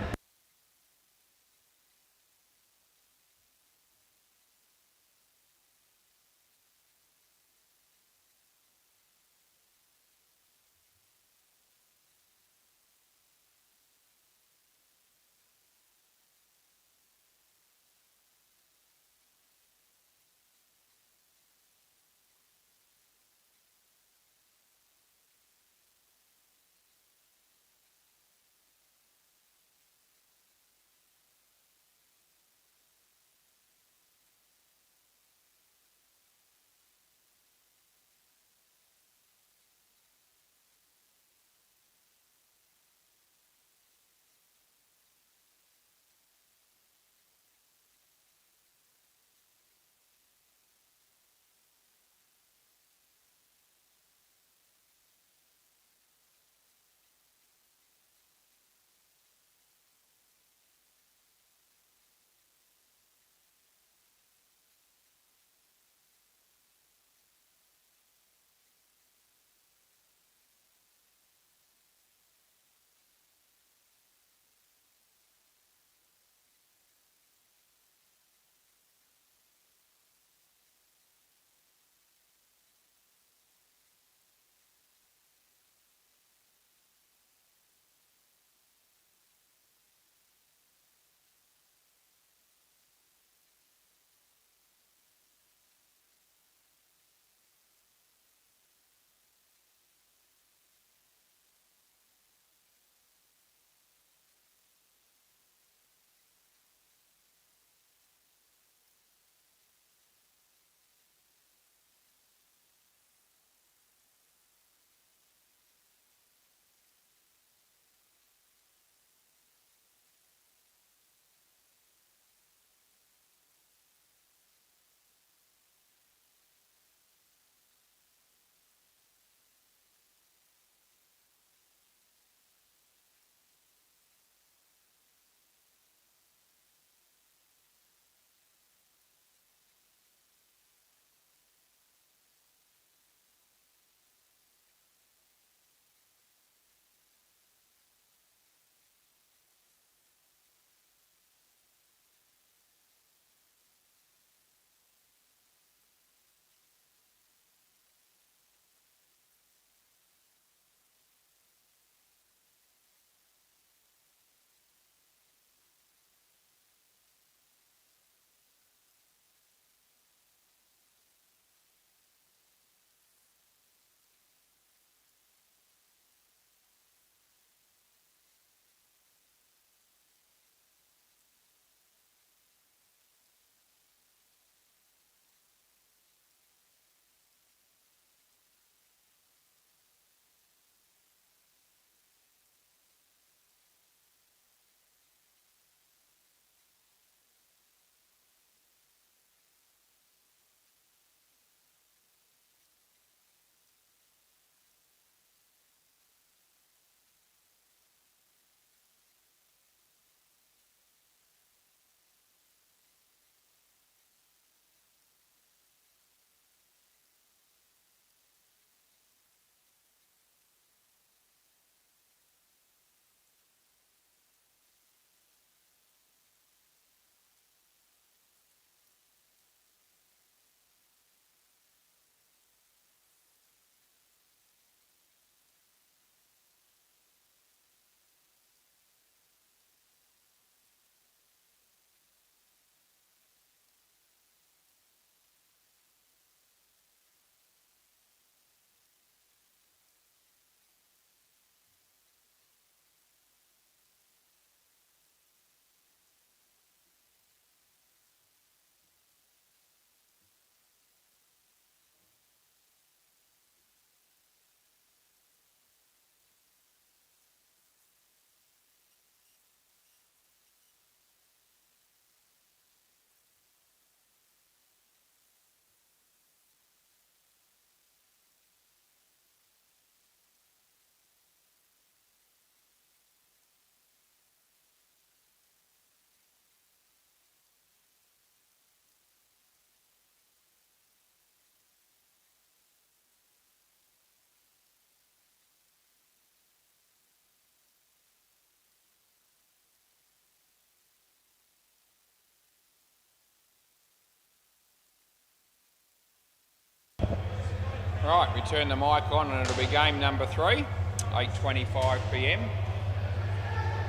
Right, we turn the mic on and it'll be game number 3, 8:25 p.m.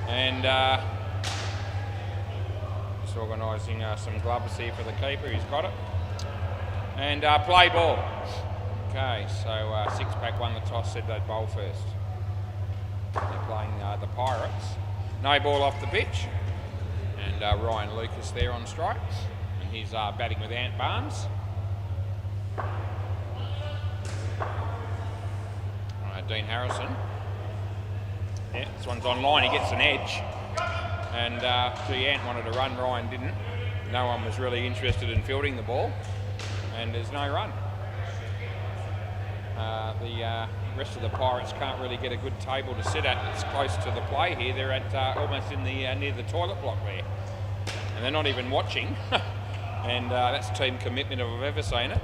And just organising some gloves here for the keeper, he's got it. And play ball. Okay, so Six Pack won the toss, said they'd bowl first. They're playing the Pirates. No ball off the pitch. And Ryan Lucas there on strike. And he's batting with Ant Barnes. Dean Harrison. Yeah, this one's online, he gets an edge. And Ant wanted to run, Ryan didn't. No one was really interested in fielding the ball. And there's no run. The rest of the Pirates can't really get a good table to sit at. It's close to the play here. They're at almost in the near the toilet block there. And they're not even watching. And that's team commitment if I've ever seen it.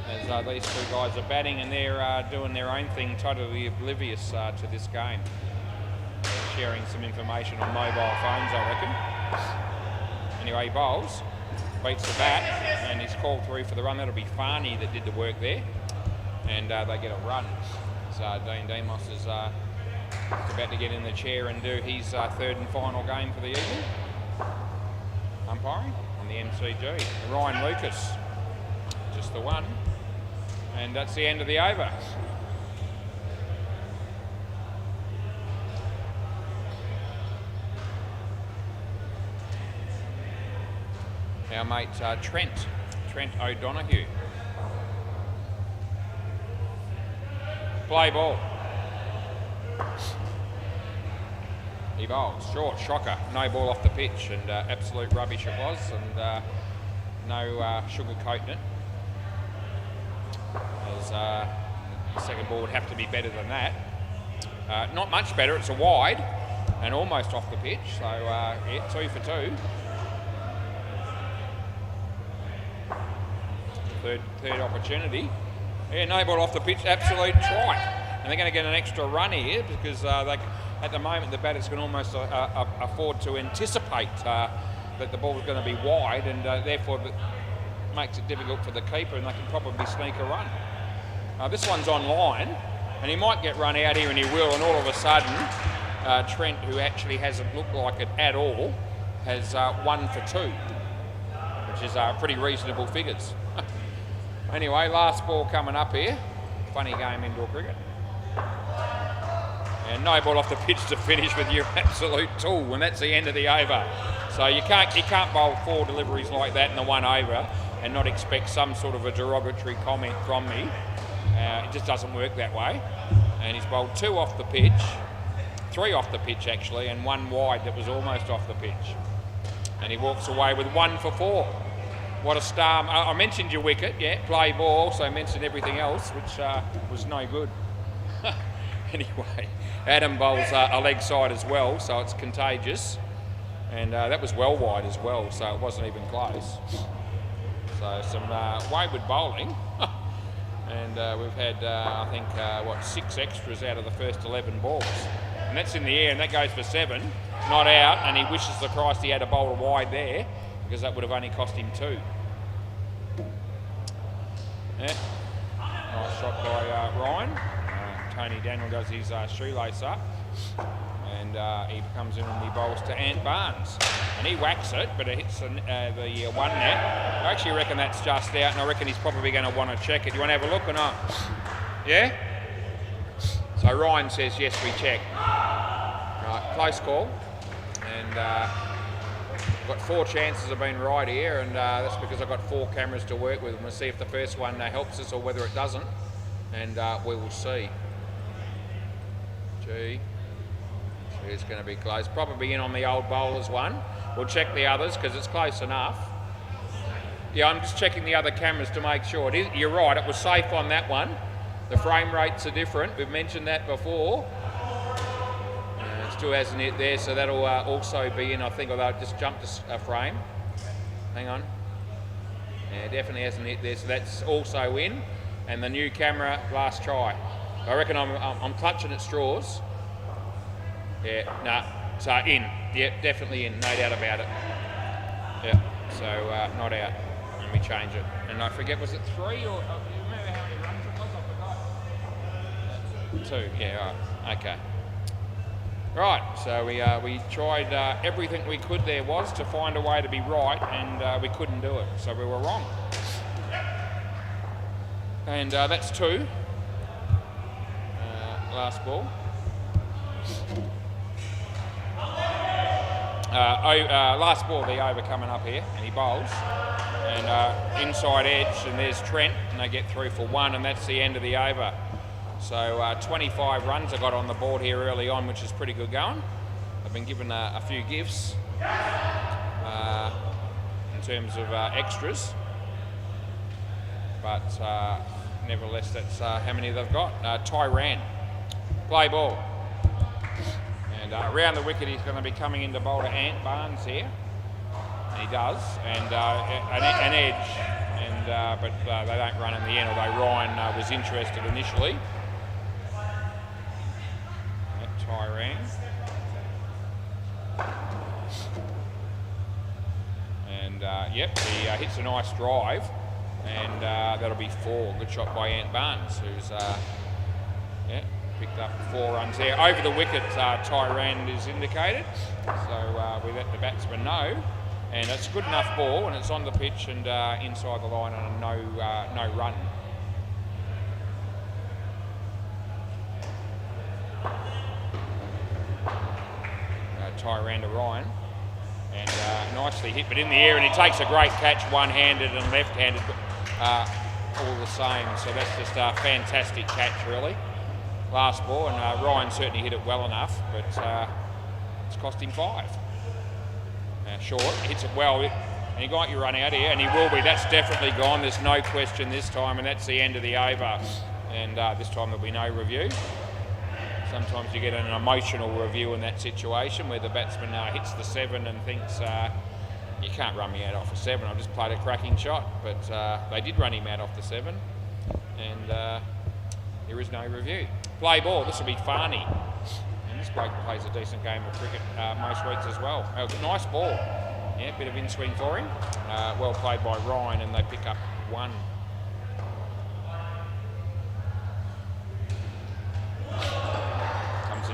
As these two guys are batting and they're doing their own thing, totally oblivious to this game. Sharing some information on mobile phones, I reckon. Anyway, he bowls, beats the bat, and he's called through for the run. That'll be Farney that did the work there. And they get a run. So Dean Demos is about to get in the chair and do his third and final game for the evening. Umpiring on the MCG. Ryan Lucas, just the one. And that's the end of the over. Our mate Trent O'Donoghue. Play ball. He bowls, short, shocker, no ball off the pitch, and absolute rubbish it was, and no sugar-coating it. As the second ball would have to be better than that. Not much better, it's a wide, and almost off the pitch, so yeah, 2 for 2. Third opportunity. Yeah, no ball off the pitch, absolute try. And they're going to get an extra run here because at the moment the batters can almost afford to anticipate that the ball is going to be wide, and therefore that makes it difficult for the keeper, and they can probably sneak a run. This one's online, and he might get run out here, and he will, and all of a sudden Trent, who actually hasn't looked like it at all, has 1 for 2, which is pretty reasonable figures. Anyway, last ball coming up here. Funny game indoor cricket. And no ball off the pitch to finish with your absolute tool, and that's the end of the over. So you can't bowl 4 deliveries like that in the 1 over and not expect some sort of a derogatory comment from me. It just doesn't work that way. And he's bowled 2 off the pitch, 3 off the pitch actually, and 1 wide that was almost off the pitch. And he walks away with 1 for 4. What a star. I mentioned your wicket, yeah, play ball, so I mentioned everything else, which was no good. Anyway, Adam bowls a leg side as well, so it's contagious. And that was well wide as well, so it wasn't even close. So some wayward bowling. And we've had, I think, 6 extras out of the first 11 balls. And that's in the air, and that goes for 7, not out, and he wishes to Christ he had a bowler wide there, because that would have only cost him 2. Yeah. Nice shot by Ryan. Tony Daniel does his shoelace up, and he comes in and he bowls to Ant Barnes, and he whacks it, but it hits the 1 net. I actually reckon that's just out, and I reckon he's probably going to want to check it. Do you want to have a look or not? Yeah? So Ryan says yes, we check. Right, close call, and got 4 chances of being right here, and that's because I've got 4 cameras to work with. We'll see if the first one helps us or whether it doesn't, and we will see. It's going to be close. Probably in on the old bowlers one. We'll check the others because it's close enough. Yeah, I'm just checking the other cameras to make sure. You're right, it was safe on that one. The frame rates are different. We've mentioned that before. Still hasn't hit there, so that'll also be in, I think, although it just jumped a frame. Hang on. Yeah, definitely hasn't hit there, so that's also in. And the new camera, last try. I reckon I'm clutching at straws. Yeah, no, so in. Yeah, definitely in, no doubt about it. Yeah, so not out. Let me change it. And I forget, was it 3 or... do you remember how many runs it was off the 2, yeah, right. Okay. Right, so we tried everything we could there was to find a way to be right, and we couldn't do it, so we were wrong. And that's 2. Last ball. Last ball, the over coming up here, and he bowls. And inside edge, and there's Trent, and they get through for 1, and that's the end of the over. So 25 runs I got on the board here early on, which is pretty good going. I've been given a few gifts in terms of extras, but nevertheless, that's how many they've got. Tyran, play ball. And around the wicket, he's going to be coming into bowl to Ant Barnes here. And he does, and an edge, and but they don't run in the end, although Ryan was interested initially. Tyran. And yep, he hits a nice drive, and that'll be 4. Good shot by Ant Barnes, who's picked up 4 runs there. Over the wicket, Tyran is indicated, so we let the batsman know. And it's a good enough ball, and it's on the pitch and inside the line on a no run. Tyran to Ryan, and nicely hit, but in the air, and he takes a great catch, one-handed and left-handed, all the same. So that's just a fantastic catch, really. Last ball, and Ryan certainly hit it well enough, but it's cost him 5. Short, hits it well, and he got you run out here, and he will be. That's definitely gone. There's no question this time, and that's the end of the over. And this time there'll be no review. Sometimes you get an emotional review in that situation where the batsman hits the 7 and thinks, you can't run me out off a 7. I've just played a cracking shot. But they did run him out off the 7, and there is no review. Play ball. This will be Farney. And this bloke plays a decent game of cricket most weeks as well. Nice ball. Yeah, bit of in-swing for him. Well played by Ryan, and they pick up 1.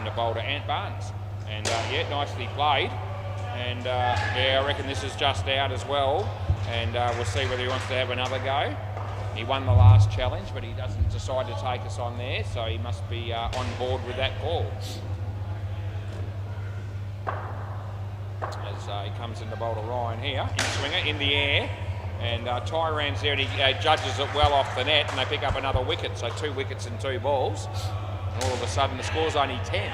To bowl to Ant Barnes, and yeah, nicely played, and yeah, I reckon this is just out as well, and we'll see whether he wants to have another go. He won the last challenge, but he doesn't decide to take us on there, so he must be on board with that call. As he comes in to bowl to Ryan here, in swinger, in the air, and Tyran's there, and he judges it well off the net, and they pick up another wicket, so 2 wickets and 2 balls. And all of a sudden the score's only 10.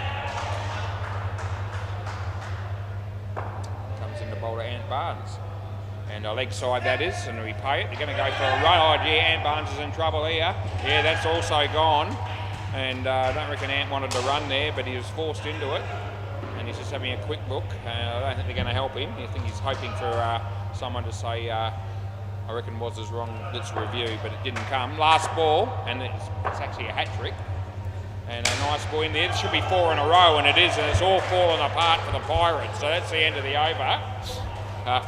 Comes in to bowl to Ant Barnes. And a leg side that is, and we pay it. They're going to go for a run. Oh yeah, Ant Barnes is in trouble here. Yeah, that's also gone. And I don't reckon Ant wanted to run there, but he was forced into it. And he's just having a quick look. I don't think they're going to help him. I think he's hoping for someone to say, I reckon was as wrong, let's review, but it didn't come. Last ball, and it's actually a hat-trick. And a nice ball in there. It should be 4 in a row, and it is, and it's all fallen apart for the Pirates. So that's the end of the over.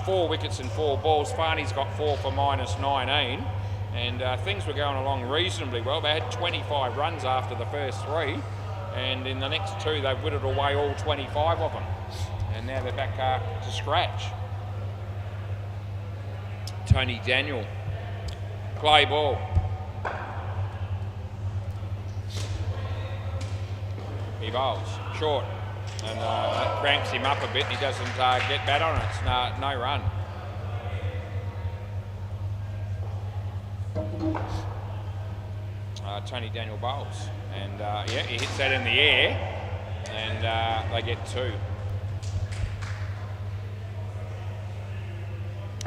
4 wickets and 4 balls. Farney's got 4 for -19, and things were going along reasonably well. They had 25 runs after the first 3, and in the next 2 they've whittled away all 25 of them. And now they're back to scratch. Tony Daniel, play ball. He bowls short, and that cramps him up a bit, and he doesn't get bat on it. It's no run. Tony Daniel bowls, and yeah, he hits that in the air, and they get 2.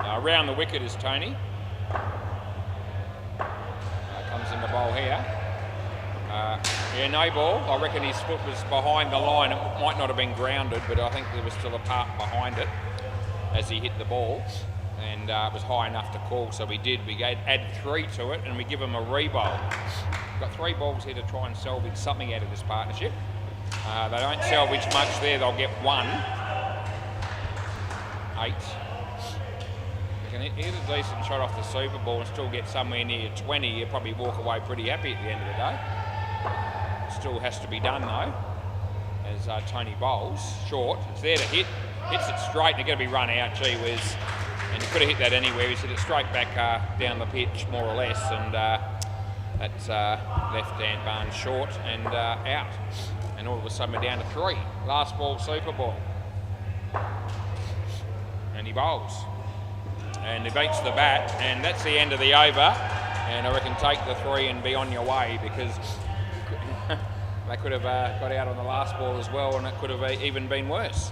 Around the wicket is Tony. Comes in the bowl here. Yeah, no ball. I reckon his foot was behind the line. It might not have been grounded, but I think there was still a part behind it as he hit the ball, and it was high enough to call, so we did. We add 3 to it, and we give him a re-bowl. We've got 3 balls here to try and salvage something out of this partnership. They don't salvage much there. They'll get 1. 8. You can hit a decent shot off the Super Ball and still get somewhere near 20. You'll probably walk away pretty happy at the end of the day. still has to be done though, as Tony bowls short. It's there to hit, hits it straight, and they're going to be run out, gee whiz. And he could have hit that anywhere. He's hit it straight back down the pitch, more or less, and that's left-hand barn short and out. And all of a sudden we're down to 3. Last ball, super ball. And he bowls. And he beats the bat, and that's the end of the over. And I reckon take the 3 and be on your way, because they could have got out on the last ball as well, and it could have even been worse.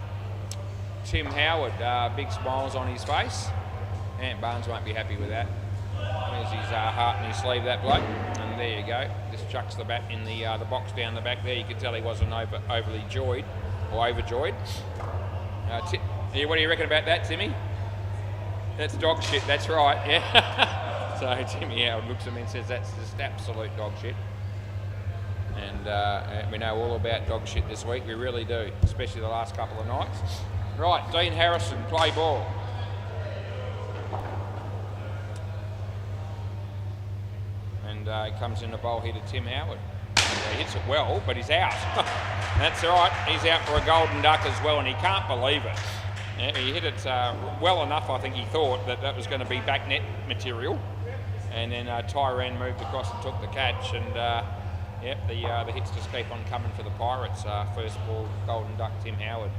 Tim Howard, big smiles on his face. Ant Barnes won't be happy with that. There's his heart in his sleeve, that bloke. And there you go. Just chucks the bat in the box down the back there. You could tell he wasn't overly joyed or overjoyed. What do you reckon about that, Timmy? That's dog shit, that's right, yeah. So Timmy Howard looks at me and says that's just absolute dog shit. And we know all about dog shit this week, we really do, especially the last couple of nights. Right, Dean Harrison, play ball. And he comes in the bowl here to Tim Howard. And he hits it well, but he's out. That's all right, he's out for a golden duck as well, and he can't believe it. Yeah, he hit it well enough, I think he thought, that was going to be back net material. And then Tyran moved across and took the catch, and the hits just keep on coming for the Pirates. First ball, golden duck, Tim Howard.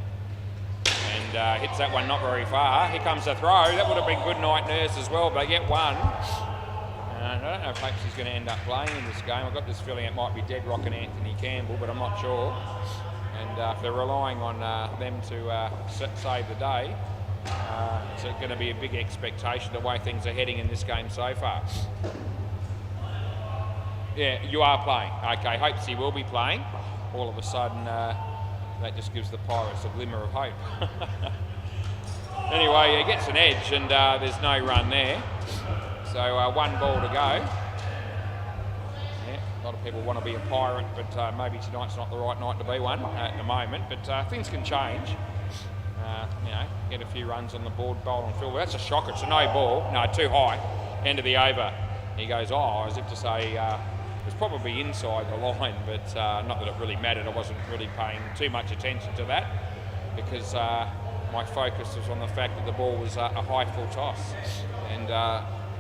And hits that one not very far. Here comes the throw. That would have been good night nurse as well, but get one. I don't know if he's going to end up playing in this game. I've got this feeling it might be Deadrock and Anthony Campbell, but I'm not sure. And if they're relying on them to save the day, it's going to be a big expectation the way things are heading in this game so far. Yeah, you are playing. Okay, hopes he will be playing. All of a sudden, that just gives the Pirates a glimmer of hope. Anyway, he gets an edge, and there's no run there. So 1 ball to go. Yeah, a lot of people want to be a Pirate, but maybe tonight's not the right night to be one at the moment. But things can change. Get a few runs on the board, bowl and fill. That's a shocker. It's a no ball. No, too high. End of the over. He goes, as if to say, it was probably inside the line, but not that it really mattered. I wasn't really paying too much attention to that, because my focus was on the fact that the ball was a high full toss. And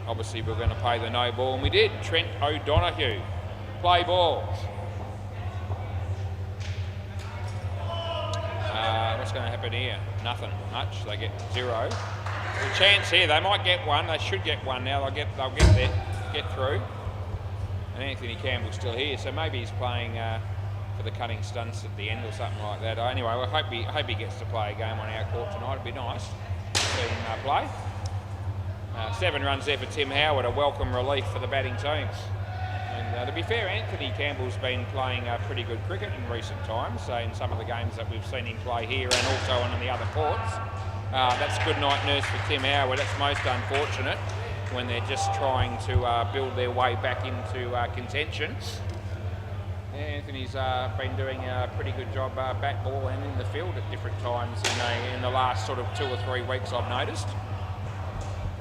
obviously we're going to pay the no ball, and we did. Trent O'Donoghue, play ball. What's going to happen here? Nothing much. They get 0. There's a chance here. They might get 1. They should get 1 now. They'll get through. And Anthony Campbell's still here, so maybe he's playing for the cutting stunts at the end or something like that. Anyway, I hope he gets to play a game on our court tonight. It'd be nice to see him play. 7 runs there for Tim Howard, a welcome relief for the batting team. And to be fair, Anthony Campbell's been playing pretty good cricket in recent times, so in some of the games that we've seen him play here and also on the other courts. That's good night nurse for Tim Howard. That's most unfortunate when they're just trying to build their way back into contention. Yeah, Anthony's been doing a pretty good job bat ball and in the field at different times in the last sort of 2 or 3 weeks, I've noticed.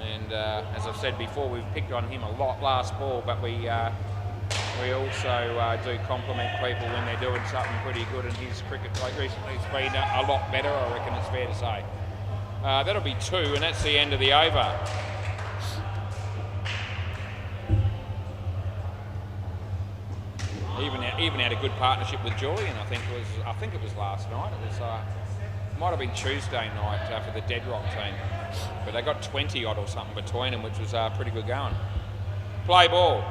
And as I've said before, we've picked on him a lot last ball, but we also do compliment people when they're doing something pretty good, and his cricket like recently has been a lot better, I reckon it's fair to say. That'll be 2, and that's the end of the over. Even had a good partnership with Julian. I think it was last night. It might have been Tuesday night for the Deadrock team, but they got 20 odd or something between them, which was pretty good going. Play ball.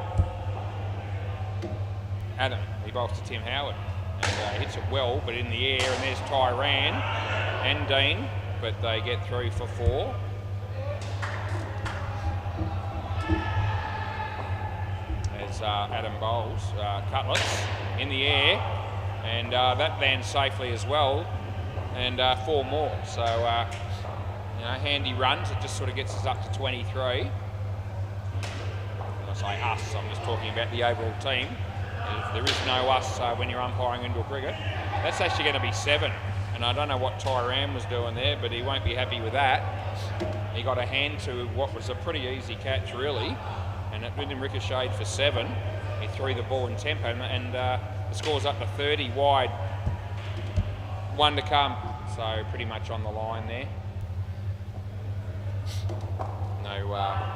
Adam, he bowls to Tim Howard, and hits it well, but in the air. And there's Tyran and Dean, but they get through for 4. Adam bowls cutlets in the air, and that lands safely as well, and 4 more. So handy runs. It just sort of gets us up to 23. When I say us, I'm just talking about the overall team. There is no us when you're umpiring indoor cricket. That's actually going to be 7, and I don't know what Tyran was doing there, but he won't be happy with that. He got a hand to what was a pretty easy catch, really, and it didn't ricochet for 7. He threw the ball in tempo, and The score's up to 30 wide. 1 to come, so pretty much on the line there.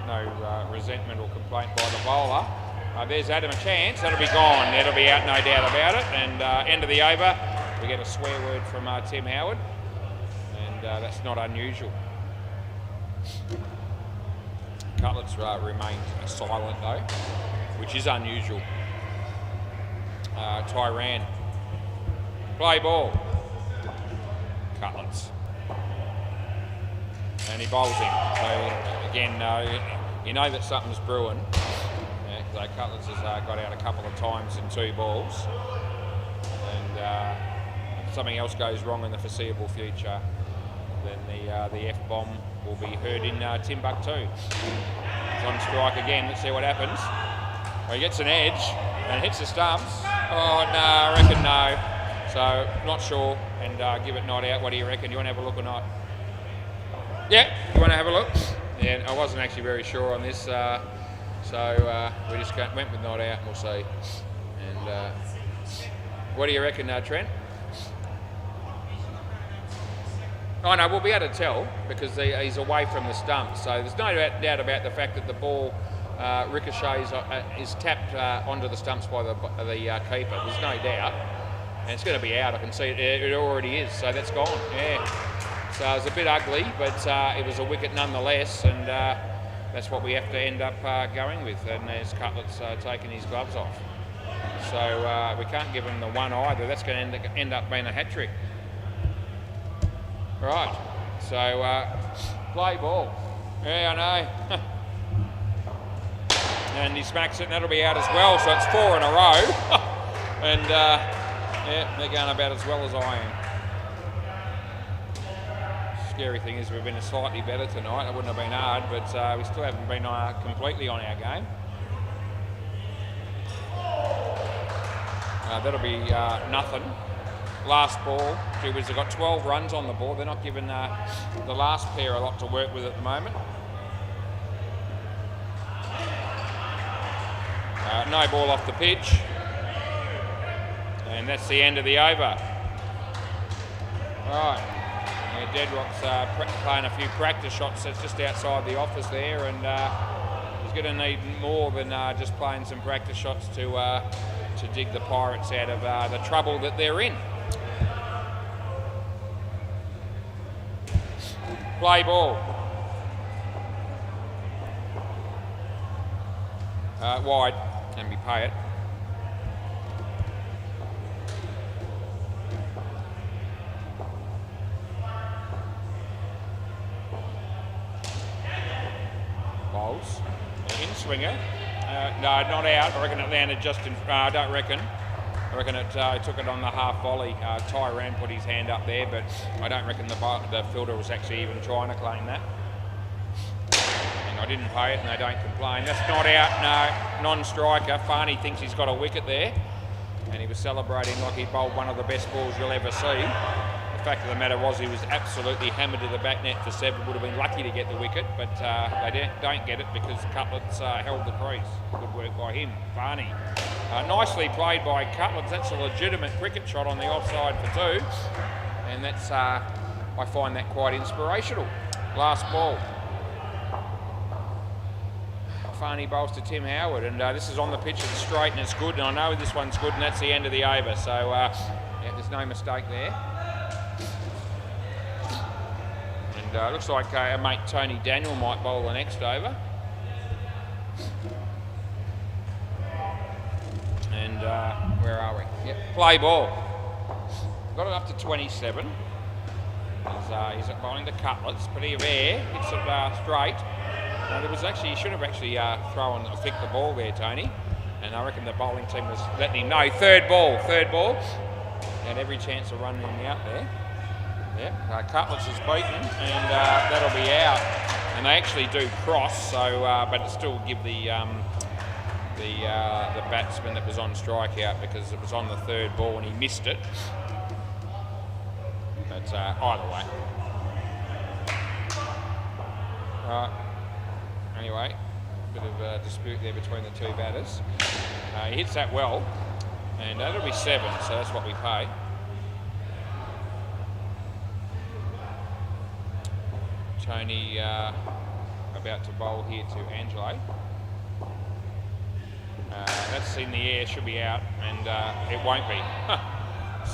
No resentment or complaint by the bowler. There's Adam a chance. That'll be gone. That'll be out, no doubt about it. And end of the over, we get a swear word from Tim Howard, and that's not unusual. Cutlets remained silent though, which is unusual. Tyran. Play ball. Cutlets. And he bowls him. So again, you know that something's brewing. Yeah, so Cutlets has got out a couple of times in 2 balls. And if something else goes wrong in the foreseeable future, then the F-bomb will be heard in Timbuktu. He's on strike again. Let's see what happens. Well, he gets an edge and hits the stumps. Oh no, I reckon no. So not sure, and give it not out. What do you reckon? You want to have a look or not? Yeah, you want to have a look? Yeah, I wasn't actually very sure on this, so we just went with not out, and we'll see. And what do you reckon, Trent? Oh no, we'll be able to tell because he's away from the stump. So there's no doubt about the fact that the ball ricochets, is tapped onto the stumps by the keeper. There's no doubt. And it's going to be out. I can see it already is. So that's gone. Yeah. So it's a bit ugly, but it was a wicket nonetheless. And that's what we have to end up going with. And there's Cutlets taking his gloves off. So we can't give him the one either. That's going to end up being a hat trick. Right, so play ball. Yeah, I know. And he smacks it, and that'll be out as well, so it's 4 in a row. And yeah, they're going about as well as I am. Scary thing is we've been slightly better tonight. It wouldn't have been hard, but we still haven't been completely on our game. That'll be nothing. Last ball, we've got 12 runs on the board. They're not giving the last pair a lot to work with at the moment. No ball off the pitch. And that's the end of the over. Right. Yeah, Deadrock's playing a few practice shots. That's just outside the office there, and he's going to need more than just playing some practice shots to dig the Pirates out of the trouble that they're in. Play ball. Wide, and we pay it. Bowls. In swinger. No, not out. I reckon it landed just in. I don't reckon. I reckon it took it on the half volley. Tyran put his hand up there, but I don't reckon the fielder was actually even trying to claim that. And I didn't pay it, and they don't complain. That's not out, no, non-striker. Farney thinks he's got a wicket there, and he was celebrating like he bowled one of the best balls you'll ever see. The fact of the matter was he was absolutely hammered to the back net for 7. Would have been lucky to get the wicket, but they don't get it because Cutlets held the crease. Good work by him, Farney. Nicely played by Cutlets. That's a legitimate cricket shot on the offside for 2, and that's I find that quite inspirational. Last ball. Farney bowls to Tim Howard, and this is on the pitch, it's straight and it's good, and I know this one's good, and that's the end of the over. So yeah, there's no mistake there. And looks like our mate Tony Daniel might bowl the next over. And where are we? Yep, play ball. Got it up to 27. He's bowling to Cutlets, but he hits it straight. There was actually, he should have actually flicked the ball there, Tony. And I reckon the bowling team was letting him know. Third ball. Had every chance of running him out there. Yep, Cutlets is beaten, and that'll be out. And they actually do cross, so but it still give the batsman that was on strike out because it was on the third ball and he missed it. But either way. Anyway, bit of a dispute there between the two batters. He hits that well, And that'll be 7, so that's what we pay. Tony about to bowl here to Angelo. That's in the air, should be out, and it won't be.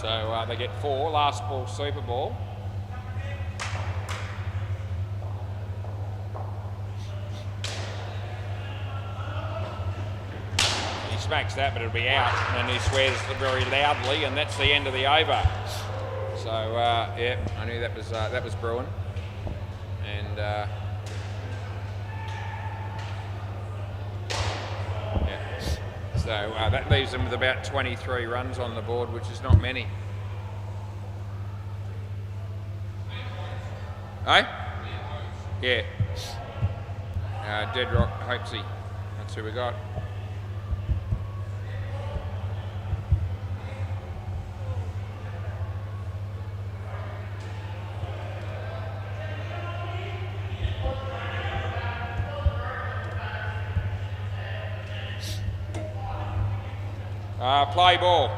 So they get 4, last ball, super ball. He smacks that, but it'll be out, and he swears very loudly, and that's the end of the over. So yeah, I knew that was brewing, and yeah. So that leaves them with about 23 runs on the board, which is not many. Eh? Yeah. Dead Rock, Hopesy. That's who we got. Play ball.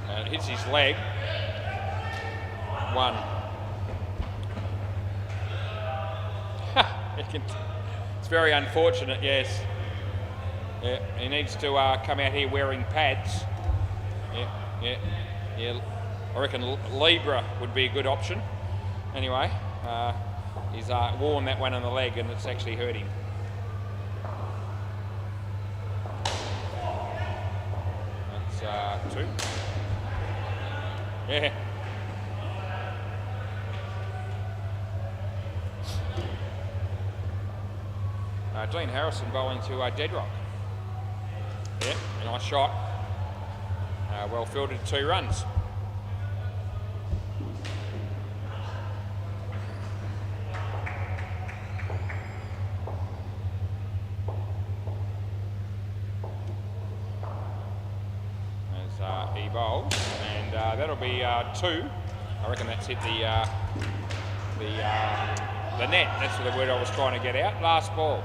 And it hits his leg. 1. It's very unfortunate, yes. Yeah, he needs to come out here wearing pads. Yeah. I reckon Libra would be a good option. Anyway. He's worn that one on the leg, and it's actually hurt him. That's 2. Yeah. Dean Harrison bowling to Dead Rock. Yeah, nice shot. Well fielded, 2 runs. He bowls, and that'll be 2. I reckon that's hit the net. That's the word I was trying to get out. Last ball.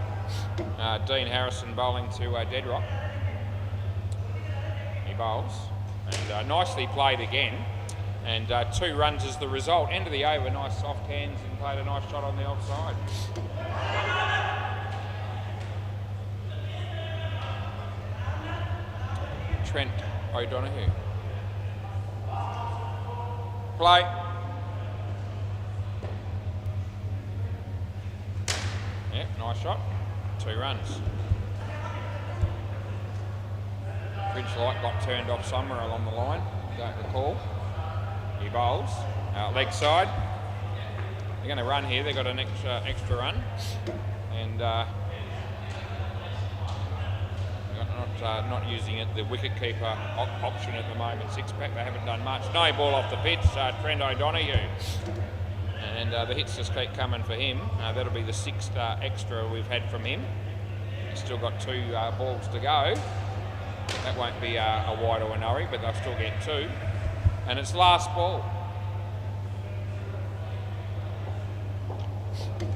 Dean Harrison bowling to Dead Rock. He bowls, and nicely played again. And 2 runs is the result. End of the over. Nice soft hands, and played a nice shot on the offside. Trent O'Donoghue. Play. Yeah, nice shot. 2 runs. Bridge light got turned off somewhere along the line. Don't recall. He bowls. Leg side. They're going to run here. They've got an extra run. And not using it, the wicket-keeper option at the moment, 6-pack, they haven't done much. No ball off the pitch, Trent O'Donoghue. And the hits just keep coming for him. That'll be the 6th extra we've had from him. He's still got 2 balls to go. That won't be a wide or a nurry, but they'll still get 2. And it's last ball.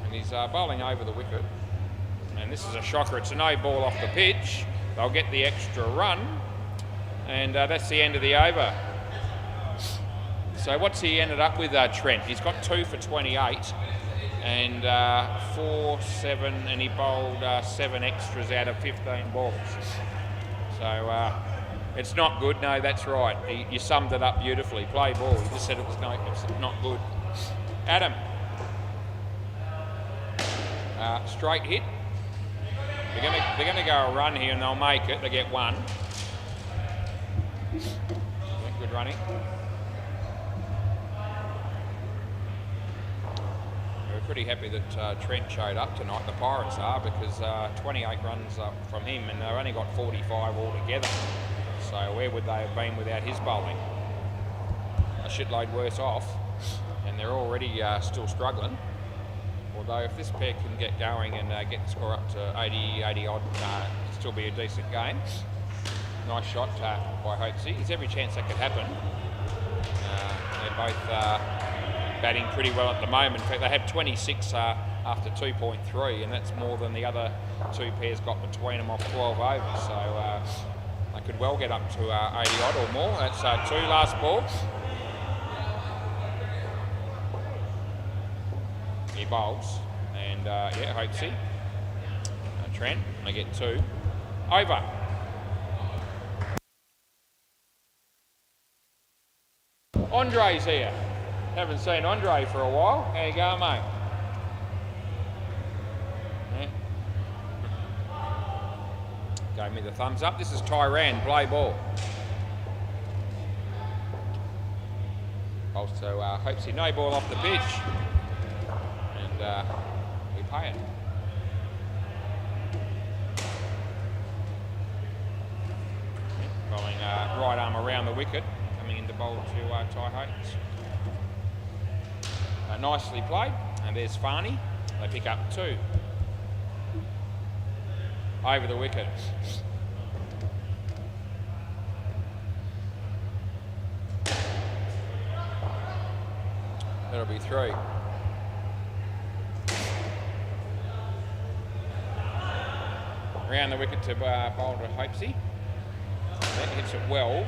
And he's bowling over the wicket. And this is a shocker, it's a no ball off the pitch. They'll get the extra run, and that's the end of the over. So what's he ended up with, Trent? He's got 2 for 28, and 4, 7, and he bowled 7 extras out of 15 balls. So it's not good. No, that's right. You summed it up beautifully. Play ball. You just said it's not good. Adam. Straight hit. They're going to go a run here, and they'll make it. They get 1. Yeah, good running. We're pretty happy that Trent showed up tonight. The Pirates are, because 28 runs from him, and they've only got 45 altogether. So where would they have been without his bowling? A shitload worse off, and they're already still struggling. Although if this pair can get going and get the score up to 80 odd, it'll still be a decent game. Nice shot by Hopesy. There's every chance that could happen. They're both batting pretty well at the moment. In fact, they have 26 after 2.3, and that's more than the other two pairs got between them off 12 overs. So they could well get up to 80 odd or more. That's 2 last ball. He bowls, and yeah, Hopesy. Trent, they get 2. Over. Andre's here. Haven't seen Andre for a while. How you going, mate? Yeah. Gave me the thumbs up. This is Tyran, play ball. Also, Hopesy, no ball off the pitch. And we pay it. Rolling right arm around the wicket, coming into bowl to Ty Hayes. Nicely played, and there's Farney. They pick up 2. Over the wicket. That'll be 3. Around the wicket to bowl to Hopesy. That hits it well.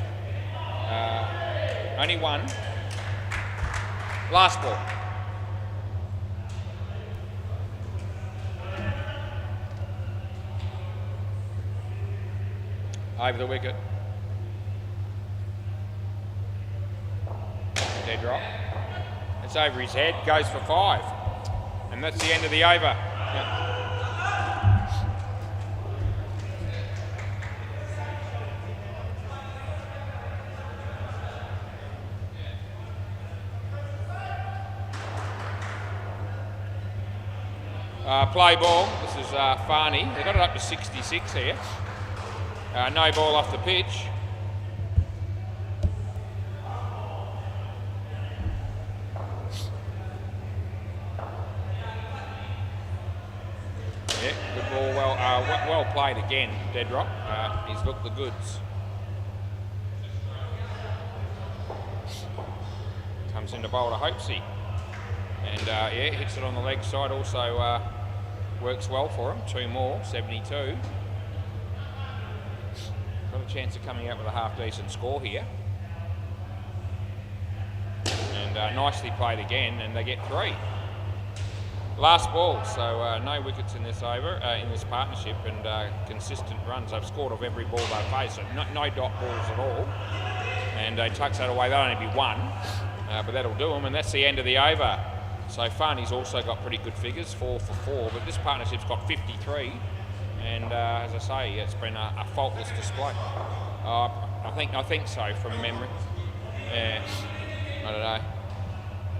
Only 1. Last ball. Over the wicket. Dead drop. It's over his head, goes for 5. And that's the end of the over. Yep. Play ball. This is Farney. They got it up to 66 here. No ball off the pitch. Yeah, good ball. Well played again, Dead Rock. He's looked the goods. Comes into bowl to Hopesy. And yeah, hits it on the leg side. Also works well for him. 2 more, 72. Got a chance of coming out with a half-decent score here. And nicely played again, and they get 3. Last ball, so no wickets in this over, in this partnership, and consistent runs. They've scored off every ball they've faced, so no dot balls at all. And tucks that away, that'll only be 1, but that'll do them, and that's the end of the over. So Farney's also got pretty good figures, 4 for 4, but this partnership's got 53. And as I say, it's been a faultless display. I think so from memory. Yeah, I don't know.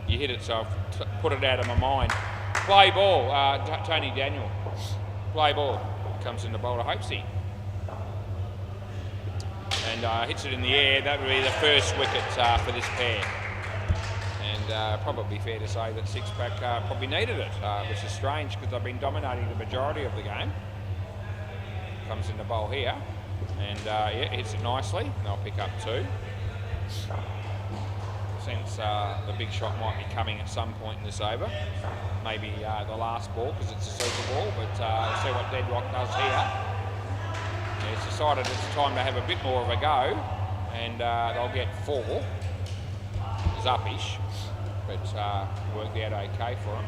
You hit it, so I've put it out of my mind. Play ball, Tony Daniel. Play ball, comes in the bowl to Hopesy. And hits it in the air. That would be the first wicket for this pair. And probably fair to say that Six-Pack probably needed it, which is strange because they've been dominating the majority of the game. Comes in the bowl here, and yeah, hits it nicely. They'll pick up 2. Since the big shot might be coming at some point in this over, maybe the last ball because it's a Super Ball. But see what Dead Rock does here. Yeah, it's decided it's time to have a bit more of a go, and they'll get 4. It's uppish, but worked out okay for them.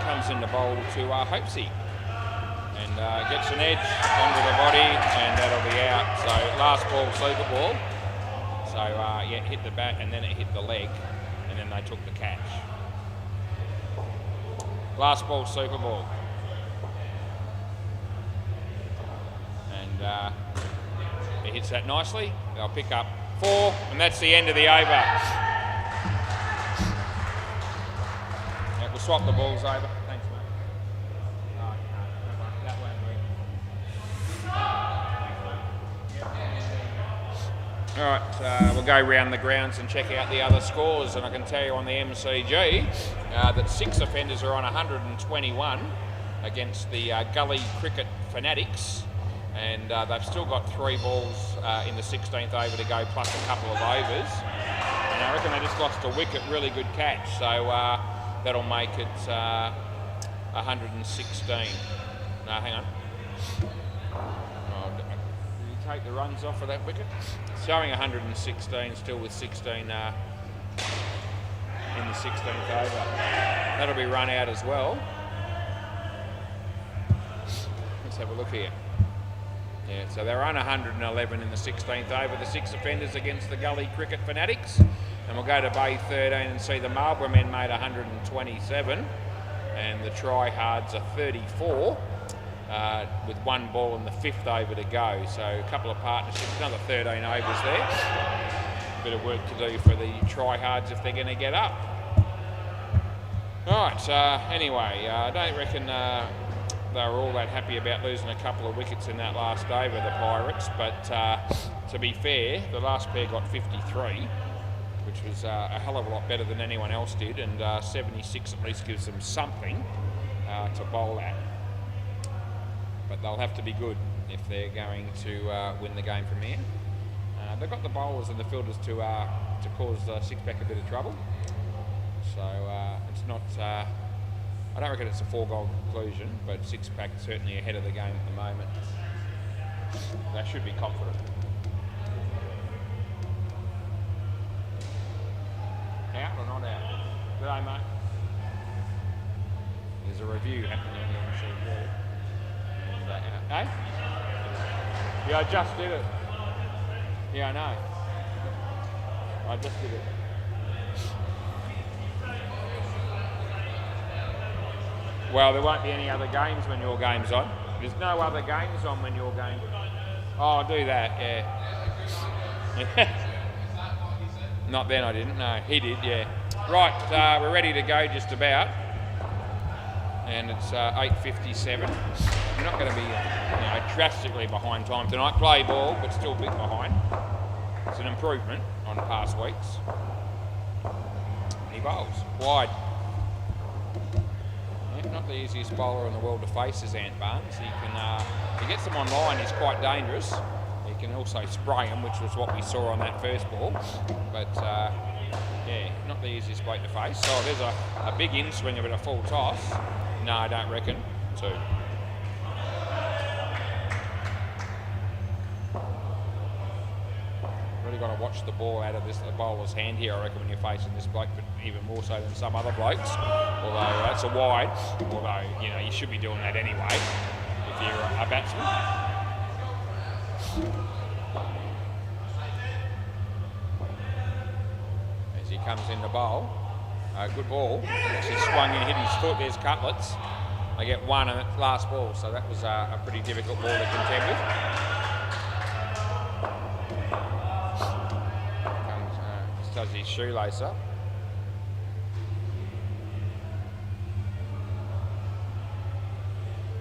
Comes in the bowl to Hopesy, and gets an edge onto the body, and that'll be out. So last ball, Super Ball. So yeah, hit the bat, and then it hit the leg, and then they took the catch. Last ball, Super Ball. And it hits that nicely. They'll pick up 4, and that's the end of the over. We'll swap the balls over. Thanks, mate. No, that won't work. All right, we'll go round the grounds and check out the other scores, and I can tell you on the MCG that 6 offenders are on 121 against the Gully Cricket Fanatics, and they've still got 3 balls in the 16th over to go, plus a couple of overs. And I reckon they just lost a wicket, really good catch. So that'll make it 116. No, hang on. Oh, did you take the runs off of that wicket? Showing 116 still with 16 in the 16th over. That'll be run out as well. Let's have a look here. Yeah, so they're on 111 in the 16th over, the 6 offenders against the Gully Cricket Fanatics. And we'll go to Bay 13 and see the Marlborough men made 127 and the tryhards are 34 with 1 ball in the 5th over to go. So a couple of partnerships, another 13 overs there. Bit of work to do for the tryhards if they're going to get up. Right, anyway, I don't reckon they were all that happy about losing a couple of wickets in that last over, the Pirates, but to be fair, the last pair got 53, which was a hell of a lot better than anyone else did, and 76 at least gives them something to bowl at. But they'll have to be good if they're going to win the game from here. They've got the bowlers and the fielders to cause Six-Pack a bit of trouble. So it's not... I don't reckon it's a 4-goal conclusion, but Six-Pack certainly ahead of the game at the moment. They should be confident. Out or not out? G'day, mate. There's a review happening on the MC. Hey? Yeah, I just did it. Yeah, I know. I just did it. Well, there won't be any other games when your game's on. There's no other games on when your game... Oh, I'll do that, yeah. Not then, I didn't. No, he did, yeah. Right, we're ready to go just about. And it's 8:57. We're not going to be drastically behind time tonight. Play ball, but still a bit behind. It's an improvement on past weeks. And he bowls wide. Yeah, not the easiest bowler in the world to face is Ant Barnes. He gets them on line, he's quite dangerous. He can also spray them, which was what we saw on that first ball. But yeah, not the easiest bloke to face. So there's a big in swing of it, a full toss. No, I don't reckon. 2. Really got to watch the ball out of the bowler's hand here, I reckon, when you're facing this bloke, but even more so than some other blokes. Although that's a wide, although you should be doing that anyway if you're a batsman. As he comes in the bowl, good ball. Actually swung in, hit his foot. There's Cutlets. They get 1 in the last ball, so that was a pretty difficult ball to contend with. Just does his shoelace up.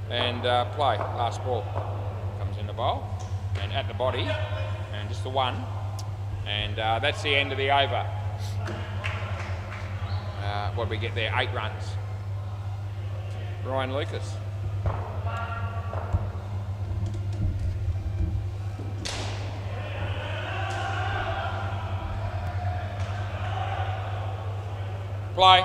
And play, last ball. Comes in the bowl, and at the body, and just the 1. And that's the end of the over. What did we get there? 8 runs. Ryan Lucas. Play.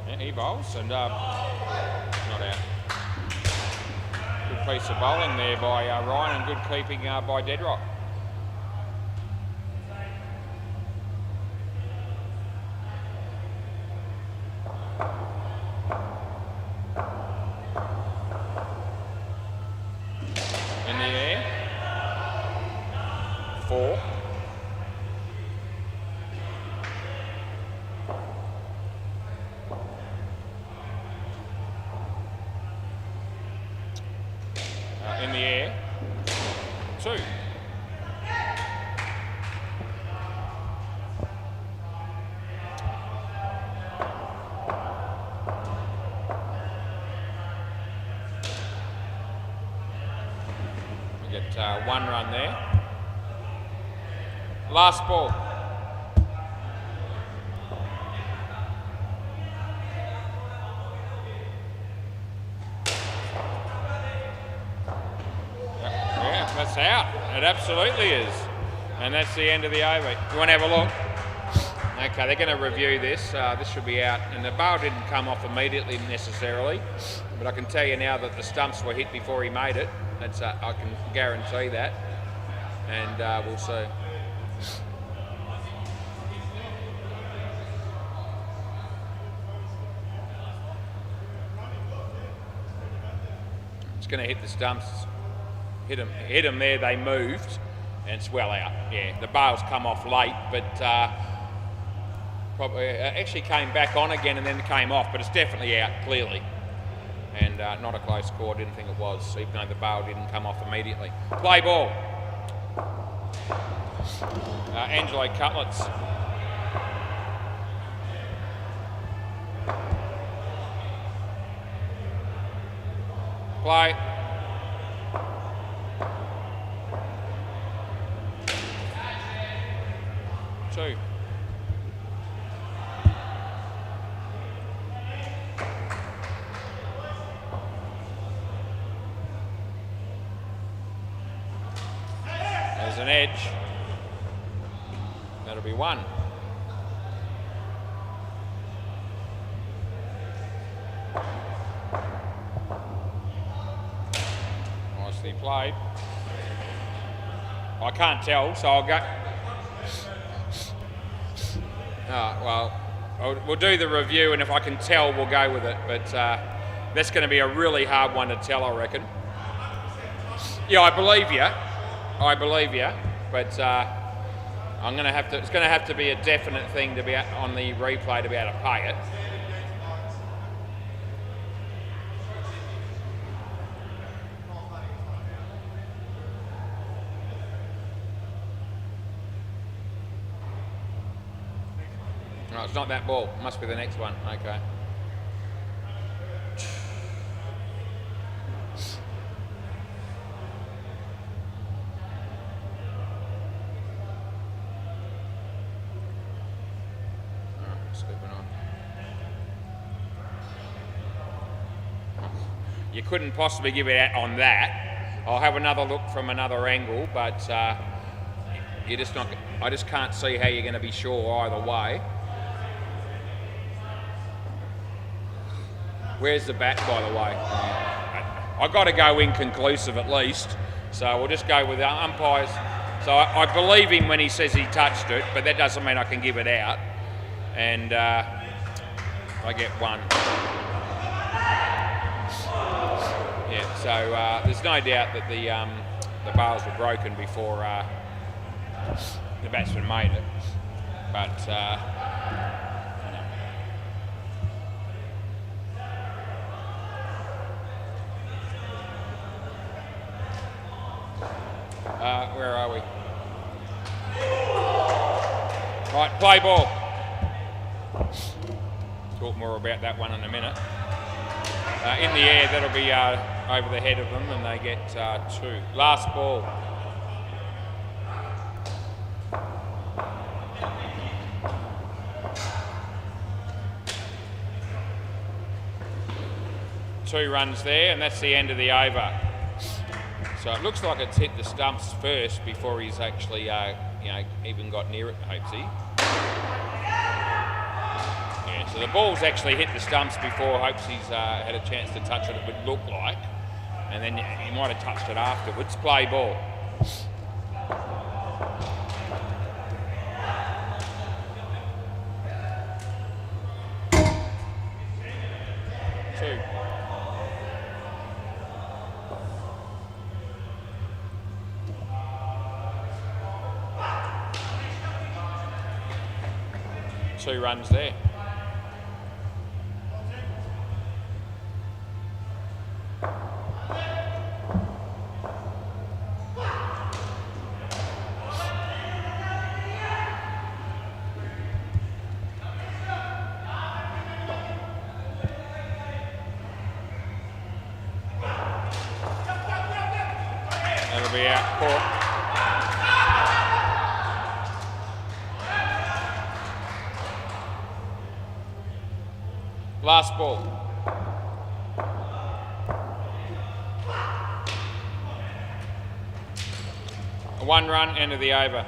And he bowls and not out. Good piece of bowling there by Ryan and good keeping by Deadrock. In the air. 4. In the air. 2. We get 1 run there. Last ball. It's out. It absolutely is. And that's the end of the over. You want to have a look? Okay, they're going to review this. This should be out. And the bail didn't come off immediately necessarily. But I can tell you now that the stumps were hit before he made it. That's, I can guarantee that. And we'll see. It's going to hit the stumps. Hit them there, they moved. And it's well out. Yeah, the bail's come off late, but probably actually came back on again and then came off, but it's definitely out, clearly. And not a close score, didn't think it was, even though the bail didn't come off immediately. Play ball. Angelo Cutlets. Play. Two. There's an edge. That'll be one. Nicely played. I can't tell, so I'll go. Well, we'll do the review, and if I can tell, we'll go with it. But that's going to be a really hard one to tell, I reckon. Yeah, I believe you. But I'm going to have to. It's going to have to be a definite thing to be on the replay to be able to pay it. No, it's not that ball. It must be the next one. Okay. Scooping on. You couldn't possibly give it out on that. I'll have another look from another angle, but you're just not. I just can't see how you're going to be sure either way. Where's the bat, by the way? I've got to go inconclusive at least, so we'll just go with the umpires. So I believe him when he says he touched it, but that doesn't mean I can give it out. And I get one. Yeah, so there's no doubt that the bails were broken before the batsman made it, but. Where are we? Right, play ball. Talk more about that one in a minute. In the air, that'll be over the head of them, and they get two. Last ball. Two runs there, and that's the end of the over. So it looks like it's hit the stumps first before he's actually, even got near it, Hopesy. Yeah, so the ball's actually hit the stumps before Hopesy's had a chance to touch it, it would look like. And then he might have touched it afterwards. Play ball. Two. Two runs there. That'll be out court. Last ball. 1 run, end of the over.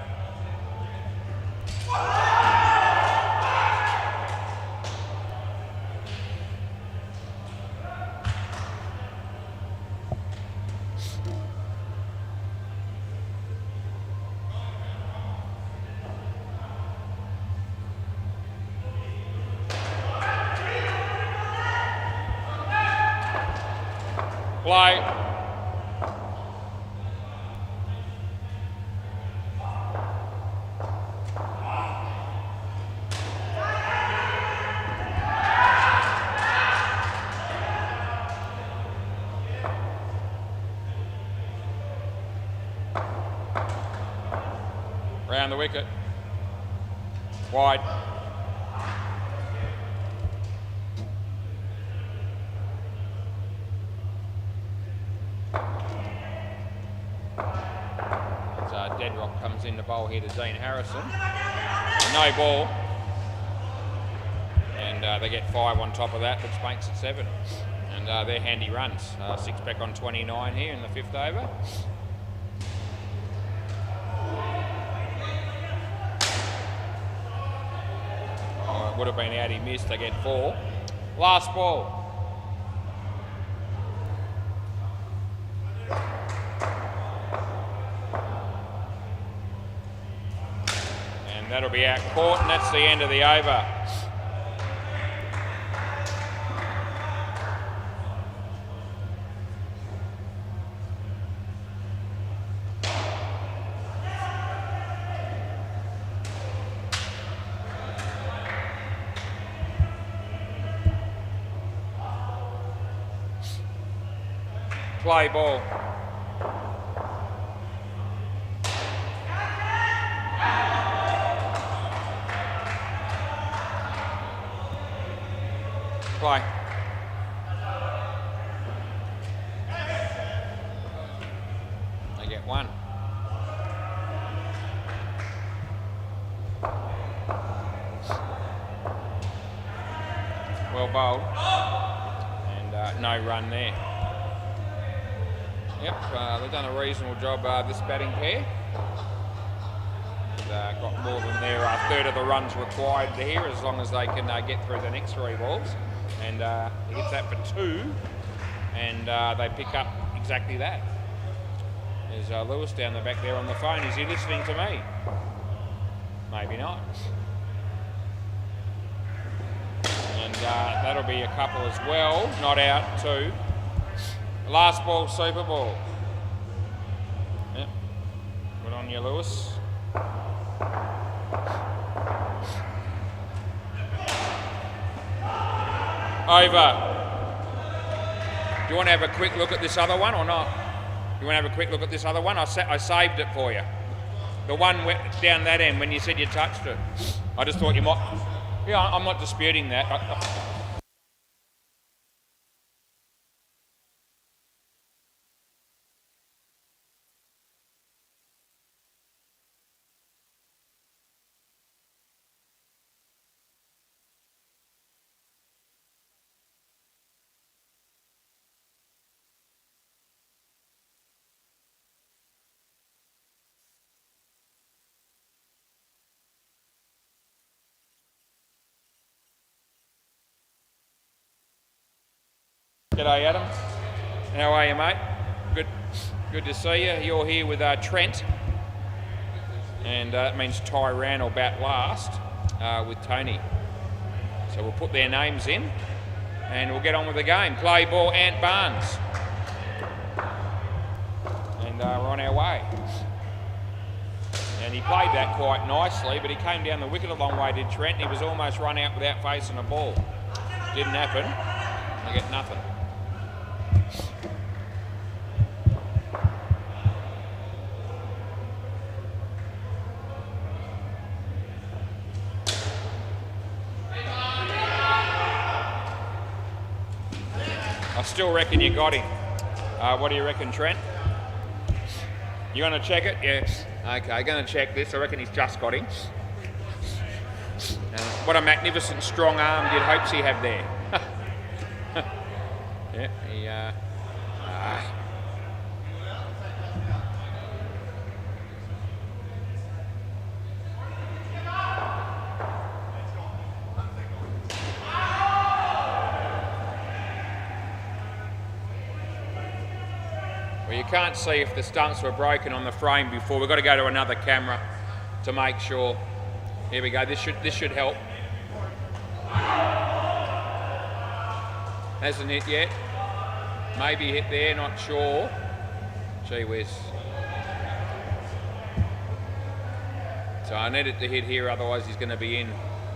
Play. Round the wicket. Wide. Deadrock comes in to bowl here to Dean Harrison. No ball. And they get 5 on top of that, which makes it 7. And they're handy runs. 6 back on 29 here in the 5th over. Oh, it would have been out, he missed. They get 4. Last ball. That'll be out court, and that's the end of the over. Play ball. Play. They get 1. Well bowled. And no run there. Yep, they've done a reasonable job this batting pair. Got more than their third of the runs required here, as long as they can get through the next 3 balls. And he hits that for 2, and they pick up exactly that. There's Lewis down the back there on the phone. Is he listening to me? Maybe not. And that'll be a couple as well. Not out, 2. Last ball, Super Ball. Yep. Good on you, Lewis. Over. Do you want to have a quick look at this other one or not? You want to have a quick look at this other one? I saved it for you. The one down that end when you said you touched it. I just thought you might... Yeah, I'm not disputing that. G'day, Adam. How are you, mate? Good to see you. You're here with Trent, and that means Tyran will bat last with Tony. So we'll put their names in, and we'll get on with the game. Play ball, Ant Barnes, and we're on our way. And he played that quite nicely, but he came down the wicket a long way, did Trent. He was almost run out without facing a ball. Didn't happen. They get nothing. I still reckon you got him. What do you reckon, Trent? You going to check it? Yes. Okay, going to check this. I reckon he's just got him. What a magnificent strong arm you'd hopes he had there. Yeah, he... can't see if the stumps were broken on the frame before. We've got to go to another camera to make sure. Here we go. This should help. Hasn't hit yet. Maybe hit there, not sure. Gee whiz. So I need it to hit here, otherwise he's going to be in.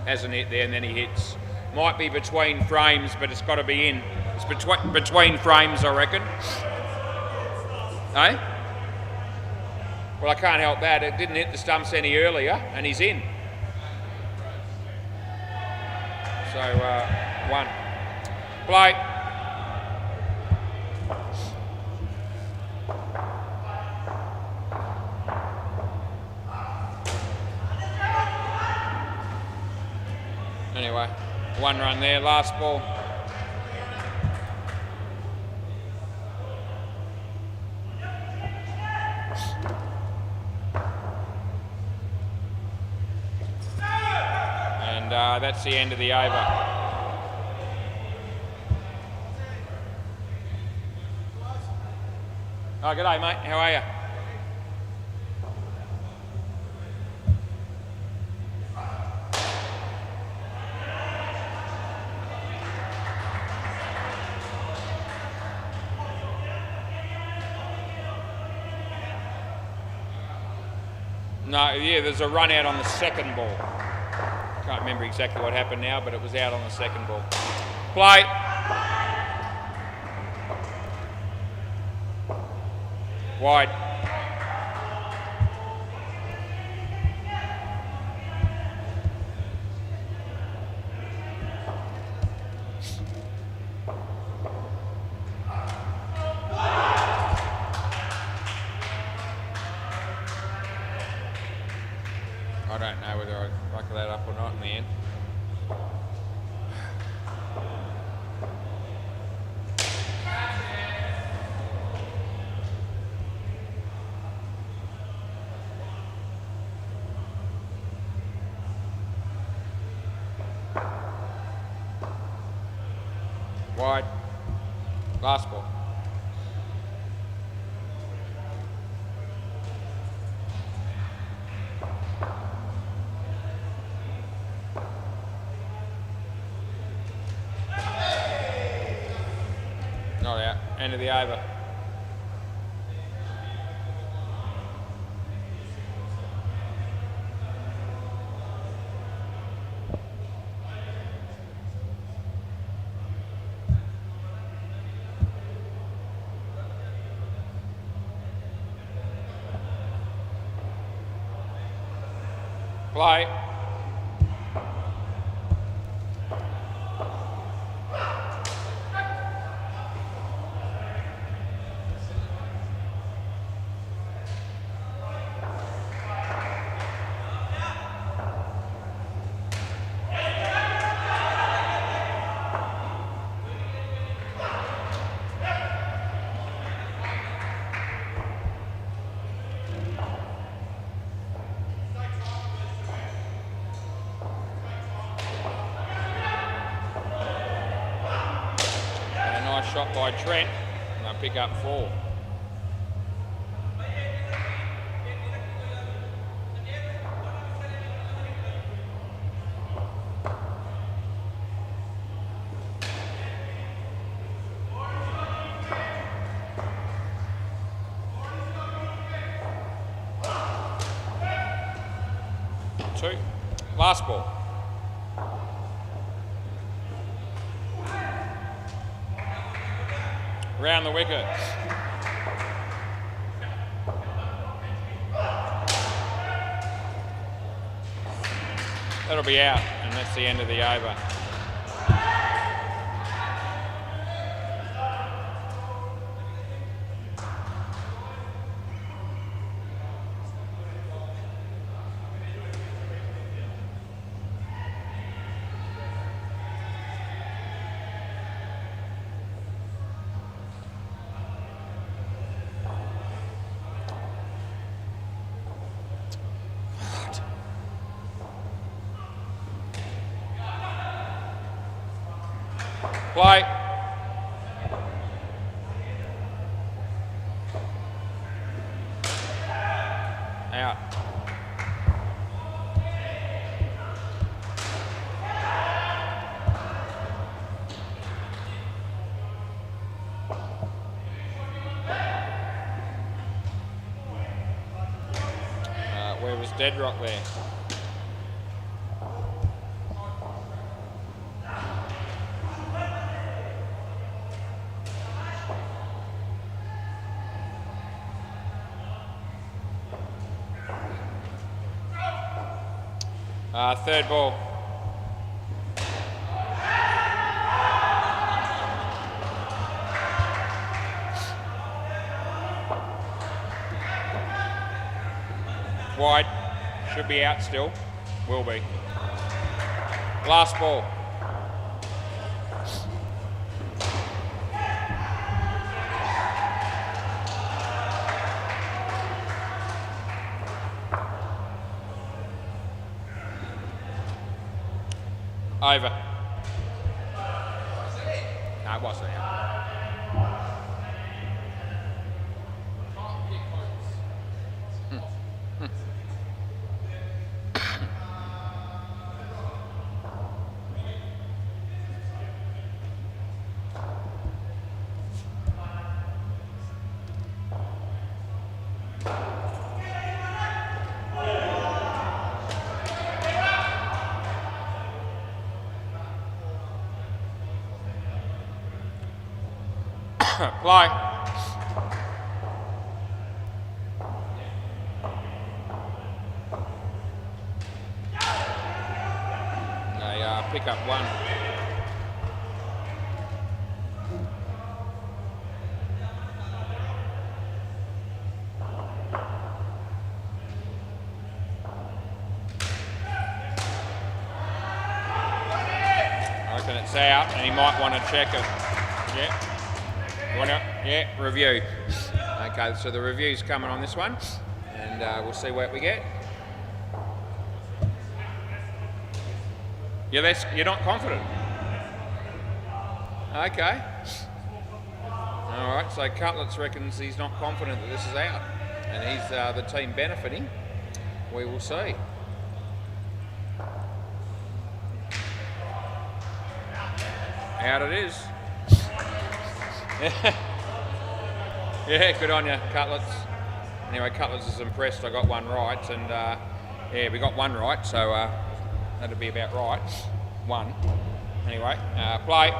Hasn't hit there, and then he hits. Might be between frames, but it's got to be in. It's between frames, I reckon. Eh? Well, I can't help that. It didn't hit the stumps any earlier, and he's in. So, 1. Play. Anyway, 1 run there, last ball. And that's the end of the over. Oh, g'day mate, how are you? No, yeah, there's a run out on the second ball. Can't remember exactly what happened now, but it was out on the second ball. Play. Wide. I don't know whether I buckle that up or not in the end. Wide. Last ball. Not out. End of the over. Play. Shot by Trent, and they'll pick up 4. Two. Last ball. Round the wicket. That'll be out, and that's the end of the over. Play. dead rock there. Third ball. Wide. Should be out still. Will be. Last ball. Over. No, it wasn't out. Play. They pick up one. I reckon it's out, and he might want to check it. Yeah. Yeah, review. Okay, so the review's coming on this one, and we'll see what we get. Yeah, you're not confident. Okay. All right, so Cutlets reckons he's not confident that this is out, and he's the team benefiting. We will see. Out it is. Yeah, good on you, Cutlets. Anyway, Cutlets is impressed. I got one right, and yeah, we got one right, so that'd be about right. One. Anyway, play.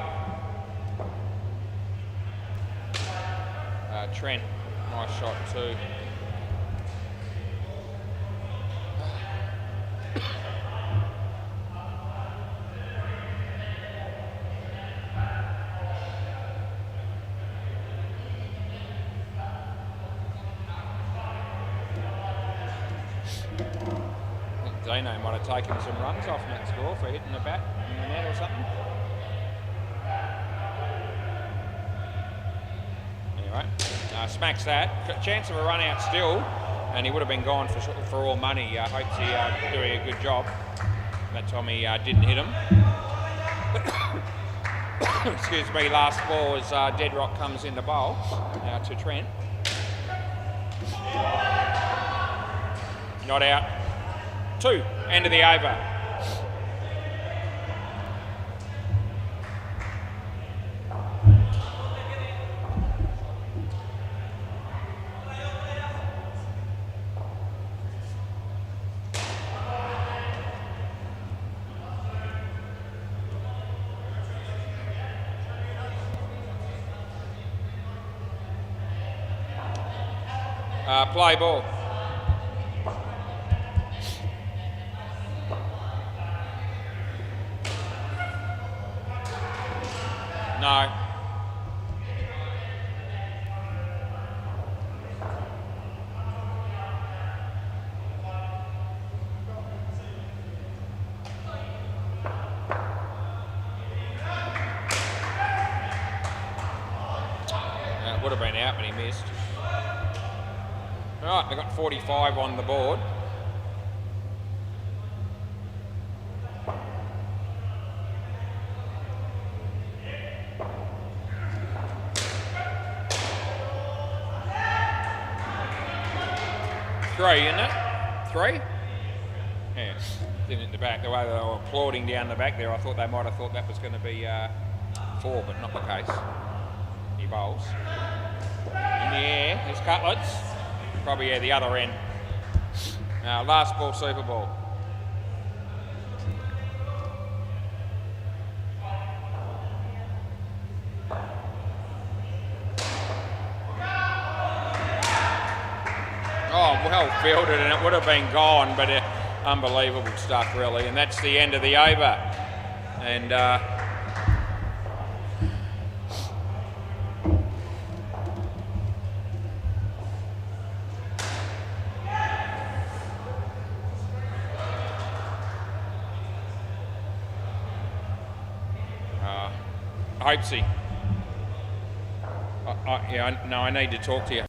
Trent, nice shot too. Dino might have taken some runs off that score for hitting the bat in the net or something. Anyway, smacks that. Chance of a run out still, and he would have been gone for all money. Hopes he doing a good job. That time he didn't hit him. Excuse me, last ball as Dead Rock comes in the bowl to Trent. Not out. 2, end of the over. Play ball. No. It would have been out, but he missed. Right, they've got 45 on the board. Three, isn't it? 3? Yeah, didn't hit the back. The way they were applauding down the back there, I thought they might have thought that was going to be 4, but not the case. He bowls. In the air, there's Cutlets. Probably the other end. Last ball, Super Ball. Oh, well fielded, and it would have been gone, but unbelievable stuff, really. And that's the end of the over. And Hopesy. I need to talk to you.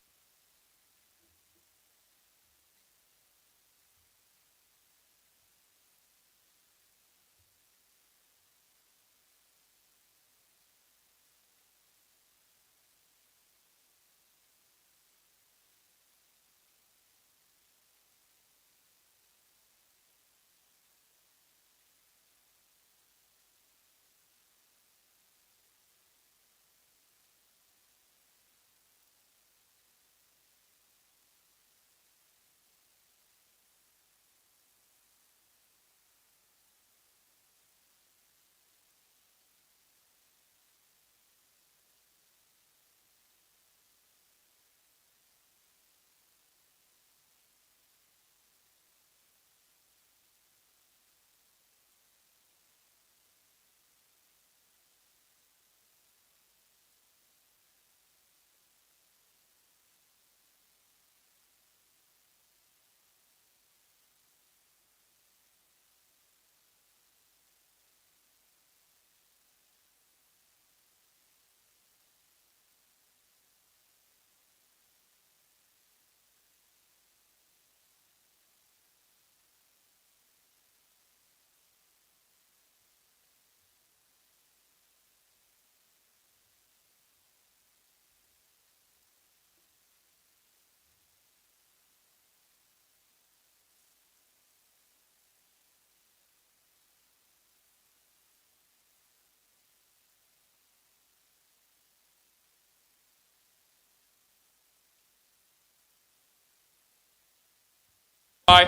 Bye.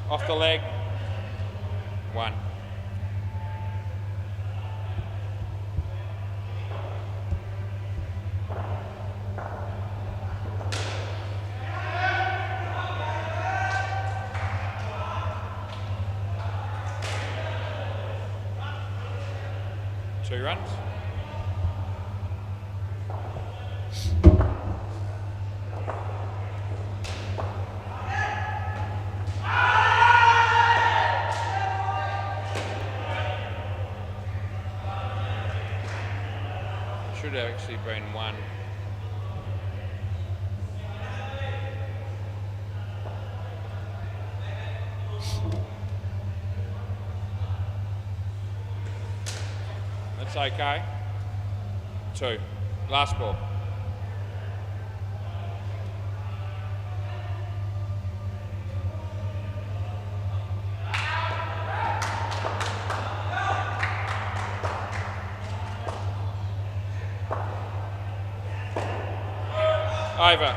Off the leg. 1. Two runs. Should have actually been 1. That's okay. 2. Last ball. Over.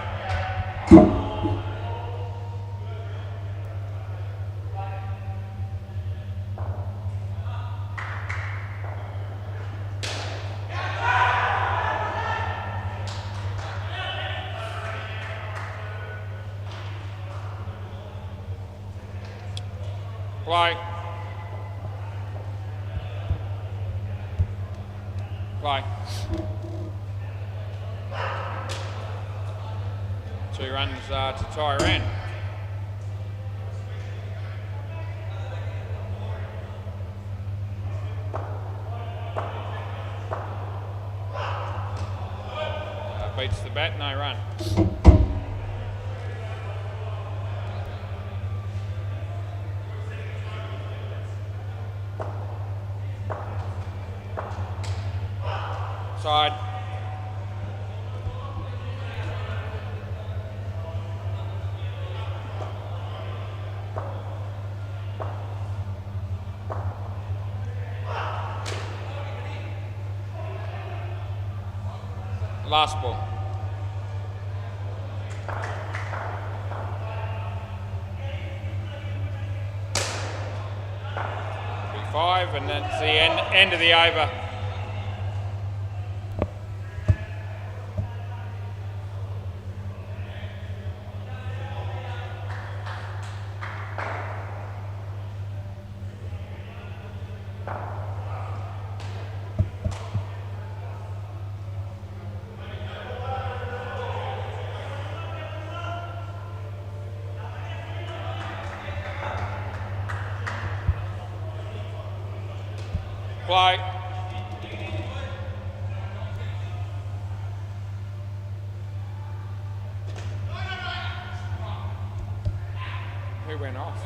Play. Play. 2 runs to Tyrone. Beats the bat, no run. Side. Last ball. 5, and that's the end of the over. Play. Who went off?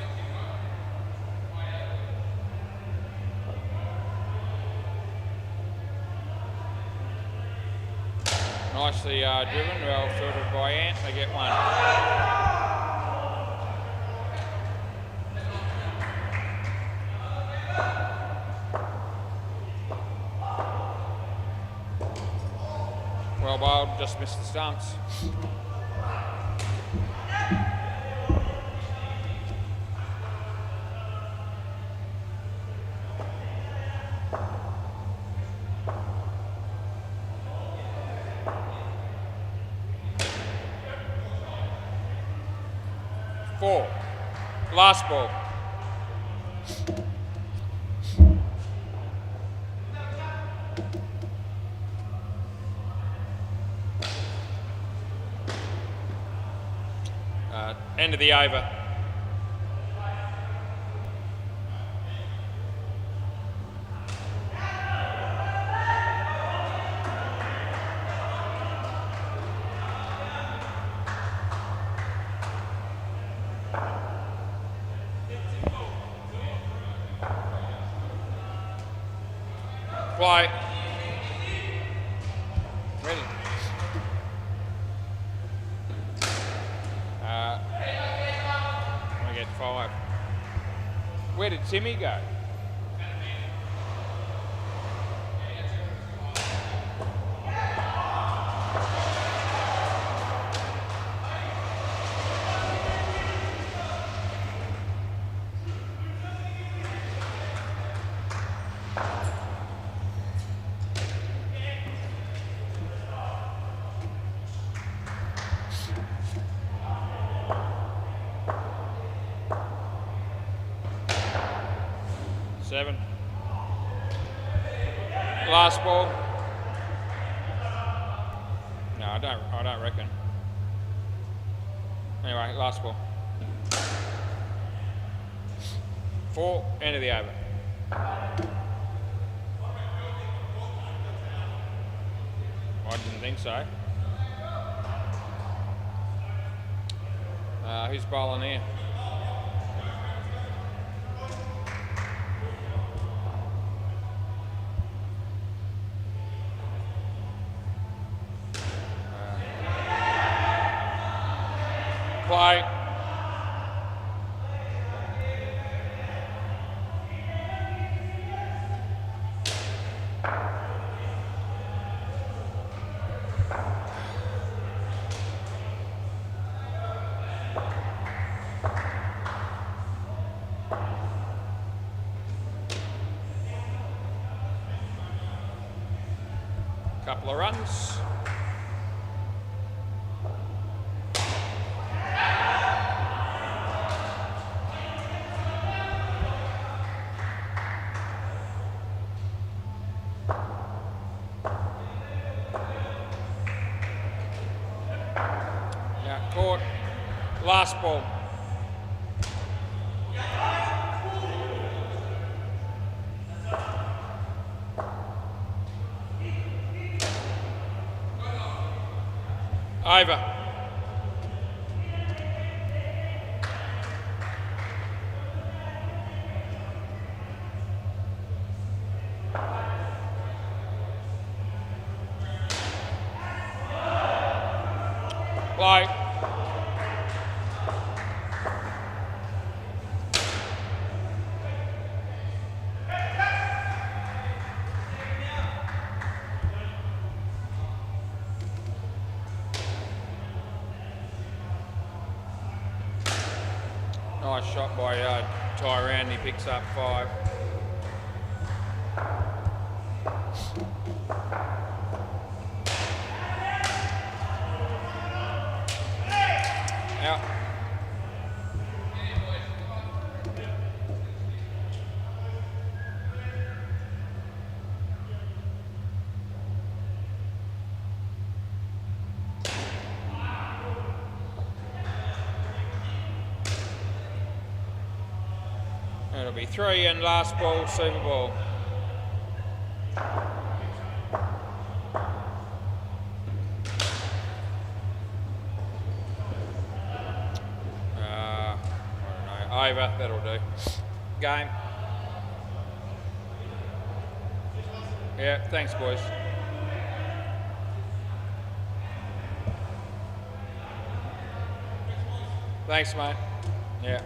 Nicely driven, well sorted by Ant. They get one. Well bowled, just missed the stumps. Four. Last ball. End of the over. Play. Ready. I get 5. Where did Timmy go? Seven. Last ball. No, I don't reckon. Anyway, last ball. 4, end of the over. I didn't think so. Who's bowling here? Play. Couple of runs. Court, last ball. Over. Play. Nice shot by Tyrone, he picks up 5. Out. It'll be 3 and last ball, Super Ball. I don't know. Over, that'll do. Game. Yeah, thanks, boys. Thanks, mate. Yeah.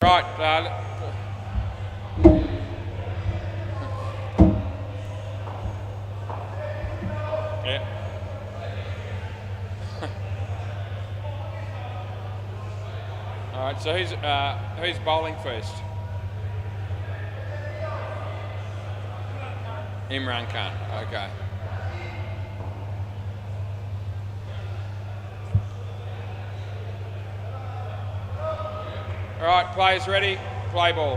Right. Yeah. All right. So who's bowling first? Imran Khan. Okay. All right, players ready? Play ball.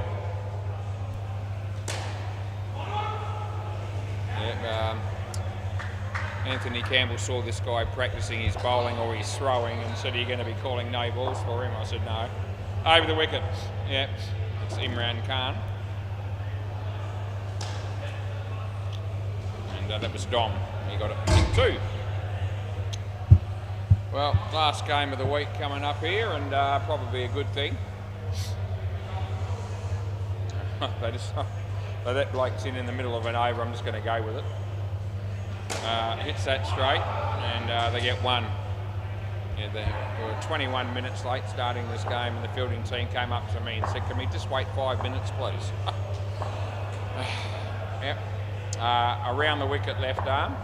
Yep, Anthony Campbell saw this guy practicing his bowling or his throwing and said, "Are you going to be calling no balls for him?" I said, "No." Over the wicket. Yep, it's Imran Khan. And that was Dom. He got it. 2. Well, last game of the week coming up here, and probably a good thing. So that Blake's in the middle of an over. I'm just going to go with it. Hits that straight, and they get 1. Yeah, they were 21 minutes late starting this game, and the fielding team came up to me and said, "Can we just wait 5 minutes, please?" Yep. Around the wicket left arm,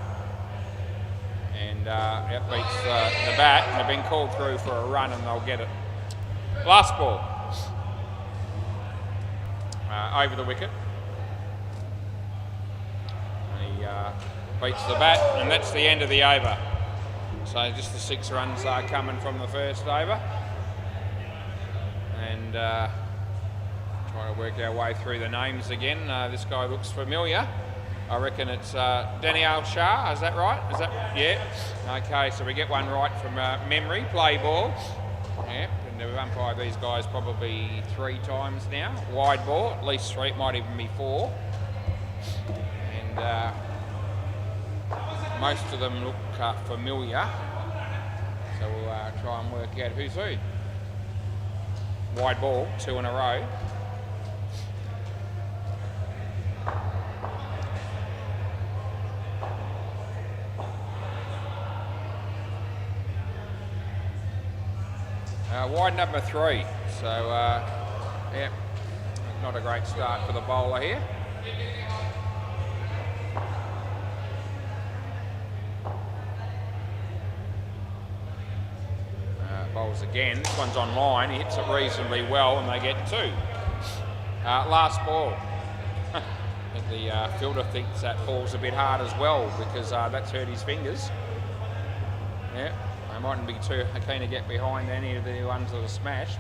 and it beats the bat, and they've been called through for a run, and they'll get it. Last ball. Over the wicket. He beats the bat, and that's the end of the over. So just the 6 runs are coming from the first over. And trying to work our way through the names again. This guy looks familiar. I reckon it's Daniel Shah, is that right? Is that, yeah? Okay, so we get one right from memory, play ball. Yep, and we've umpired these guys probably 3 times now. Wide ball, at least 3, it might even be 4. And most of them look familiar. So we'll try and work out who's who. Wide ball, 2 in a row. Wide number 3, so yeah, not a great start for the bowler here. Bowls again, this one's on line, he hits it reasonably well and they get 2. Last ball. The fielder thinks that ball's a bit hard as well because that's hurt his fingers. Yeah. I mightn't be too keen to get behind any of the ones that are smashed.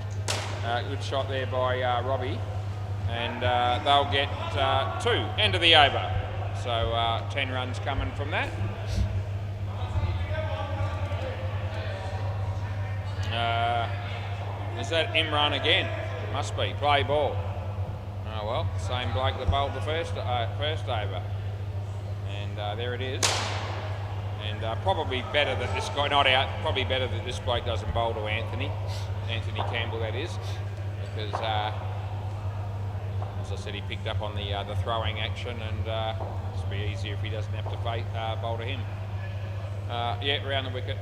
Good shot there by Robbie. And they'll get 2. End of the over. So 10 runs coming from that. Is that Imran again? Must be. Play ball. Oh well, same bloke that bowled the first over. And there it is. And probably better that this guy, not out, probably better that this bloke doesn't bowl to Anthony Campbell, that is, because as I said, he picked up on the throwing action, and it'll be easier if he doesn't have to bowl to him. Yeah, round the wicket,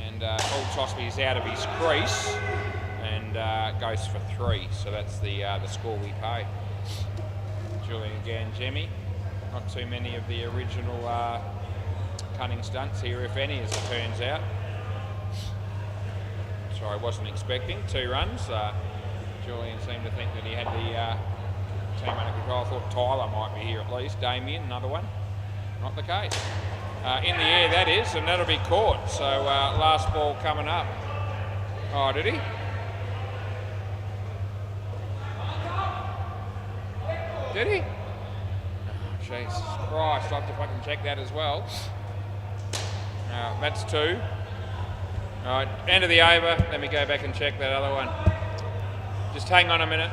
and Paul Tosby's out of his crease, and goes for 3. So that's the score we pay. Julian Ganjemi, not too many of the original. Cunning stunts here, if any, as it turns out. So I wasn't expecting 2 runs. Julian seemed to think that he had the team under control. I thought Tyler might be here at least. Damien, another one. Not the case. In the air, that is, and that'll be caught. So last ball coming up. Oh, did he? Did he? Oh, Jesus Christ, I'll have to fucking check that as well. That's 2. All right, end of the over. Let me go back and check that other one. Just hang on a minute.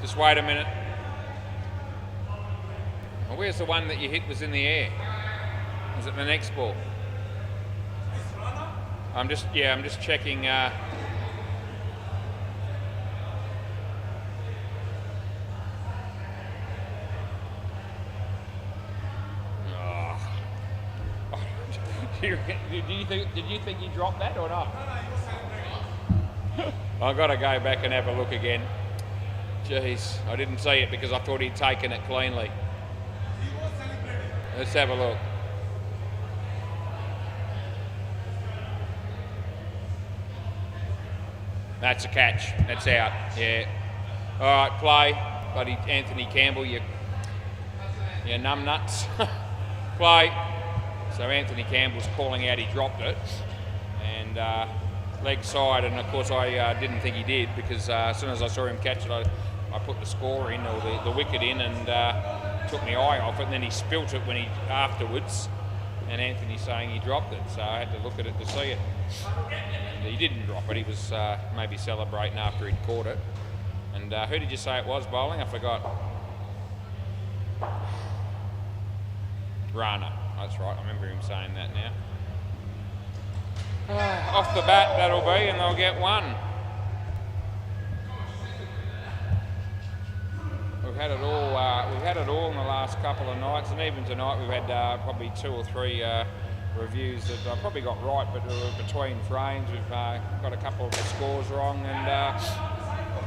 Just wait a minute. Well, where's the one that you hit was in the air? Is it the next ball? I'm just checking. Did you think he dropped that or not? I've got to go back and have a look again. Jeez, I didn't see it because I thought he'd taken it cleanly. Let's have a look. That's a catch. That's out. Yeah. All right, play. Bloody Anthony Campbell, you numbnuts. Play. So Anthony Campbell's calling out he dropped it. And leg side, and of course I didn't think he did because as soon as I saw him catch it, I put the score in, or the wicket in, and took my eye off it, and then he spilt it afterwards. And Anthony's saying he dropped it, so I had to look at it to see it. And he didn't drop it, he was maybe celebrating after he'd caught it. And who did you say it was bowling? I forgot. Rana, that's right, I remember him saying that now. Off the bat that'll be, and they'll get one. We've had it all. We've had it all in the last couple of nights, and even tonight we've had probably 2 or 3 reviews that I probably got right, but between frames we've got a couple of the scores wrong, and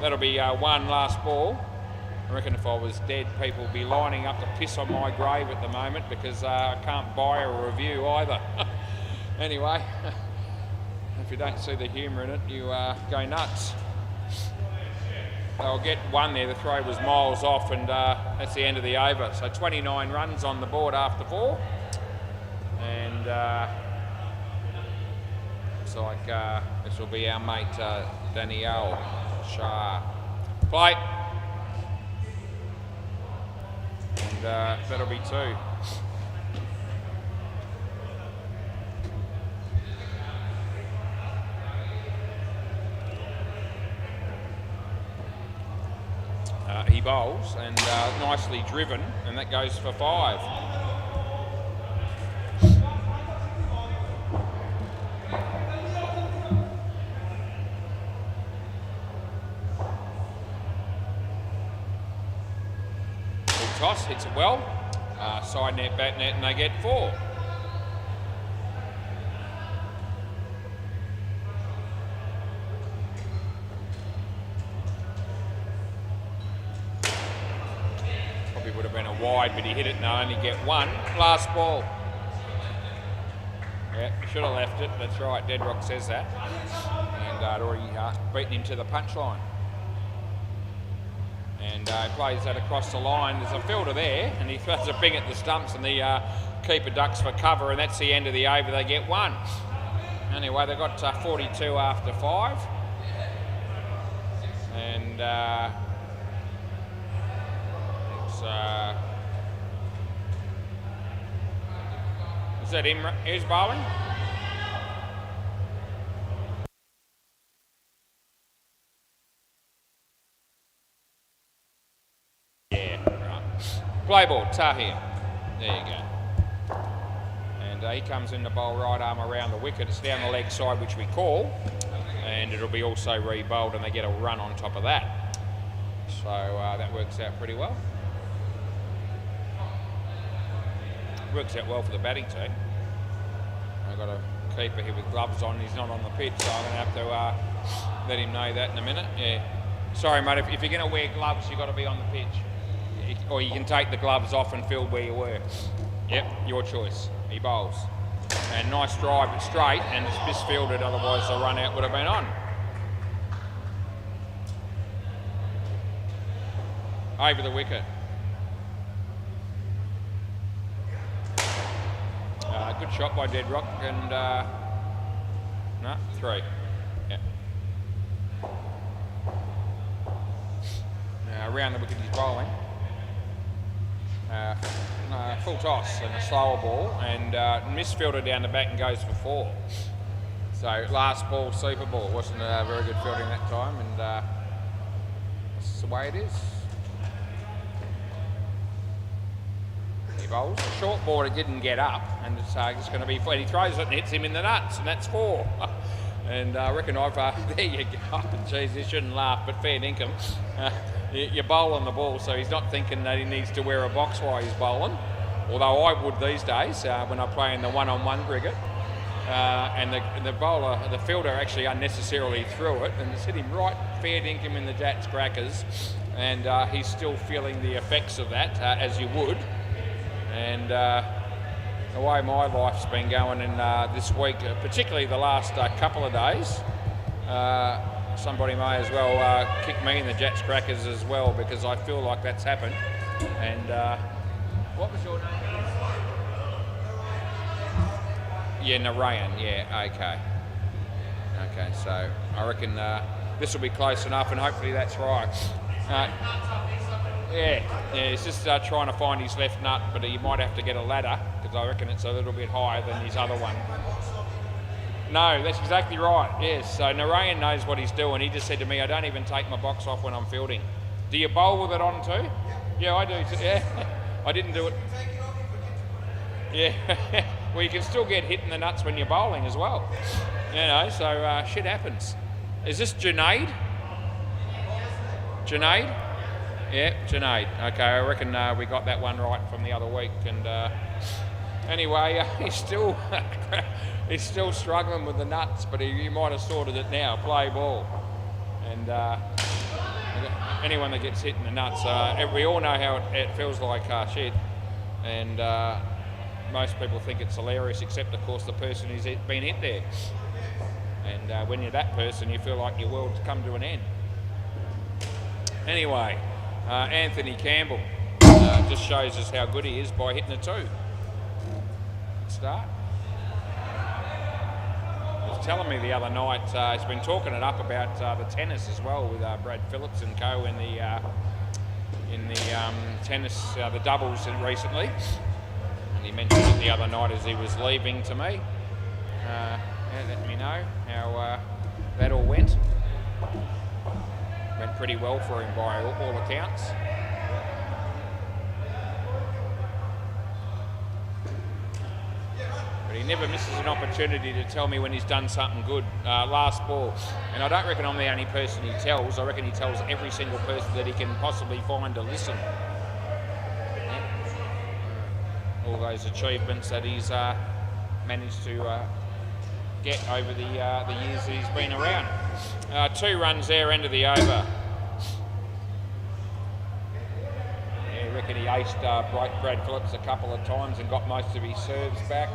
that'll be one last ball. I reckon if I was dead, people would be lining up to piss on my grave at the moment because I can't buy a review either. Anyway, if you don't see the humour in it, you go nuts. They'll get one there. The throw was miles off, and that's the end of the over. So 29 runs on the board after 4. And looks like this will be our mate Danielle Shah. Play. And that'll be 2. He bowls, and nicely driven, and that goes for 5. Full toss, hits it well. Side net, back net, and they get 4. Would have been a wide, but he hit it and only get 1. Last ball. Yeah, should have left it. That's right, Deadrock says that. And I'd already beaten him to the punchline. And he plays that across the line. There's a fielder there, and he throws a ping at the stumps, and the keeper ducks for cover, and that's the end of the over. They get 1. Anyway, they've got 42 after 5. And is that him? Who's bowling? Yeah, right. Play ball, Tahir. There you go. And he comes in the bowl right arm around the wicket. It's down the leg side, which we call. And it'll be also re-bowled, and they get a run on top of that. So that works out pretty well. Works out well for the batting team. I've got a keeper here with gloves on. He's not on the pitch, so I'm going to have to let him know that in a minute. Yeah. Sorry, mate. If you're going to wear gloves, you've got to be on the pitch, or you can take the gloves off and field where you were. Yep, your choice. He bowls, and nice drive, but straight, and it's misfielded. Otherwise, the run out would have been on. Over the wicket. Good shot by Deadrock, and no, 3. Yeah. Now around the wicket he's bowling. Full toss and a slower ball, and misfielder down the back and goes for 4. So last ball, super ball. Wasn't a very good fielding that time, and that's the way it is. He bowls a short ball, it didn't get up, and it's just going to be 4. He throws it and hits him in the nuts, and that's 4. And I reckon I've there you go. Geez, you shouldn't laugh, but fair dinkum. You bowl on the ball, so he's not thinking that he needs to wear a box while he's bowling. Although I would these days when I play in the one-on-one cricket. and the bowler, the fielder actually unnecessarily threw it, and it's hit him right fair dinkum in the Jats crackers, and he's still feeling the effects of that, as you would. And the way my life's been going in this week, particularly the last couple of days, somebody may as well kick me in the Jats crackers as well, because I feel like that's happened. And what was your name? Yeah, Narayan. Yeah, okay. Okay, so I reckon this will be close enough, and hopefully that's right. Yeah, he's just trying to find his left nut, but he might have to get a ladder, because I reckon it's a little bit higher than his other one. No, that's exactly right, yes. So Narayan knows what he's doing. He just said to me, I don't even take my box off when I'm fielding. Do you bowl with it on too? Yeah, I do too. Yeah, I didn't do it. Yeah, well, you can still get hit in the nuts when you're bowling as well. You know, so shit happens. Is this Junaid? Junaid? Yeah, Junaid. Okay, I reckon we got that one right from the other week. And anyway, he's still struggling with the nuts, but he might have sorted it now. Play ball. And anyone that gets hit in the nuts, we all know how it feels like shit. And most people think it's hilarious, except of course the person who's been hit there. And when you're that person, you feel like your world's come to an end. Anyway, Anthony Campbell just shows us how good he is by hitting a 2. Start. He was telling me the other night, he's been talking it up about the tennis as well with Brad Phillips and co in the tennis, the doubles recently. And he mentioned it the other night as he was leaving to me. Let me know how that all went. Went pretty well for him by all accounts. But he never misses an opportunity to tell me when he's done something good. Last ball. And I don't reckon I'm the only person he tells. I reckon he tells every single person that he can possibly find to listen. All those achievements that he's managed to get over the years that he's been around. 2 runs there, end of the over. Yeah, I reckon he aced Brad Phillips a couple of times and got most of his serves back.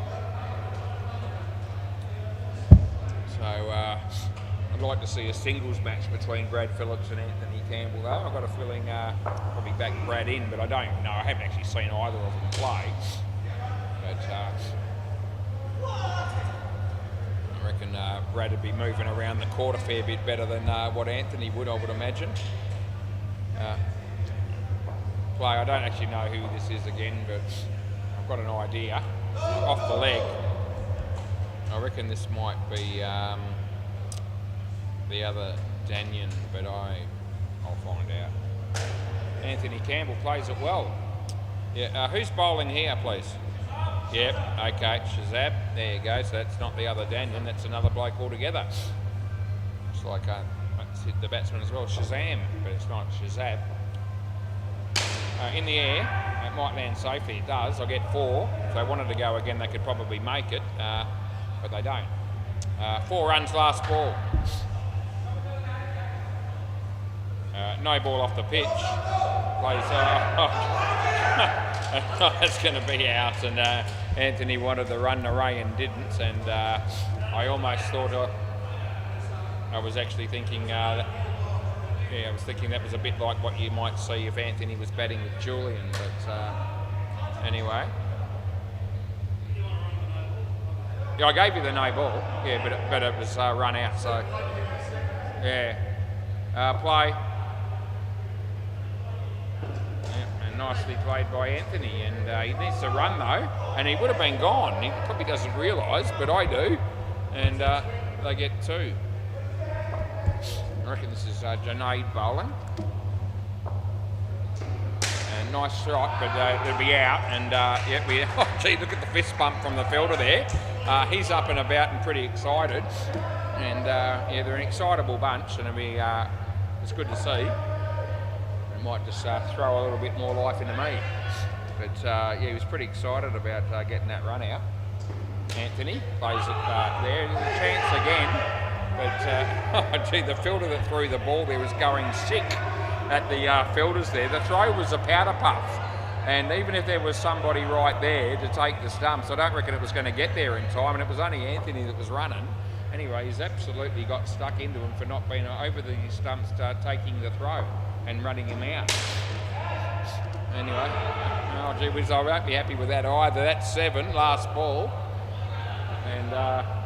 So I'd like to see a singles match between Brad Phillips and Anthony Campbell, though. I've got a feeling probably back Brad in, but I don't know. I haven't actually seen either of them play. But I reckon Brad would be moving around the court a fair bit better than what Anthony would, I would imagine. Play, I don't actually know who this is again, but I've got an idea. Off the leg, I reckon this might be the other Danyan, but I'll find out. Anthony Campbell plays it well. Yeah, who's bowling here, please? Yep, okay, Shazab, there you go, so that's not the other Danyan, that's another bloke altogether. Looks like let's hit the batsman as well, Shazam, but it's not Shazab. In the air, it might land safely, it does, I'll get 4. If they wanted to go again, they could probably make it, but they don't. 4 runs last ball. No ball off the pitch. Plays, that's going to be out, and Anthony wanted the run, Narayan didn't, and I almost thought I was actually thinking I was thinking that was a bit like what you might see if Anthony was batting with Julian, but anyway. Yeah, I gave you the no ball, yeah, but it was run out, so yeah. Play. Nicely played by Anthony, and he needs to run though, and he would have been gone. He probably doesn't realise, but I do, and they get 2. I reckon this is Junaid bowling. And nice strike, but it'll be out, and oh gee, look at the fist bump from the fielder there. He's up and about and pretty excited, and yeah, they're an excitable bunch, and it'll be it's good to see. Might just throw a little bit more life into me. But yeah, he was pretty excited about getting that run out. Anthony plays it there. There's a chance again, but gee, the fielder that threw the ball there was going sick at the fielders there. The throw was a powder puff, and even if there was somebody right there to take the stumps, I don't reckon it was going to get there in time, and it was only Anthony that was running. Anyway, he's absolutely got stuck into him for not being over the stumps, taking the throw and running him out. Anyway, oh gee whiz, I won't be happy with that either. That's 7, last ball. And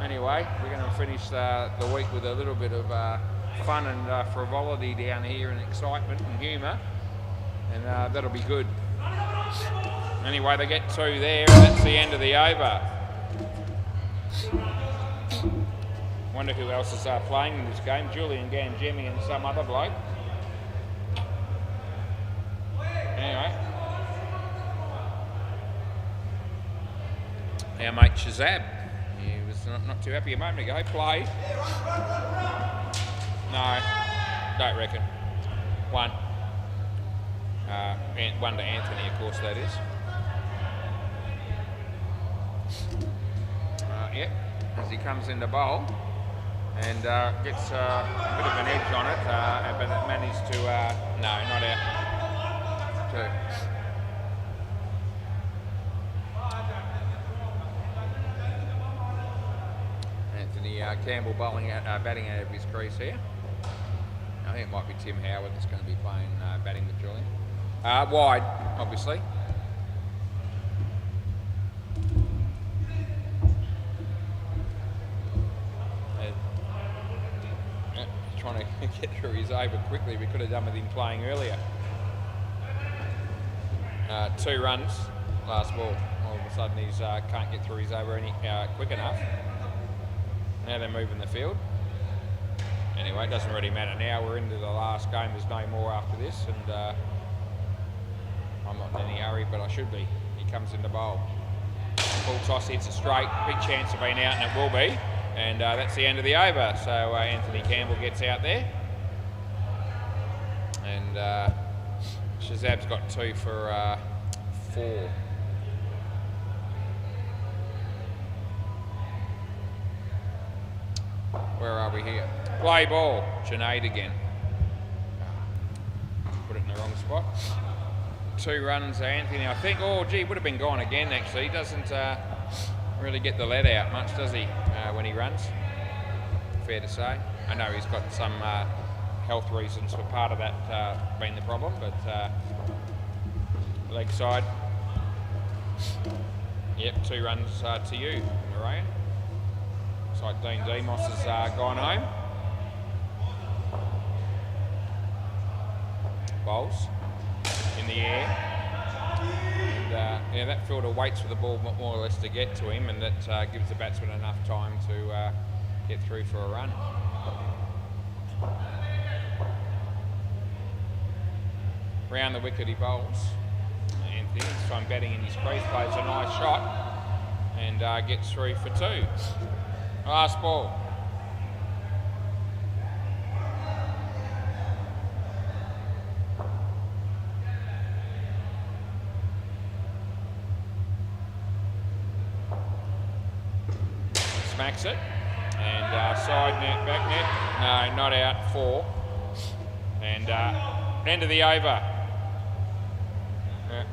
anyway, we're going to finish the week with a little bit of fun and frivolity down here and excitement and humour. And that'll be good. Anyway, they get 2 there, and that's the end of the over. Wonder who else is playing in this game. Julian Gangemi and some other bloke. Anyway. Our mate Shazab. He was not too happy a moment ago. Play. No, don't reckon. 1. 1 to Anthony, of course, that is. Yep, as he comes in the bowl and gets a bit of an edge on it, but it managed to, no, not out. 2. Anthony Campbell bowling out, batting out of his crease here. I think it might be Tim Howard that's going to be playing batting with Julian. Wide, obviously. Trying to get through his over quickly. We could have done with him playing earlier. 2 runs, last ball. All of a sudden he's can't get through his over any quick enough. Now they're moving the field. Anyway, it doesn't really matter now. We're into the last game. There's no more after this, and I'm not in any hurry, but I should be. He comes in the bowl. Full toss, hits it straight. Big chance of being out, and it will be. And that's the end of the over. So Anthony Campbell gets out there. And Shazab's got 2 for 4. Where are we here? Play ball. Junaid again. Put it in the wrong spot. 2 runs, Anthony, I think. Oh, gee, would have been gone again, actually. He doesn't really get the lead out much, does he, when he runs? Fair to say. I know he's got some health reasons for part of that being the problem, but leg side. Yep, 2 runs to you, Mariah. Looks like Dean Demos has gone home. Bowls in the air. And yeah, that fielder waits for the ball more or less to get to him, and that gives the batsman enough time to get through for a run. Round the wicket he bowls. Anthony, this time batting in his crease, plays a nice shot and gets through for 2. Last ball. Smacks it, and side net, back net, no, not out, 4, and end of the over. Yeah.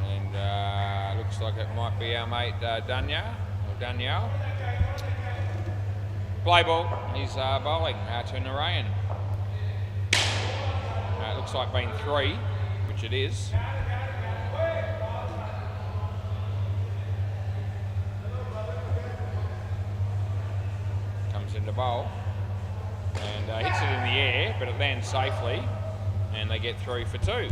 And looks like it might be our mate Danielle. Play ball, he's bowling to Narayan. Looks like being 3, which it is. Comes into bowl and hits it in the air, but it lands safely, and they get through for 2.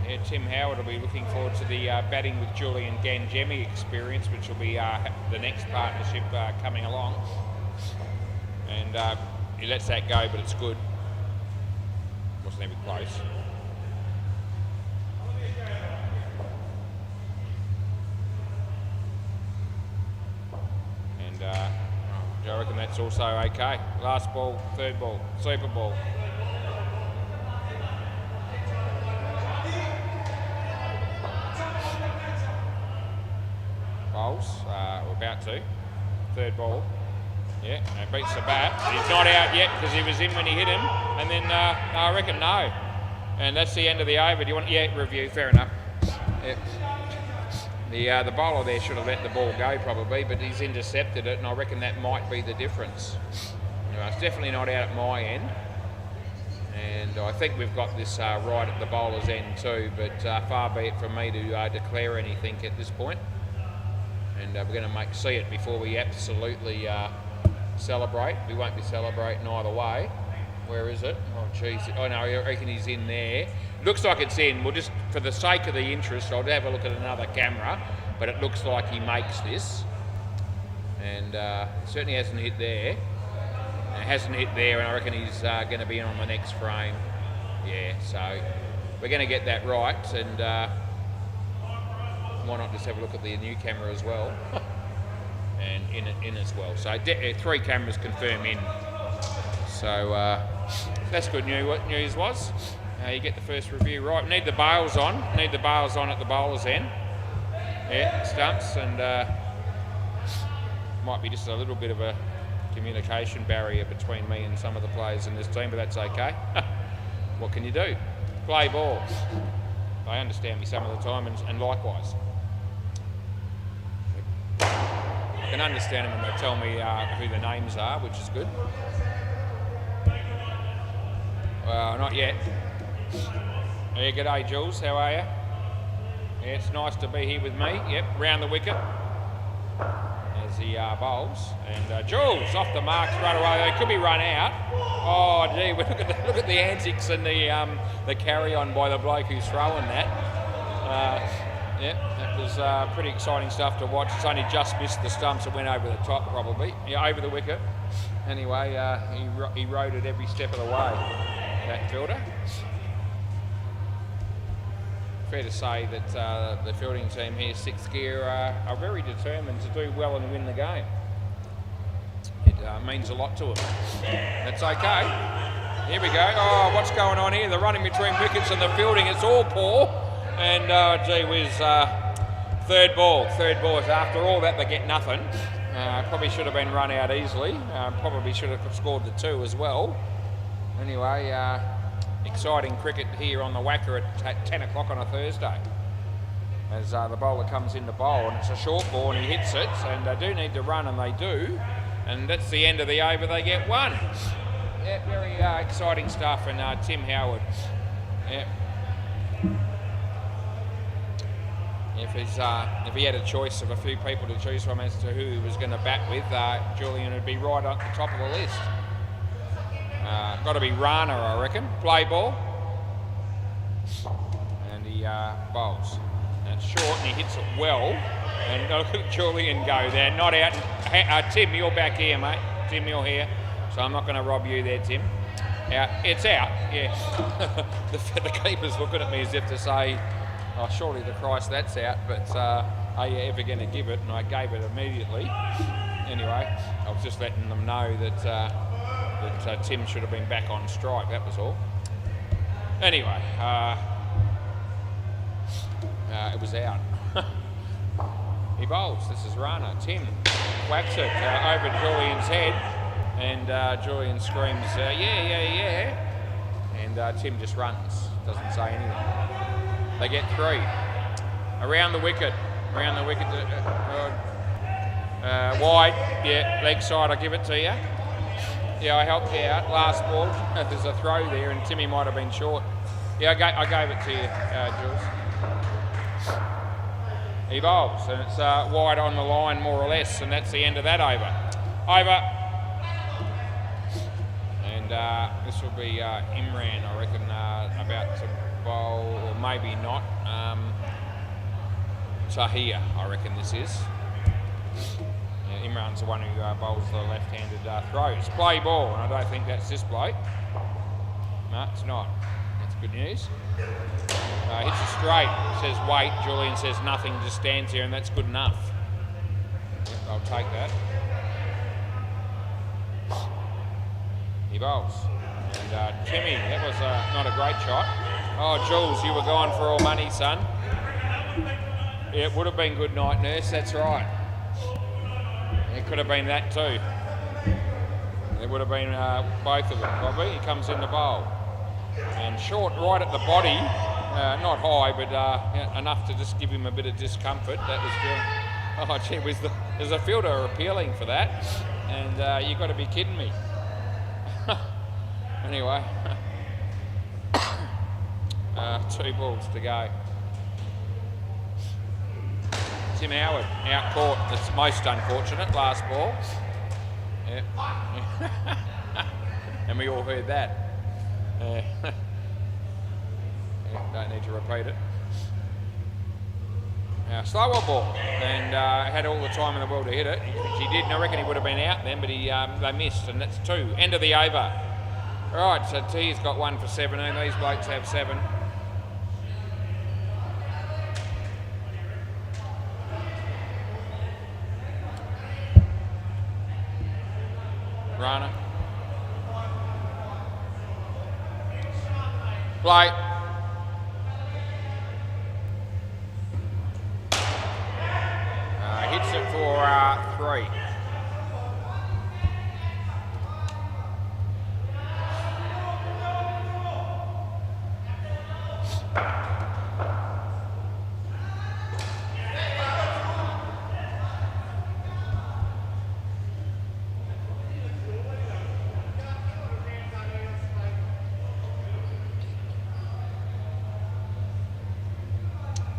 Yeah, Tim Howard will be looking forward to the batting with Julian Gangemi experience, which will be the next partnership coming along. And he lets that go, but it's good. Wasn't even close. And I reckon that's also okay. Last ball, third ball, super ball. Bowls, we're about to. Third ball. Yeah, and beats the bat. He's not out yet because he was in when he hit him. And then, no, I reckon no. And that's the end of the over. Do you want, yeah, review, fair enough. Yeah. The bowler there should have let the ball go probably, but he's intercepted it, and I reckon that might be the difference. It's definitely not out at my end. And I think we've got this right at the bowler's end too, but far be it from me to declare anything at this point. And we're going to see it before we absolutely celebrate. We won't be celebrating either way. Where is it? Oh, geez. Oh, no, I reckon he's in there. Looks like it's in. We'll just, for the sake of the interest, I'll have a look at another camera, but it looks like he makes this. And certainly hasn't hit there. It hasn't hit there, and I reckon he's going to be in on the next frame. Yeah, so we're going to get that right, and why not just have a look at the new camera as well, and in as well. So 3 cameras confirm in. So that's good news. What news was? You get the first review right. Need the bails on. Need the bails on at the bowler's end. Yeah, stumps, and might be just a little bit of a communication barrier between me and some of the players in this team, but that's okay. What can you do? Play ball. They understand me some of the time, and likewise. I can understand them when they tell me who the names are, which is good. Well, not yet. Yeah, g'day Jules, how are you? Yeah, it's nice to be here with me. Yep, round the wicket as he bowls. And Jules off the mark straight away. They could be run out. Oh gee, look at the antics and the carry on by the bloke who's throwing that. Yeah, that was pretty exciting stuff to watch. It's only just missed the stumps. It went over the top probably. Yeah, over the wicket. Anyway, he rode it every step of the way, that fielder. Fair to say that the fielding team here, 6th gear, are very determined to do well and win the game. It means a lot to them. That's okay. Here we go. Oh, what's going on here? The running between wickets and the fielding, it's all poor. And gee whiz, third ball. After all that, they get nothing. Probably should have been run out easily. Probably should have scored the 2 as well. Anyway, exciting cricket here on the WACA at 10 o'clock on a Thursday. As the bowler comes in to bowl, and it's a short ball and he hits it, and they do need to run, and they do. And that's the end of the over, they get 1. Yeah, very exciting stuff, and Tim Howard. Yeah. If he had a choice of a few people to choose from as to who he was going to bat with, Julian would be right at the top of the list. Got to be Rana, I reckon. Play ball. And he bowls. And it's short and he hits it well. And look at Julian go there. Not out. Tim, you're back here, mate. Tim, you're here. So I'm not going to rob you there, Tim. It's out, yeah. the keeper's looking at me as if to say, oh, surely the Christ that's out, but are you ever going to give it? And I gave it immediately. Anyway, I was just letting them know that Tim should have been back on strike, that was all. Anyway, it was out. He bowls. This is Rana. Tim whacks it over Julian's head, and Julian screams, yeah. And Tim just runs, doesn't say anything. They get 3. Around the wicket. Wide, yeah, leg side, I'll give it to you. Yeah, I helped you out. Last ball, there's a throw there, and Timmy might have been short. Yeah, I gave it to you, Jules. He bowls, and it's wide on the line, more or less, and that's the end of that over. And this will be Imran, I reckon, about to bowl, or maybe not. Tahir, I reckon this is. Yeah, Imran's the one who bowls the left-handed throws. Play ball, and I don't think that's this bloke. No, it's not. That's good news. Hits it straight. Says wait. Julian says nothing. Just stands here, and that's good enough. Yep, I'll take that. He bowls. And Timmy, that was not a great shot. Oh, Jules, you were gone for all money, son. Yeah, it would have been good night, nurse, that's right. It could have been that too. It would have been both of them, probably. He comes in the bowl. And short right at the body, not high, but enough to just give him a bit of discomfort. That was good. Oh, gee whiz, there's a fielder appealing for that. And you've got to be kidding me. Anyway, 2 balls to go. Tim Howard out caught. That's most unfortunate. Last ball. Yep. And we all heard that. Yeah, don't need to repeat it. Slower ball, and had all the time in the world to hit it. He did, and I reckon he would have been out then, but they missed, and that's 2. End of the over. Right, so T's got 1 for 17. These blokes have 7. Rana. Play. Hits it for 3.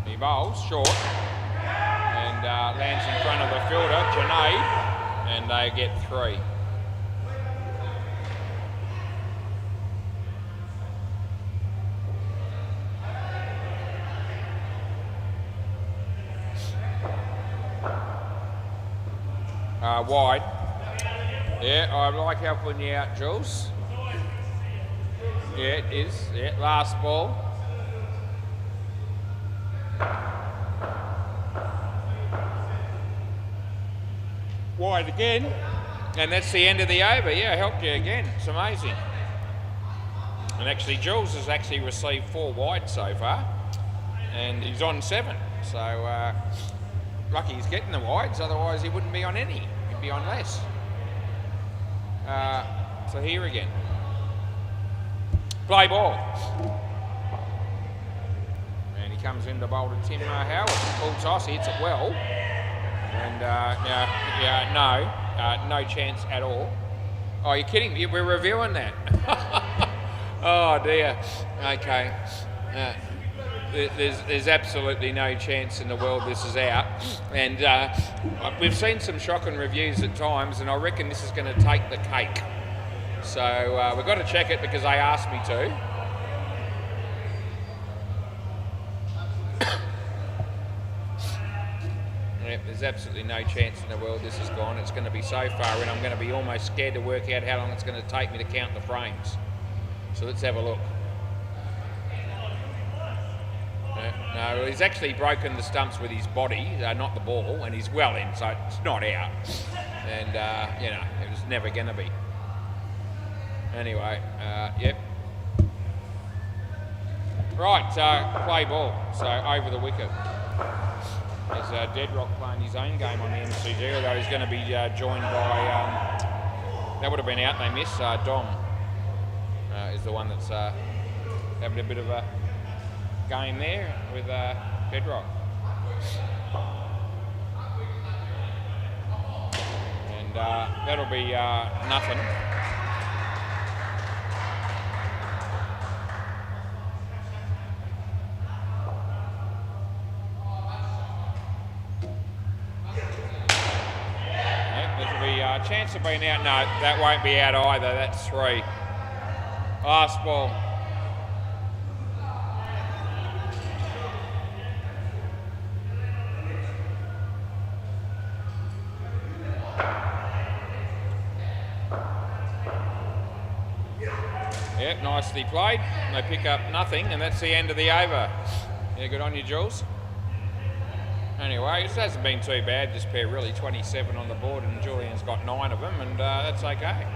He bowls short and lands in front of the fielder, Junaid, and they get 3. Wide. Yeah, I like helping you out, Jules. Yeah, it is. Yeah, last ball. Wide again, and that's the end of the over. Yeah, I helped you again. It's amazing. And actually, Jules has actually received 4 wide so far, and he's on 7. So lucky he's getting the wides. Otherwise, he wouldn't be on any. He'd be on less. So here again. Play ball. And he comes in to bowl to Tim Howard. Full toss. He hits it well. And no chance at all. Oh, you're kidding me? We're reviewing that. Oh dear. Okay. There's absolutely no chance in the world this is out. And we've seen some shocking reviews at times, and I reckon this is going to take the cake. So we've got to check it because they asked me to. Yep, there's absolutely no chance in the world this is gone. It's going to be so far in, I'm going to be almost scared to work out how long it's going to take me to count the frames. So let's have a look. No, he's actually broken the stumps with his body, not the ball, and he's well in, so it's not out. And, it was never going to be. Anyway, yep. Right, play ball, so over the wicket. There's Deadrock playing his own game on the MCG, although he's going to be joined by, that would have been out, they missed, Dom is the one that's having a bit of a game there with Bedrock. And that'll be nothing. Chance of being out. No, that won't be out either. That's 3. Last ball. Yep, nicely played. And they pick up nothing, and that's the end of the over. Yeah, good on you, Jules. Anyway, it hasn't been too bad, this pair really. 27 on the board, and Julian's got 9 of them, and that's okay.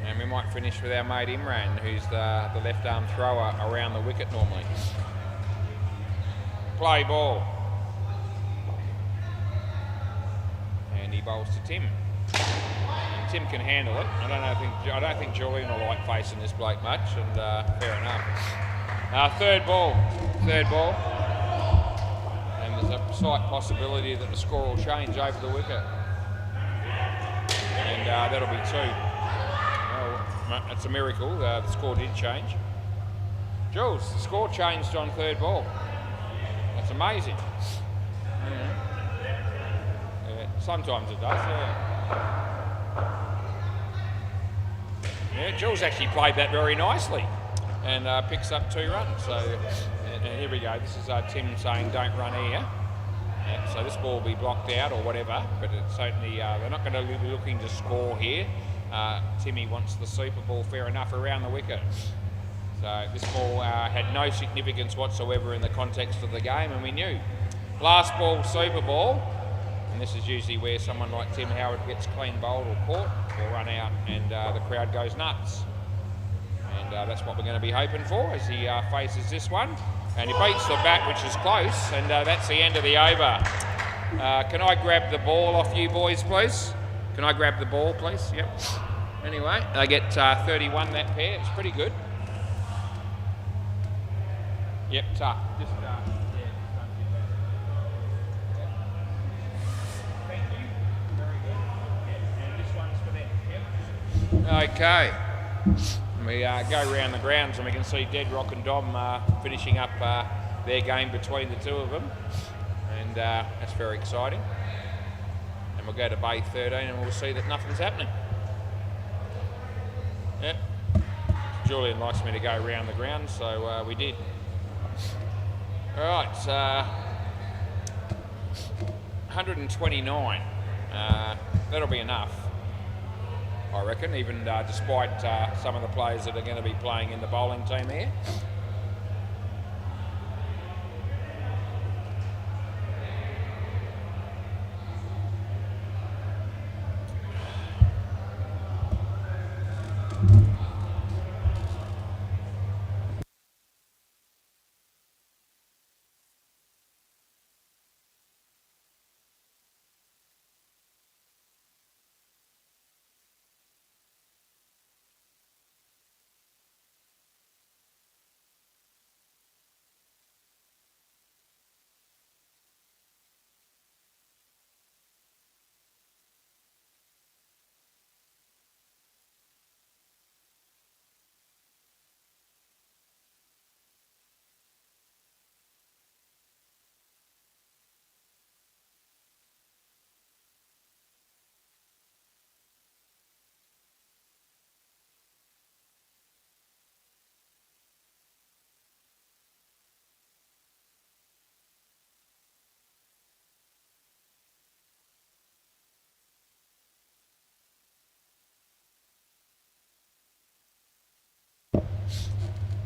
And we might finish with our mate Imran, who's the left arm thrower around the wicket normally. Play ball. And he bowls to Tim. And Tim can handle it. I don't think Julian will like facing this bloke much, and fair enough. Third ball. And there's a slight possibility that the score will change over the wicket. And that'll be 2. Well, it's a miracle. The score did change. Jules, the score changed on third ball. That's amazing. Yeah, sometimes it does, yeah. Jules actually played that very nicely and picks up 2 runs. So and here we go. This is Tim saying don't run here. Yeah, so this ball will be blocked out or whatever, but it's certainly they're not going to be looking to score here. Timmy wants the super ball, fair enough, around the wicket. So this ball had no significance whatsoever in the context of the game, and we knew. Last ball, super ball, and this is usually where someone like Tim Howard gets clean bowled or caught or run out, and the crowd goes nuts. And that's what we're going to be hoping for as he faces this one. And he beats the bat, which is close, and that's the end of the over. Can I grab the ball off you boys, please? Can I grab the ball, please? Yep. Anyway, they get 31, that pair. It's pretty good. Yep, tough. Just, yeah. Thank you. Very good. Yeah. And this one's for them. Yep. Okay. We go round the grounds and we can see Dead Rock and Dom finishing up their game between the two of them, and that's very exciting. And we'll go to Bay 13 and we'll see that nothing's happening. Yep. Julian likes me to go round the grounds, so we did. All right, 129. That'll be enough, I reckon, even despite some of the players that are going to be playing in the bowling team here.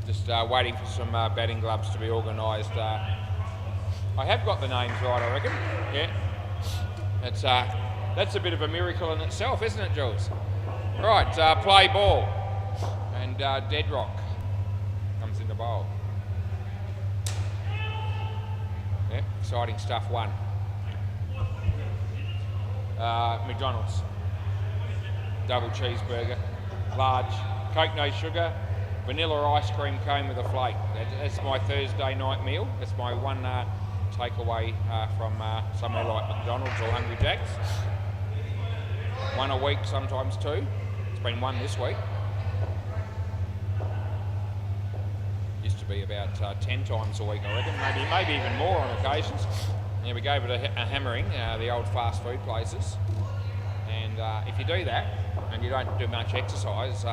Just waiting for some batting gloves to be organised. I have got the names right, I reckon. Yeah, that's a bit of a miracle in itself, isn't it, Jules? Right, play ball, and Dead Rock comes into bowl. Yeah, exciting stuff. 1. McDonald's double cheeseburger, large, Coke no sugar, vanilla ice cream cone with a flake. That's my Thursday night meal. That's my one takeaway from somewhere like McDonald's or Hungry Jack's. 1 a week, sometimes 2. It's been 1 this week. Used to be about 10 times a week, I reckon. Maybe even more on occasions. Yeah, we gave it a hammering, the old fast food places. And if you do that and you don't do much exercise,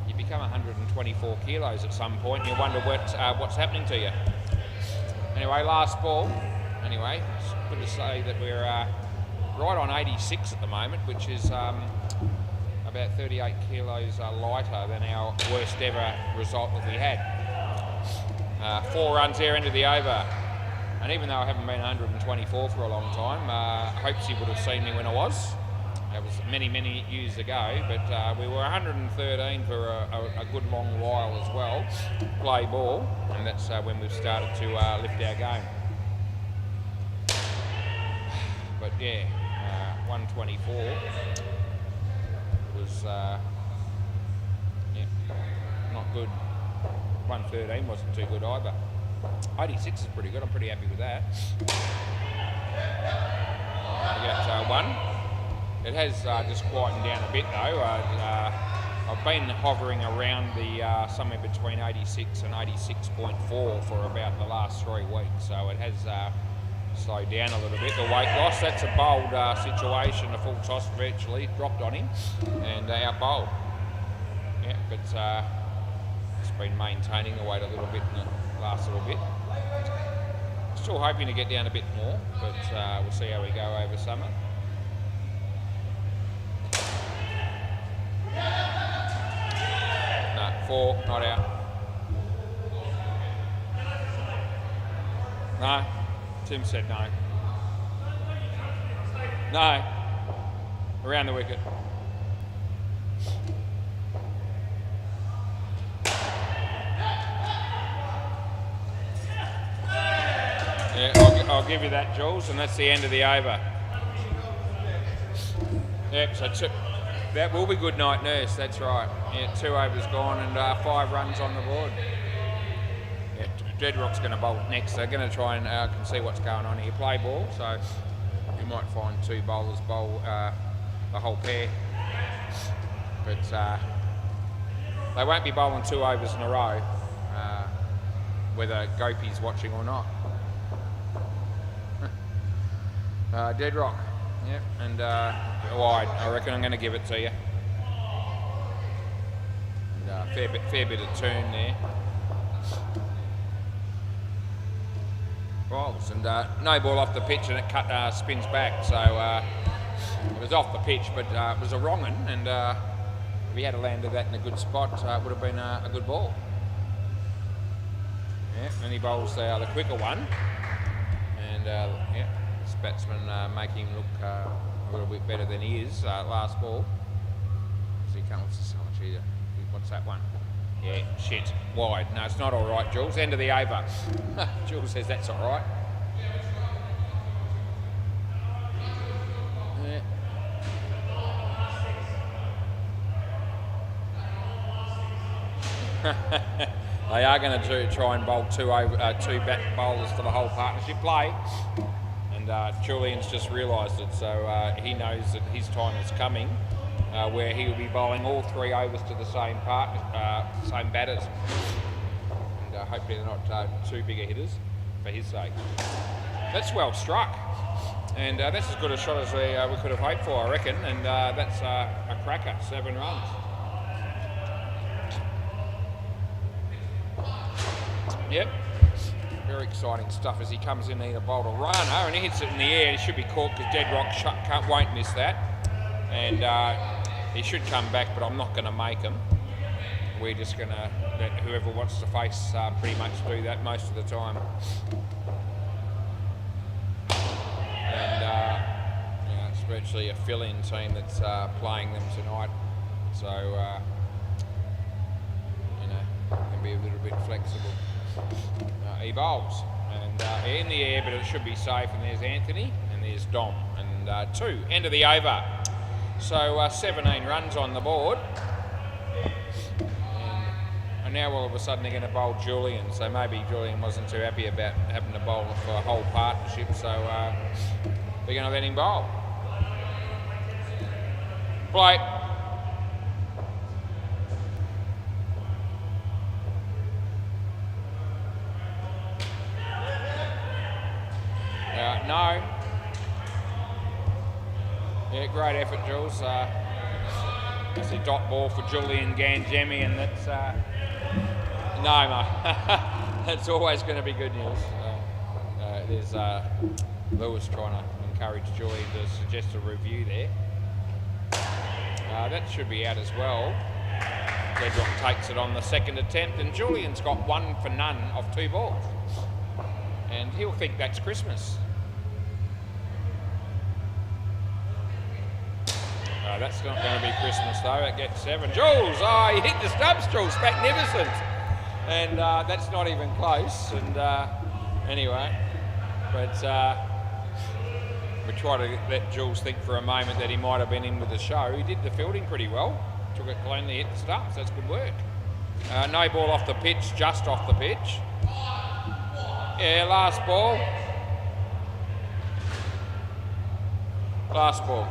you become 124 kilos at some point, and you wonder what's happening to you. Anyway, last ball. Anyway, it's good to say that we're right on 86 at the moment, which is about 38 kilos lighter than our worst ever result that we had. 4 runs there into the over. And even though I haven't been 124 for a long time, hopes you would have seen me when I was. That was many, many years ago, but we were 113 for a good long while as well, play ball, and that's when we've started to lift our game. But yeah, 124 was not good. 113 wasn't too good either. 86 is pretty good. I'm pretty happy with that. We got one. It has just quietened down a bit though. I've been hovering around the somewhere between 86 and 86.4 for about the last 3 weeks, so it has slowed down a little bit. The weight loss, that's a bold situation. A full toss virtually dropped on him and out bowled. Yeah, but it's been maintaining the weight a little bit in the last little bit. Still hoping to get down a bit more, but we'll see how we go over summer. No, 4, not out. No, Tim said no. No, around the wicket. Yeah, I'll give you that, Jules, and that's the end of the over. Yep, so that will be good night nurse, that's right. Yeah, 2 overs gone and 5 runs on the board. Yeah, Deadrock's going to bowl next. They're going to try and can see what's going on here. Play ball, so you might find 2 bowlers bowl the whole pair. But they won't be bowling 2 overs in a row, whether Gopi's watching or not. Deadrock, yep, and wide. I reckon I'm going to give it to you. And, fair bit of turn there. Balls and no ball off the pitch, and it spins back. So it was off the pitch, but it was a wrong one, and if he had landed that in a good spot, it would have been a good ball. Yeah, and he bowls the quicker one, and yeah. Batsman making him look a little bit better than he is. Last ball. So he comes so much either. What's that one? Yeah, shit. Wide. No, it's not all right, Jules. End of the over. Jules says that's all right. Yeah. They are going to try and bowl two bat bowlers for the whole partnership play. Julian's just realised it, so he knows that his time is coming, where he will be bowling all 3 overs to the same same batters. And hopefully they're not too big a hitters for his sake. That's well struck, and that's as good a shot as we could have hoped for, I reckon. And that's a cracker, 7 runs. Yep. Very exciting stuff as he comes in there to bowl a runner, and he hits it in the air. He should be caught because Deadrock won't miss that, and he should come back, but I'm not going to make him. We're just going to let whoever wants to face pretty much do that most of the time. And it's virtually a fill-in team that's playing them tonight, so can be a little bit flexible. He bowls and in the air, but it should be safe. And there's Anthony and there's Dom and 2. End of the over. So 17 runs on the board. And now all of a sudden they're going to bowl Julian. So maybe Julian wasn't too happy about having to bowl for a whole partnership. So they're going to let him bowl. Play. No. Yeah, great effort, Jules. That's a dot ball for Julian Ganjemi, and that's no, mate. That's always going to be good news. There's Lewis trying to encourage Julian to suggest a review there. That should be out as well. Deadrock takes it on the 2nd attempt, and Julian's got 1 for none of 2 balls, and he'll think that's Christmas. So that's not going to be Christmas though. It gets 7. Jules, oh, you hit the stumps, Jules, magnificent. And that's not even close. And anyway, but we try to let Jules think for a moment that he might have been in with the show. He did the fielding pretty well. Took it cleanly, hit the stumps. That's good work. No ball off the pitch, just off the pitch. Yeah, last ball. Last ball.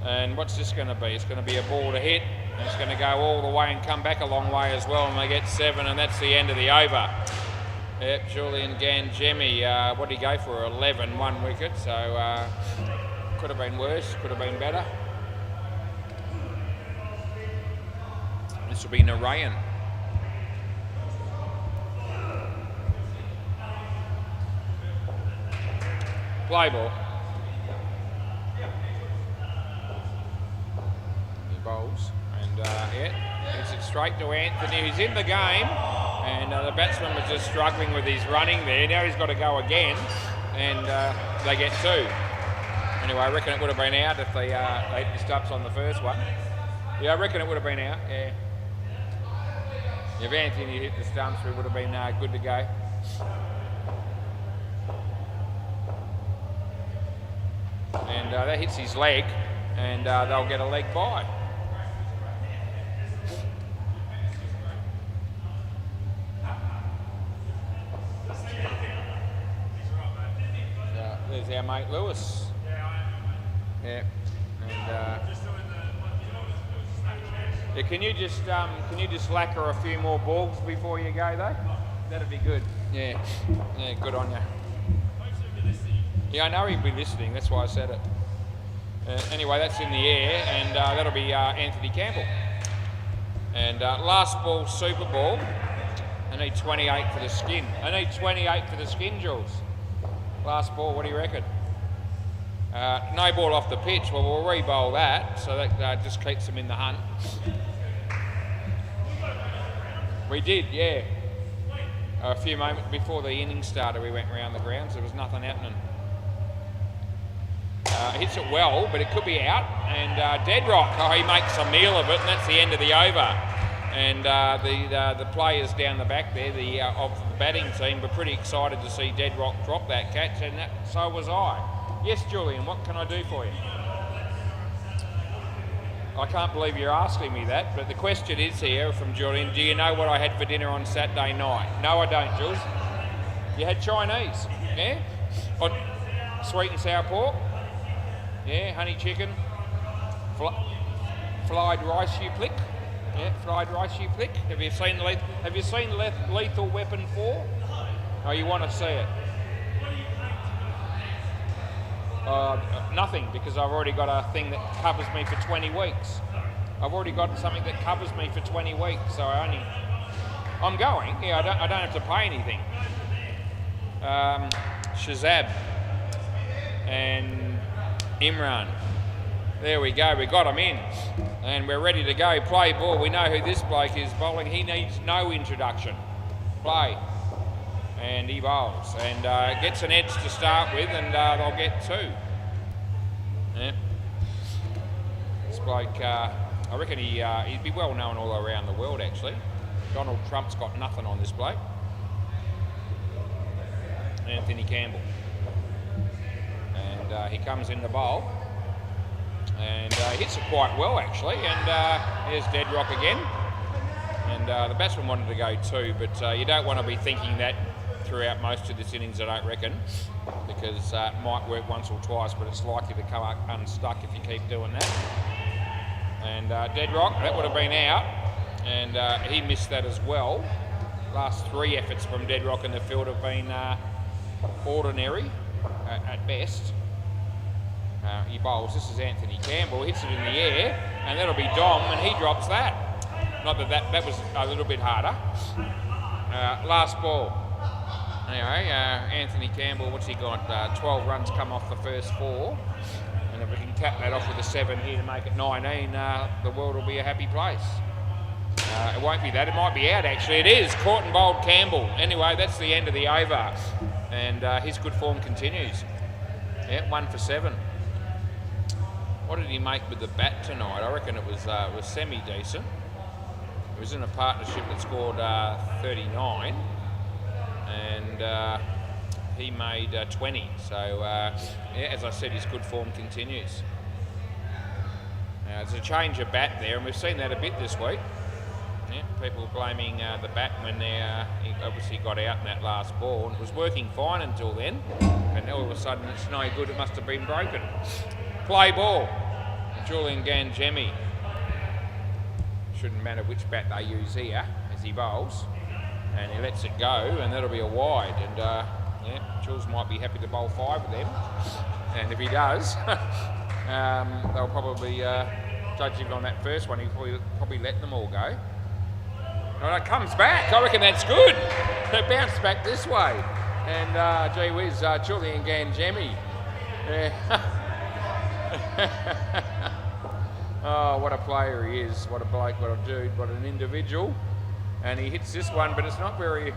And what's this going to be? It's going to be a ball to hit. And it's going to go all the way and come back a long way as well. And they get 7, and that's the end of the over. Yep, Julian Gangemi, what did he go for? 11, 1 wicket. So could have been worse, could have been better. This will be Narayan. Play ball. He bowls and yeah, hits it straight to Anthony. He's in the game, and the batsman was just struggling with his running there. Now he's got to go again, and they get 2. Anyway, I reckon it would have been out if they hit the stumps on the first one. Yeah, I reckon it would have been out. Yeah. If Anthony hit the stumps, we would have been good to go. And that hits his leg, and they'll get a leg by. There's our mate Lewis. Yeah. And yeah, can you just lacquer a few more balls before you go though? That'd be good. Yeah. Yeah, good on you. Yeah, I know he'd be listening, that's why I said it. Anyway, that's in the air, and that'll be Anthony Campbell. And last ball, Super Ball. I need 28 for the skin. I need 28 for the skin, Jules. Last ball, what do you reckon? No ball off the pitch. Well, we'll re-bowl that, so that just keeps them in the hunt. We did, yeah. A few moments before the innings started, we went around the grounds. There was nothing happening. Hits it well, but it could be out. And Deadrock, oh, he makes a meal of it, and that's the end of the over. And the players down the back there, of the batting team, were pretty excited to see Deadrock drop that catch, and so was I. Yes, Julian, what can I do for you? I can't believe you're asking me that, but the question is here from Julian, do you know what I had for dinner on Saturday night? No, I don't, Jules. You had Chinese, yeah? Sweet and sour pork, yeah, honey chicken, fried rice you plick, yeah, fried rice you plick. Have you seen Lethal Weapon 4? Oh, you want to see it? Nothing, because I've already got a thing that covers me for 20 weeks. I've already got something that covers me for 20 weeks, so I'm going. Yeah, I don't have to pay anything. Shazab and Imran. There we go. We got him in, and we're ready to go. Play ball. We know who this bloke is bowling. He needs no introduction. Play. And he bowls and gets an edge to start with, and they'll get 2. Yeah. This bloke, I reckon he'd be well known all around the world actually. Donald Trump's got nothing on this bloke. Anthony Campbell. And he comes in the bowl and hits it quite well actually, and here's Deadrock again. And the batsman wanted to go 2, but you don't want to be thinking that throughout most of this innings, I don't reckon, because it might work once or twice, but it's likely to come up unstuck if you keep doing that. And Deadrock, that would have been out, and he missed that as well. Last 3 efforts from Deadrock in the field have been ordinary at best. He bowls. This is Anthony Campbell, hits it in the air, and that'll be Dom, and he drops that. Not that was a little bit harder. Last ball. Anyway, Anthony Campbell, what's he got? 12 runs come off the first 4. And if we can cap that off with a 7 here to make it 19, the world will be a happy place. It won't be that, it might be out actually. It is, caught and bowled Campbell. Anyway, that's the end of the over. And his good form continues. Yeah, 1 for 7. What did he make with the bat tonight? I reckon it was semi-decent. He was in a partnership that scored 39, and he made 20. So, yeah, as I said, his good form continues. Now, there's a change of bat there, and we've seen that a bit this week. Yeah, people blaming the bat when he obviously got out in that last ball, and it was working fine until then, and all of a sudden it's no good, it must have been broken. Play ball, Julian Gangemi. Shouldn't matter which bat they use here as he bowls, and he lets it go, and that'll be a wide, and yeah, Jules might be happy to bowl 5 of them, and if he does, they'll probably, judging on that first one, he'll probably let them all go. And it comes back. I reckon that's good. It bounced back this way. And gee whiz, Julian Gangemi. Yeah. Oh, what a player he is. What a bloke, what a dude, what an individual. And he hits this one, but it's not very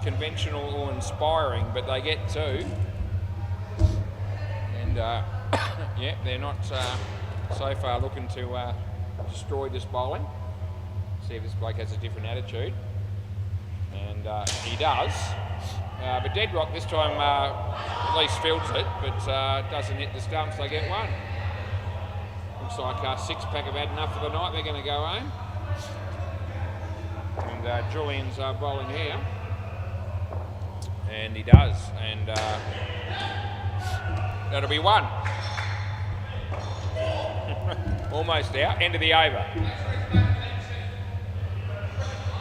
conventional or inspiring, but they get 2. And yeah, they're not so far looking to destroy this bowling. See if this bloke has a different attitude, and he does. But Deadrock this time at least fields it, but doesn't hit the stumps. They get 1. Looks like 6-pack have had enough for the night. They're going to go home. And Julian's bowling here, and he does, and that'll be 1. Almost out. End of the over.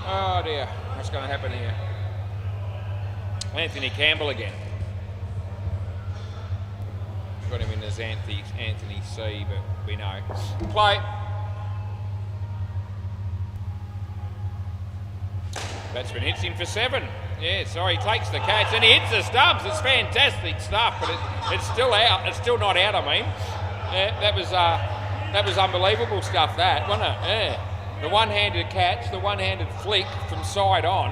Oh dear, what's going to happen here? Anthony Campbell again. Got him in as Anthony C, but we know. Play. Batsman hits him for 7. Yeah, sorry, he takes the catch and he hits the stumps. It's fantastic stuff, but it's still out. It's still not out, I mean. Yeah, that was unbelievable stuff, that, wasn't it? Yeah. The one-handed catch, the one-handed flick from side on,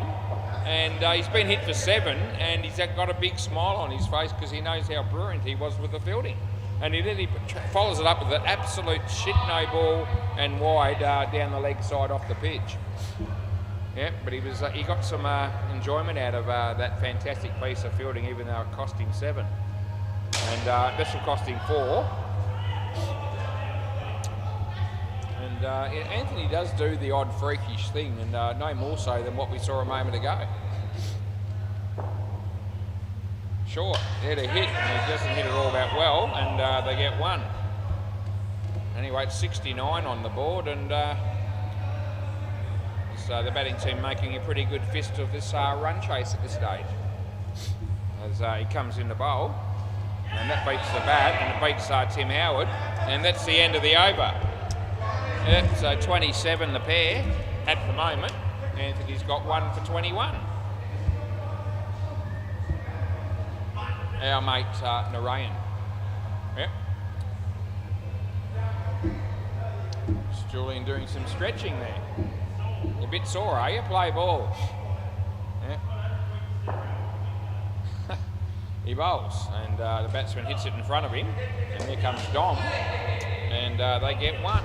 and he's been hit for 7, and he's got a big smile on his face because he knows how brilliant he was with the fielding. And he follows it up with an absolute shit-no ball and wide down the leg side off the pitch. Yeah, but he got some enjoyment out of that fantastic piece of fielding, even though it cost him 7. And this will cost him 4. And Anthony does do the odd freakish thing, and no more so than what we saw a moment ago. Short, there to hit, and he doesn't hit it all that well, and they get 1. Anyway, it's 69 on the board, and so the batting team making a pretty good fist of this run chase at this stage. As he comes in the bowl, and that beats the bat, and it beats Tim Howard, and that's the end of the over. Yeah, so 27 the pair at the moment. Anthony's got 1 for 21. Our mate Narayan. Yep. It's Julian doing some stretching there. A bit sore, are you? Play ball. Yeah. He bowls, and the batsman hits it in front of him, and here comes Dom, and they get 1.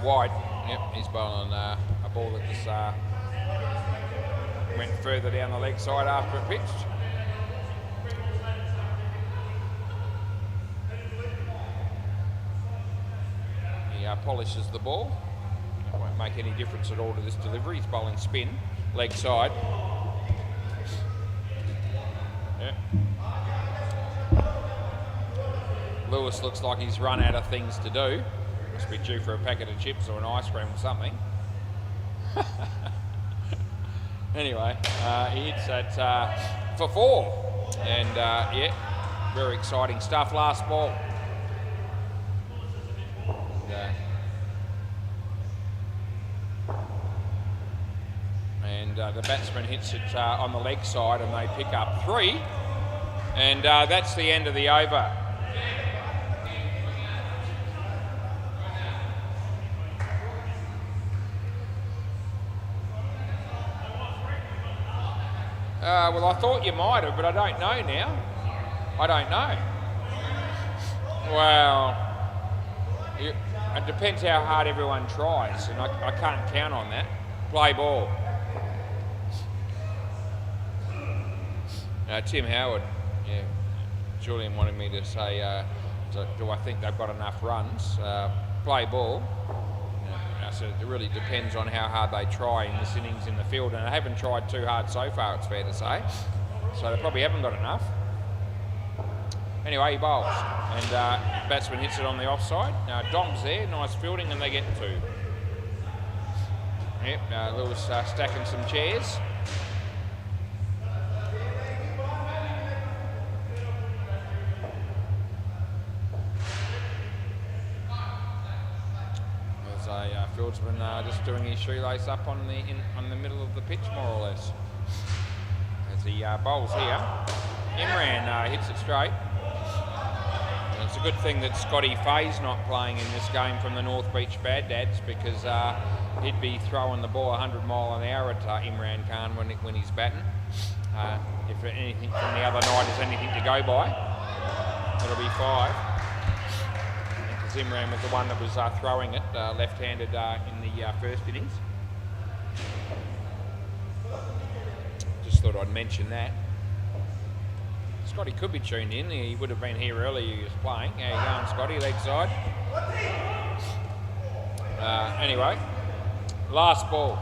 Wide. Yep, he's bowling a ball that just went further down the leg side after it pitched. He polishes the ball. It won't make any difference at all to this delivery. He's bowling spin, leg side. Yep. Lewis looks like he's run out of things to do. Must be due for a packet of chips or an ice cream or something. Anyway, he hits that for 4. And yeah, very exciting stuff. Last ball. And the batsman hits it on the leg side, and they pick up 3. And that's the end of the over. Well, I thought you might have, but I don't know now. I don't know. Well, it depends how hard everyone tries, and I can't count on that. Play ball. Tim Howard, yeah. Julian wanted me to say, do I think they've got enough runs? Play ball. So it really depends on how hard they try in this innings in the field, and they haven't tried too hard so far, it's fair to say. So they probably haven't got enough. Anyway, he bowls, and batsman hits it on the offside. Dom's there, nice fielding, and they get 2. Yep, Lewis stacking some chairs. Fieldsman just doing his shoelace up on the middle of the pitch, more or less. As he bowls here, Imran hits it straight. And it's a good thing that Scotty Fay's not playing in this game from the North Beach Bad Dads, because he'd be throwing the ball 100 mile an hour at Imran Khan when he's batting. If anything from the other night is anything to go by, it'll be 5. Imran was the one that was throwing it left-handed in the first innings. Just thought I'd mention that. Scotty could be tuned in. He would have been here earlier. He was playing. How you going, Scotty? Leg side. Anyway, last ball.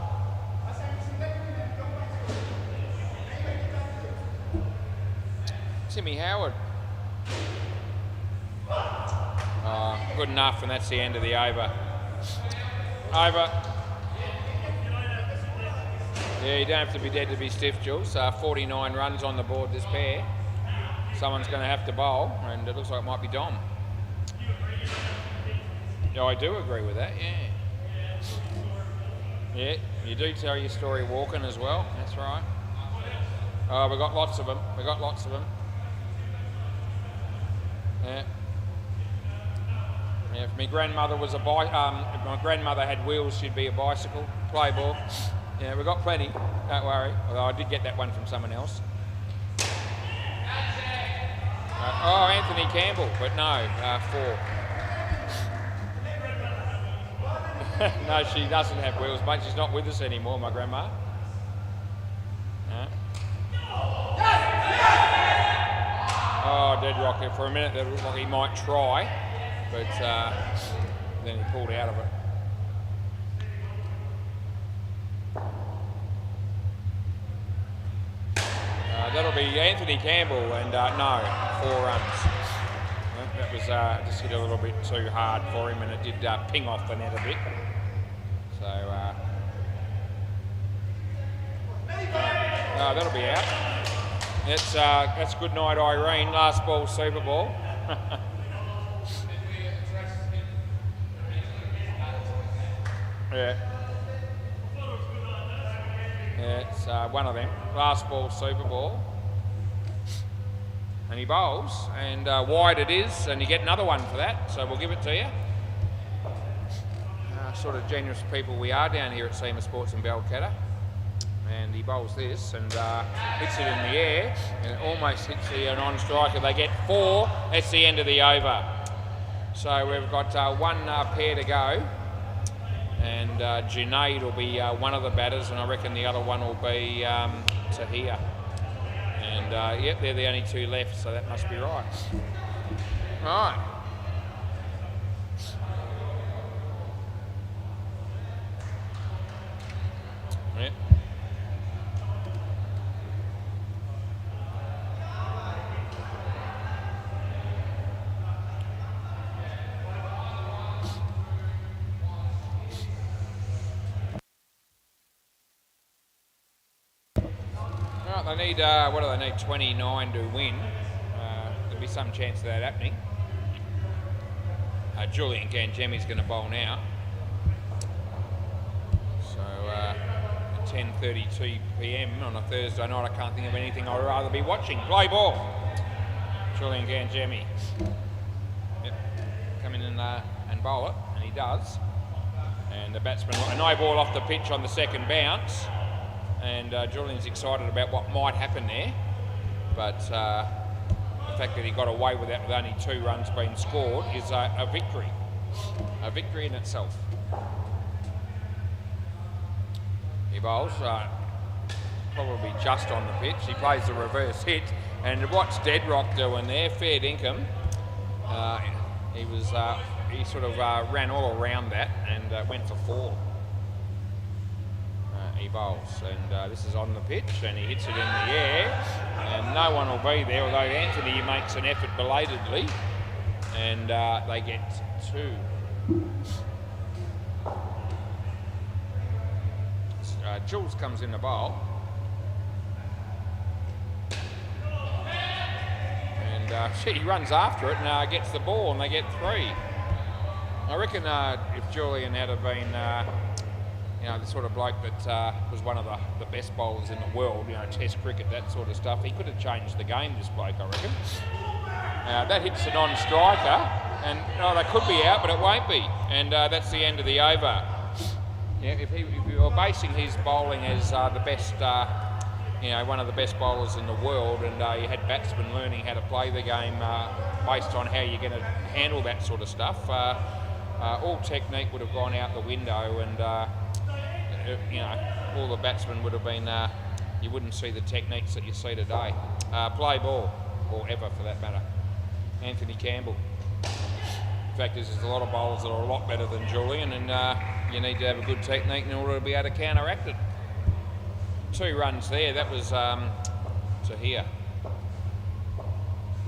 Timmy Howard. Good enough, and that's the end of the over. Over. Yeah, you don't have to be dead to be stiff, Jules. 49 runs on the board this pair. Someone's going to have to bowl, and it looks like it might be Dom. Yeah, I do agree with that, yeah. Yeah, you do tell your story walking as well, that's right. Oh, we've got lots of them. Yeah. Yeah, if my grandmother was if my grandmother had wheels, she'd be a bicycle. Play ball. Yeah, we've got plenty. Don't worry. Although I did get that one from someone else. Anthony Campbell, but no, 4. No, she doesn't have wheels, mate. She's not with us anymore, my grandma. No. Oh, dead rocker. For a minute, it looked like he might try. But then he pulled out of it. That'll be Anthony Campbell, and no, 4 runs. That was just hit a little bit too hard for him, and it did ping off the net a bit. So that'll be out. That's good night, Irene. Last ball, Super Bowl. Yeah. It's one of them. Last ball, Super Bowl. And he bowls, and wide it is, and you get another one for that, so we'll give it to you. Sort of generous people we are down here at SEMA Sports in Balcatta. And he bowls this, and hits it in the air, and it almost hits the non-striker. They get 4, that's the end of the over. So we've got one pair to go. And Junaid will be one of the batters, and I reckon the other one will be Tahir. And yep, they're the only 2 left, so that must be right. Right. Yep. They need, what do they need, 29 to win. There'll be some chance of that happening. Julian Ganjemi's going to bowl now. So, 10:32 p.m. on a Thursday night, I can't think of anything I'd rather be watching. Play ball. Julian Ganjemi. Yep. Come in and bowl it, and he does. And the batsman, a no ball off the pitch on the second bounce. and Julian's excited about what might happen there. But the fact that he got away with that with only 2 runs being scored is a victory. A victory in itself. He bowls probably just on the pitch. He plays the reverse hit, and what's Deadrock doing there? Fair dinkum. He sort of ran all around that and went for 4. He bowls, and this is on the pitch, and he hits it in the air, and no one will be there, although Anthony makes an effort belatedly, and they get 2. Jules comes in the bowl, and he runs after it and gets the ball, and they get 3. I reckon if Julian had have been, the sort of bloke that was one of the best bowlers in the world, Test cricket, that sort of stuff, he could have changed the game, this bloke, I reckon. That hits a non-striker, and they could be out, but it won't be, and that's the end of the over. Yeah, if you were basing his bowling as the best, one of the best bowlers in the world, and you had batsmen learning how to play the game based on how you're going to handle that sort of stuff, all technique would have gone out the window, and all the batsmen would have been. You wouldn't see the techniques that you see today. Play ball, or ever for that matter. Anthony Campbell. The fact is, there's a lot of bowlers that are a lot better than Julian, and you need to have a good technique in order to be able to counteract it. 2 runs there, that was to here.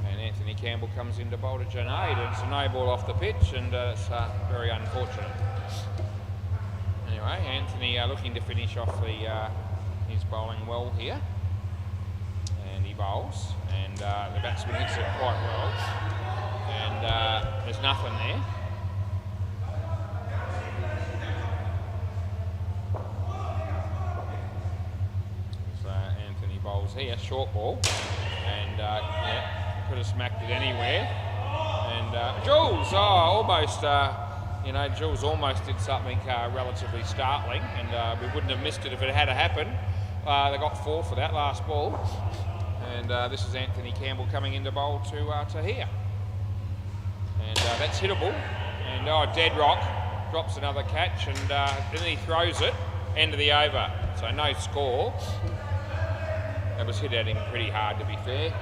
And Anthony Campbell comes in to bowl to Junaid, and it's a no ball off the pitch, and it's very unfortunate. Anyway, Anthony looking to finish off his bowling well here. And he bowls, and the batsman hits it quite well. And there's nothing there. So Anthony bowls here, short ball, and could have smacked it anywhere. And Jules, almost, Jules almost did something relatively startling, and we wouldn't have missed it if it had happened. They got 4 for that last ball, and this is Anthony Campbell coming in to bowl to here. And that's hittable, and Deadrock drops another catch, and then he throws it, end of the over, so no score. That was hit at him pretty hard, to be fair.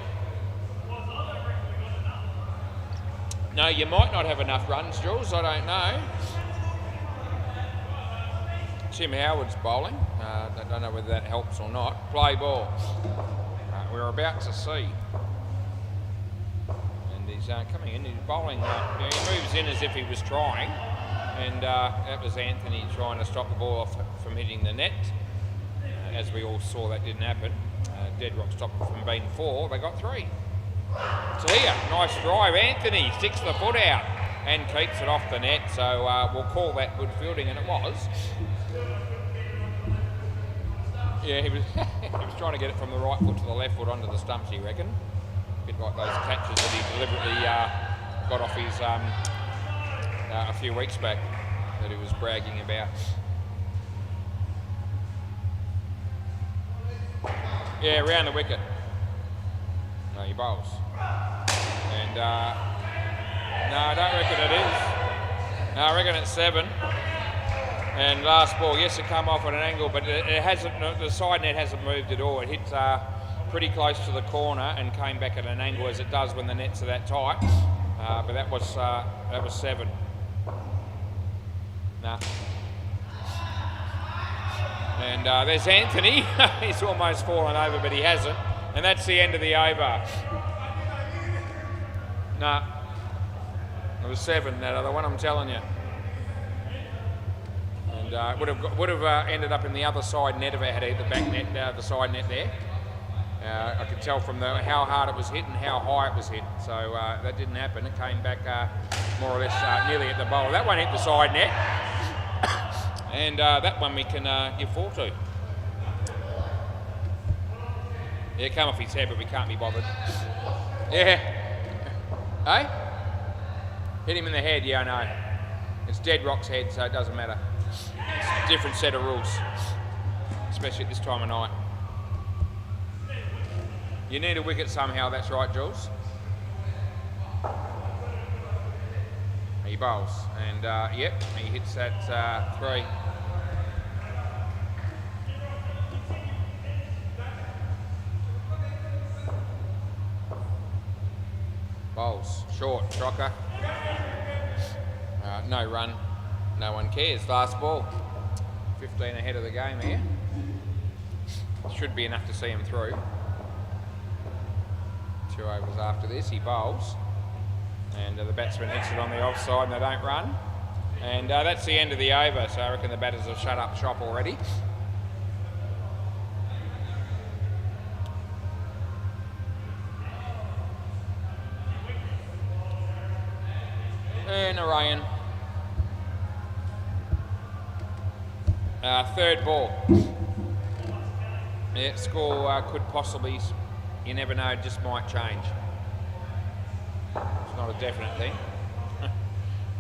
No, you might not have enough runs, Jules, I don't know. Tim Howard's bowling, I don't know whether that helps or not. Play ball, we're about to see. He's coming in, he's bowling, he moves in as if he was trying, and that was Anthony trying to stop the ball off from hitting the net. As we all saw, that didn't happen. Deadrock stopped it from being 4, they got 3. So here, nice drive, Anthony sticks the foot out and keeps it off the net, so we'll call that good fielding, and it was. Yeah, he was trying to get it from the right foot to the left foot onto the stumps, he reckoned. A bit like those catches that he deliberately got off his a few weeks back that he was bragging about. Yeah, round the wicket. No, he bowls. And no, I don't reckon it is. No, I reckon it's 7. And last ball, yes, it come off at an angle, but it hasn't. The side net hasn't moved at all. It hit pretty close to the corner and came back at an angle, as it does when the nets are that tight. But that was 7. Nah. And there's Anthony. He's almost fallen over, but he hasn't. And that's the end of the over. Nah. It was 7, that other one, I'm telling you. And would have ended up in the other side net if it had hit the back net, the side net there. I could tell from how hard it was hit and how high it was hit. So that didn't happen. It came back more or less nearly at the bowl. That one hit the side net. And that one we can give 4 to. Yeah, come off his head, but we can't be bothered. Yeah. Hey? Hit him in the head, yeah, I know. It's Deadrock's head, so it doesn't matter. It's a different set of rules. especially at this time of night. You need a wicket somehow, that's right, Jules. He bowls, and yep, he hits that 3. Bowls, short, shocker. No run, no one cares. Last ball, 15 ahead of the game here. Should be enough to see him through. 2 overs after this, he bowls. And the batsman hits it on the offside and they don't run. And that's the end of the over, so I reckon the batters have shut up shop already. And Narayan. Third ball. Yeah, score could possibly, you never know, just might change. It's not a definite thing.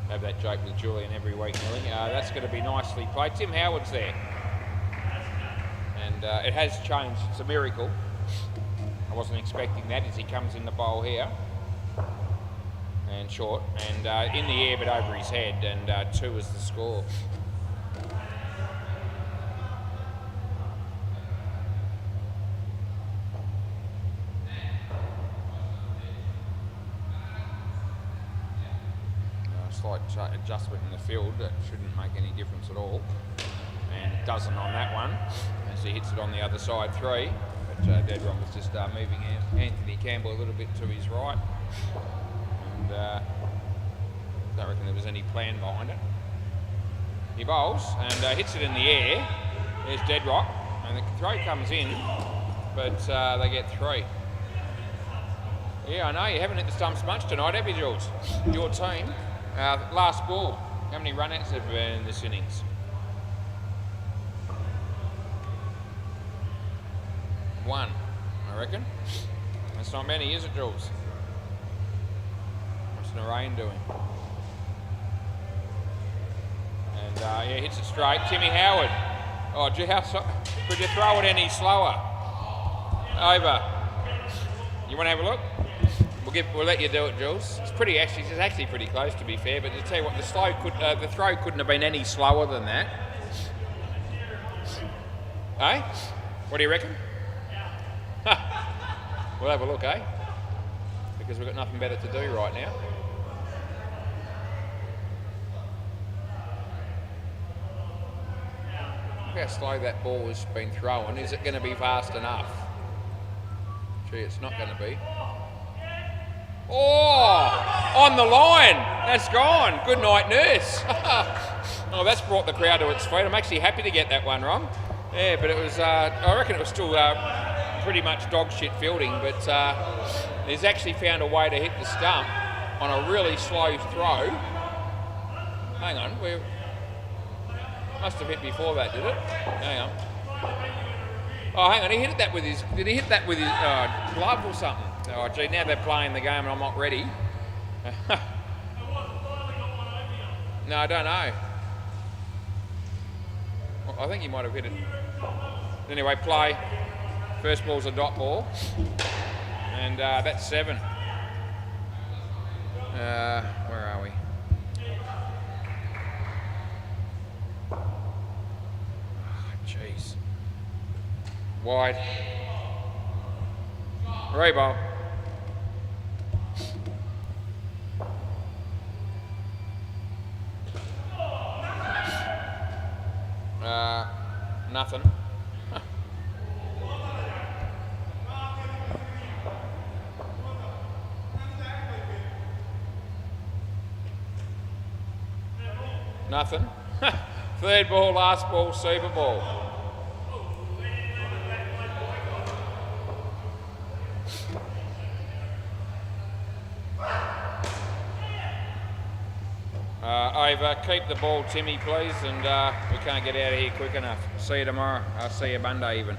Have that joke with Julian every week, Millie. That's going to be nicely played. Tim Howard's there. And it has changed. It's a miracle. I wasn't expecting that as he comes in the bowl here. And short. And in the air but over his head. And 2 is the score. Slight adjustment in the field that shouldn't make any difference at all, and it doesn't on that one as he hits it on the other side 3, but Deadron was just moving Anthony Campbell a little bit to his right, and don't reckon there was any plan behind it. He bowls and hits it in the air. There's Deadrock, and the throw comes in, but they get 3. Yeah, I know you haven't hit the stumps much tonight, have you, Jules? Your team. Last ball, how many run-outs have been in this innings? 1, I reckon. That's not many, is it, Jules? What's Narayan doing? And yeah, hits it straight. Timmy Howard. Oh, gee, could you throw it any slower? Over. You want to have a look? We'll let you do it, Jules. It's actually pretty close, to be fair. But to tell you what, the throw couldn't have been any slower than that. Eh? What do you reckon? We'll have a look, eh? Because we've got nothing better to do right now. Look how slow that ball has been thrown. Is it going to be fast enough? Gee, it's not going to be. Oh, on the line. That's gone. Good night, nurse. Oh, that's brought the crowd to its feet. I'm actually happy to get that one wrong. Yeah, but it was, I reckon it was still pretty much dog shit fielding, but he's actually found a way to hit the stump on a really slow throw. Hang on, we must have hit before that, did it? Hang on. Oh, hang on, he hit that with his, did he hit that with his glove or something? Oh, gee, now they're playing the game and I'm not ready. No, I don't know. Well, I think he might have hit it. Anyway, play. First ball's a dot ball. And that's 7. Where are we? Jeez. Wide. Ray-ball. Nothing. Nothing. Third ball, last ball, Super Bowl. Over. Keep the ball, Timmy, please, and we can't get out of here quick enough. See you tomorrow. I'll see you Monday even.